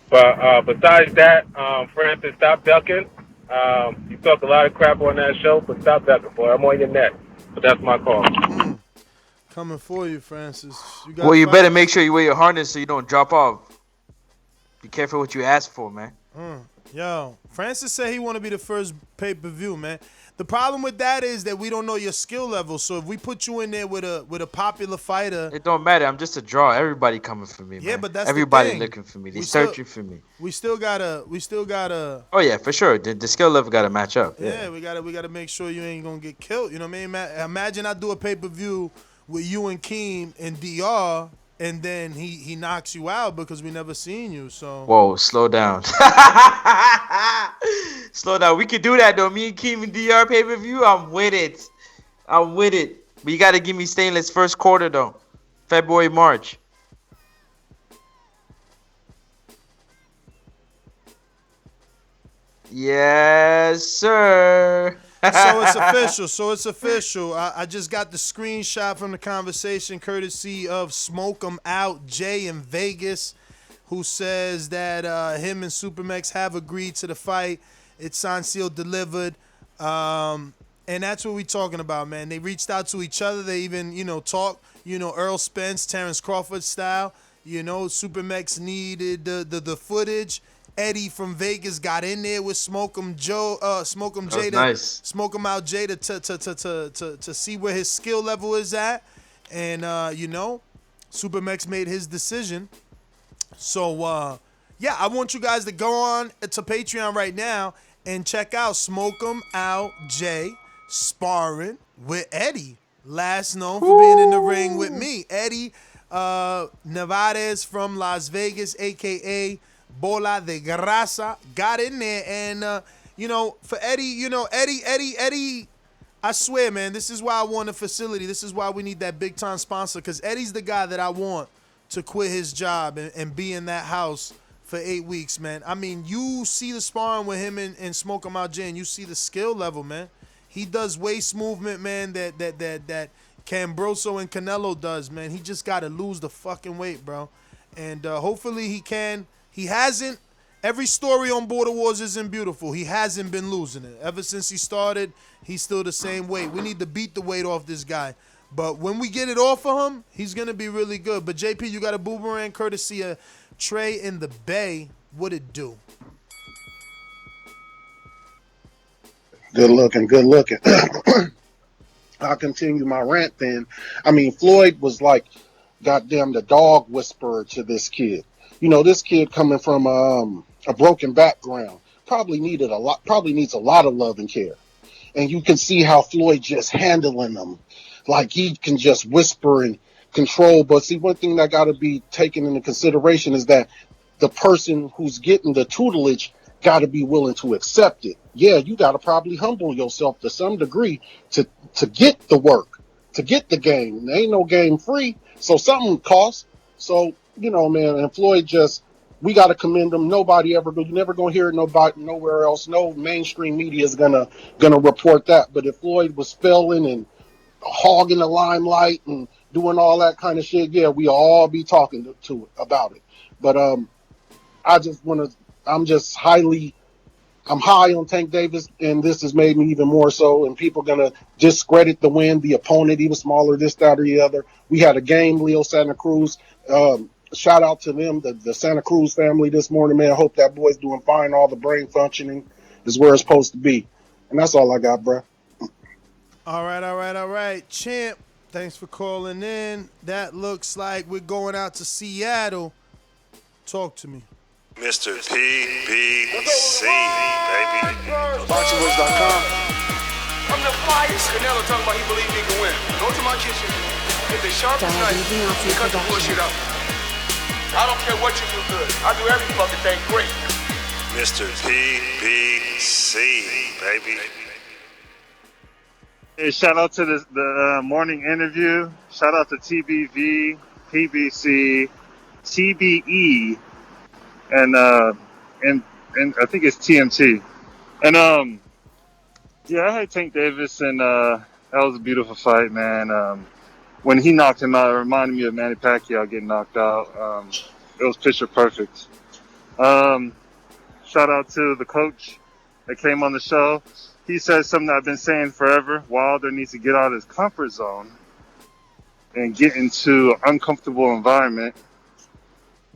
But besides that, Francis, stop ducking. You talk a lot of crap on that show, but stop ducking, boy. I'm on your neck. But that's my call. Coming for you, Francis. You better make sure you wear your harness so you don't drop off. Be careful what you ask for, man. Yo, Francis said he want to be the first pay-per-view, man. The problem with that is that we don't know your skill level. So if we put you in there with a popular fighter, it don't matter. I'm just a draw. Everybody coming for me, man. Yeah, but that's everybody the thing. Looking for me. They searching for me. We still gotta. Oh yeah, for sure. The skill level gotta match up. Yeah, we gotta make sure you ain't gonna get killed. You know what I mean? Imagine I do a pay-per-view with you and Keem and DR, and then he knocks you out because we never seen you. So whoa, slow down. Slow down. We could do that though. Me and Keem and DR pay-per-view. I'm with it. But you gotta give me Stainless first quarter though. February, March. Yes, sir. So it's official. I just got the screenshot from the conversation courtesy of Smoke 'em Out Jay in Vegas, who says that him and Supermax have agreed to the fight. It's signed, sealed, delivered. And that's what we're talking about, man. They reached out to each other. They even, talked, Earl Spence, Terence Crawford style. Supermax needed the footage. Eddie from Vegas got in there with Smoke 'em Joe, Smoke 'em Jay, Smoke 'em Out Jay to see where his skill level is at, and Supermax made his decision. So I want you guys to go on to Patreon right now and check out Smoke 'em Out Jay sparring with Eddie, last known for being in the ring with me, Eddie Nevarez from Las Vegas, aka Bola de Grasa, got in there and for Eddie, Eddie. I swear, man, this is why I want a facility. This is why we need that big time sponsor, because Eddie's the guy that I want to quit his job and be in that house for 8 weeks, man. I mean, you see the sparring with him and Smoke him out, Jay, and you see the skill level, man. He does waist movement, man, that Cambroso and Canelo does, man. He just got to lose the fucking weight, bro. And hopefully he can. He hasn't. Every story on Border Wars isn't beautiful. He hasn't been losing it. Ever since he started, he's still the same weight. We need to beat the weight off this guy. But when we get it off of him, he's going to be really good. But, JP, you got a boomerang courtesy of Trey in the Bay. What it do? Good looking. I'll continue my rant then. I mean, Floyd was like, goddamn, the dog whisperer to this kid. This kid coming from a broken background probably needs a lot of love and care. And you can see how Floyd just handling them. Like he can just whisper and control. But see, one thing that got to be taken into consideration is that the person who's getting the tutelage got to be willing to accept it. Yeah, you got to probably humble yourself to some degree to get the work, to get the game. There ain't no game free. So something costs. So, man, and Floyd we got to commend him. You're never going to hear it nowhere else. No mainstream media is going to report that. But if Floyd was failing and hogging the limelight and doing all that kind of shit, yeah, we all be talking to about it. But I'm high on Tank Davis, and this has made me even more so. And people gonna discredit the win, the opponent, he was smaller, this, that, or the other. We had a game, Leo Santa Cruz. Shout out to them, the Santa Cruz family this morning, man. I hope that boy's doing fine. All the brain functioning is where it's supposed to be. And that's all I got, bro. All right. Champ, thanks for calling in. That looks like we're going out to Seattle. Talk to me. Mr. PBC, baby. BoxingWords.com. I'm the flyest. Canelo talking about he believes he can win. Go to my kitchen. Get the sharpest knife and cut the bullshit out. I don't care what you do good. I do every fucking thing great. Mr. PBC, baby. Hey, shout out to the morning interview. Shout out to TBV, PBC, TBE, and I think it's TMT. And yeah, I had Tank Davis, and that was a beautiful fight, man. When he knocked him out, it reminded me of Manny Pacquiao getting knocked out. It was picture perfect. Shout out to the coach that came on the show. He said something I've been saying forever. Wilder needs to get out of his comfort zone and get into an uncomfortable environment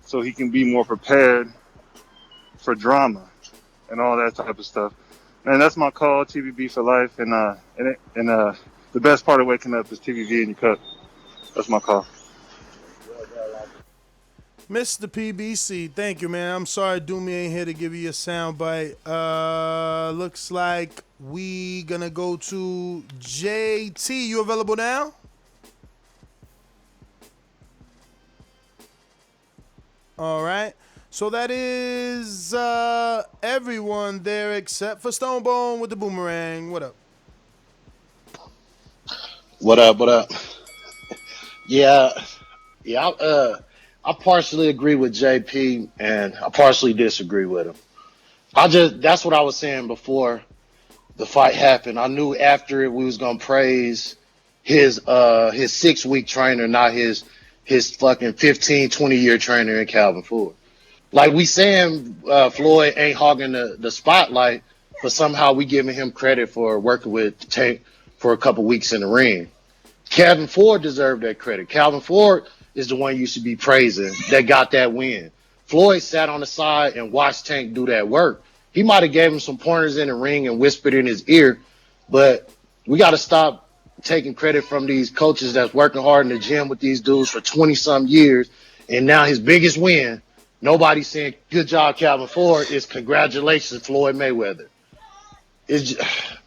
so he can be more prepared for drama and all that type of stuff. And that's my call, TBB for life. And the best part of waking up is TBV in your cup. That's my call. Mr. PBC, thank you, man. I'm sorry Doomy ain't here to give you a sound bite. Looks like we gonna go to JT. You available now? All right. So that is everyone there except for Stonebone with the boomerang. What up? What up? Yeah. I partially agree with JP and I partially disagree with him. That's what I was saying before the fight happened. I knew after it we was gonna praise his 6-week trainer, not his fucking 15, 20-year trainer in Calvin Ford. Like we saying Floyd ain't hogging the spotlight, but somehow we giving him credit for working with Tank for a couple weeks in the ring. Calvin Ford deserved that credit. Calvin Ford is the one you should be praising that got that win. Floyd sat on the side and watched Tank do that work. He might have gave him some pointers in the ring and whispered in his ear, but we got to stop taking credit from these coaches that's working hard in the gym with these dudes for 20-some years, and now his biggest win, nobody's saying, good job, Calvin Ford, is congratulations, Floyd Mayweather. It's just,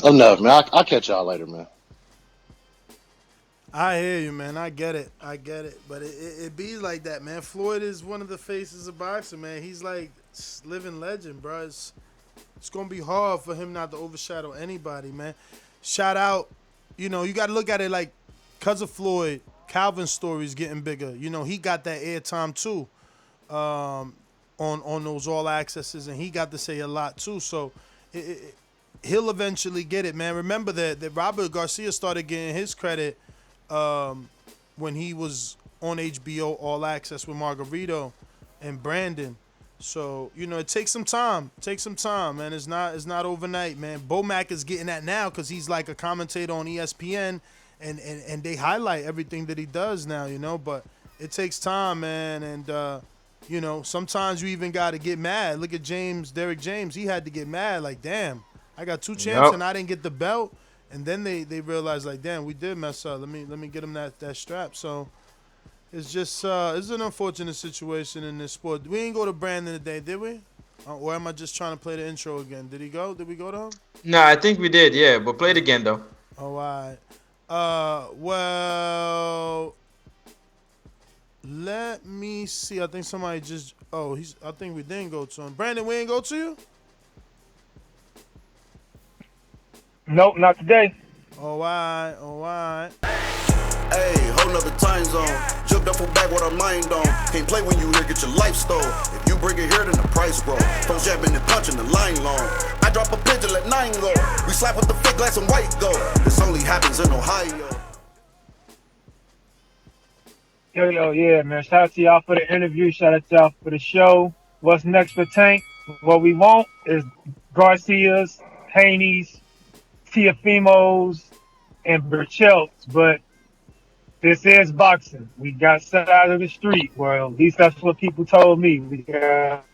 enough, man. I'll catch y'all later, man. I hear you, man. I get it. But it be like that, man. Floyd is one of the faces of boxing, man. He's like living legend, bro. It's gonna be hard for him not to overshadow anybody, man. Shout out, you got to look at it like, cause of Floyd, Calvin's story is getting bigger. He got that airtime too, on those all accesses, and he got to say a lot too. So he'll eventually get it, man. Remember that Robert Garcia started getting his credit when he was on HBO All Access with Margarito and Brandon. So, it takes some time. Man. It's not overnight, man. Bomac is getting that now because he's like a commentator on ESPN, and they highlight everything that he does now, but it takes time, man. And, sometimes you even got to get mad. Look at Derek James. He had to get mad like, damn, I got 2 champs and I didn't get the belt. And then they realized like, damn, we did mess up. Let me get him that strap. So it's just it's an unfortunate situation in this sport. We didn't go to Brandon today, did we? Or am I just trying to play the intro again? Did he go? Did we go to him? No, I think we did. Yeah, but play it again though. Oh, all right. Well, let me see. I think somebody just. I think we didn't go to him. Brandon, we didn't go to you. Nope, not today. All right. Hey, whole nother time zone. Jumped up for back with our mind on. Can't play when you here, get your life stole. If you bring it here, then the price grow. From jabbing and punching the line long. I drop a pigeon, let 9 go. We slap with the fake glass and white go. This only happens in Ohio. Yo, yeah, man. Shout out to y'all for the interview. Shout out to y'all for the show. What's next for Tank? What we want is Garcia's, Haney's, Teofimo's, and Virgil's, but this is boxing. We got side of the street. Well, at least that's what people told me. We got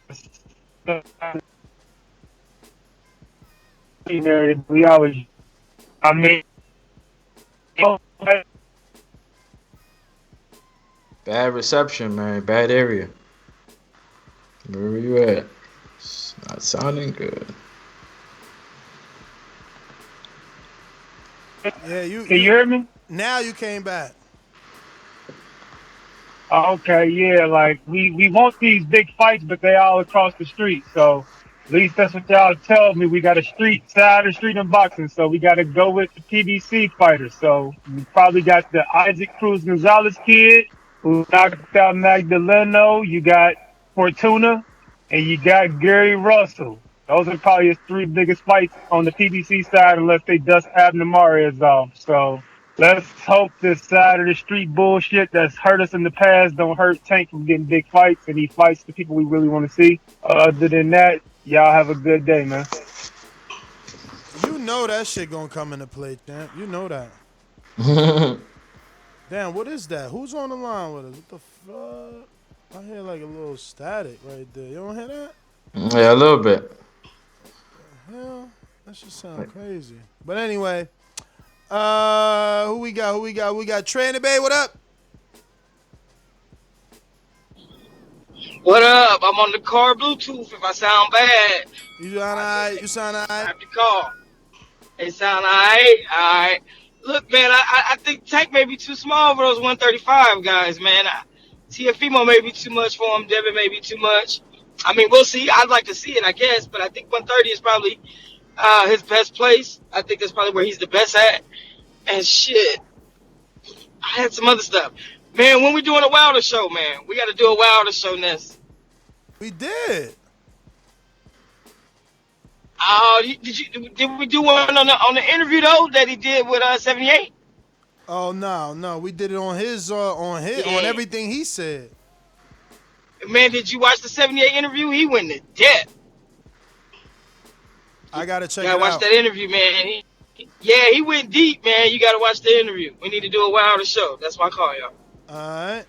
we always. I mean, bad reception, man. Bad area. Where you at? It's not sounding good. Yeah, you hear me? Now you came back. Okay, yeah, like we want these big fights, but they all across the street. So at least that's what y'all tell me. We got a side of the street in boxing, so we got to go with the PBC fighters. So we probably got the Isaac Cruz Gonzalez kid who knocked out Magdaleno. You got Fortuna, and you got Gary Russell. Those are probably his 3 biggest fights on the PBC side, unless they dust Abner Mares off. So let's hope this side of the street bullshit that's hurt us in the past don't hurt Tank from getting big fights, and he fights the people we really want to see. Other than that, y'all have a good day, man. You know that shit gonna come into play, champ. You know that. Damn, what is that? Who's on the line with us? What the fuck? I hear like a little static right there. You don't hear that? Yeah, a little bit. Hell, that should sound crazy. But anyway, who we got? We got Trey in the Bay. What up? What up? I'm on the car Bluetooth. If I sound bad, you sound alright. You sound alright. I have to call. It sound alright. Alright. Look, man, I think Tank may be too small for those 135 guys, man. Teofimo may be too much for him. Devin may be too much. I mean, we'll see. I'd like to see it, I guess, but I think 130 is probably his best place. I think that's probably where he's the best at. And shit, I had some other stuff. Man, when we doing a Wilder show, man, we got to do a Wilder show next. We did. Did we do one on the interview though that he did with 78? Oh no, we did it on his on everything he said. Man, did you watch the 78 interview? He went to depth. I gotta check. You gotta watch that interview, man. He went deep, man. You gotta watch the interview. We need to do a Wilder show. That's my call, y'all.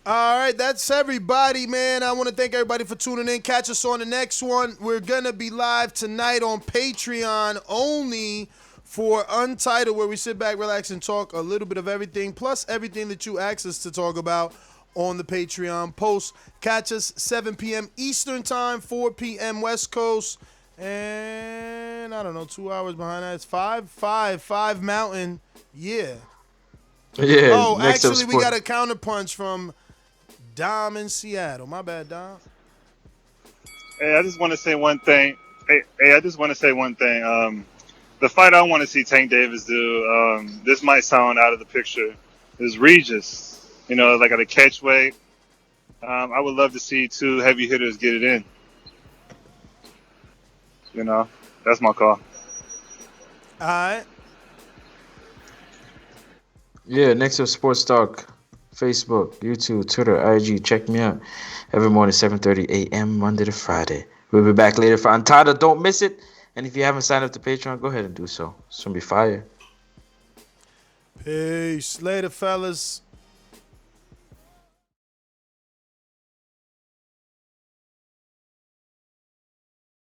All right, that's everybody, man. I want to thank everybody for tuning in. Catch us on the next one. We're going to be live tonight on Patreon only for Untitled, where we sit back, relax, and talk a little bit of everything, plus everything that you ask us to talk about on the Patreon post. Catch us 7 p.m. Eastern Time, 4 p.m. West Coast, and I don't know, 2 hours behind that. It's 5 Mountain. Yeah. Yeah. Oh, actually, we got a counterpunch from Dom in Seattle. My bad, Dom. Hey, I just want to say one thing. I just want to say one thing. The fight I want to see Tank Davis do, this might sound out of the picture, is Regis. You know, like at a catch weight. I would love to see two heavy hitters get it in. You know, that's my call. All right. Yeah, next up Sports Talk, Facebook, YouTube, Twitter, IG. Check me out every morning, 7:30 a.m. Monday to Friday. We'll be back later for Untitled. Don't miss it. And if you haven't signed up to Patreon, go ahead and do so. It's gonna be fire. Peace. Later, fellas.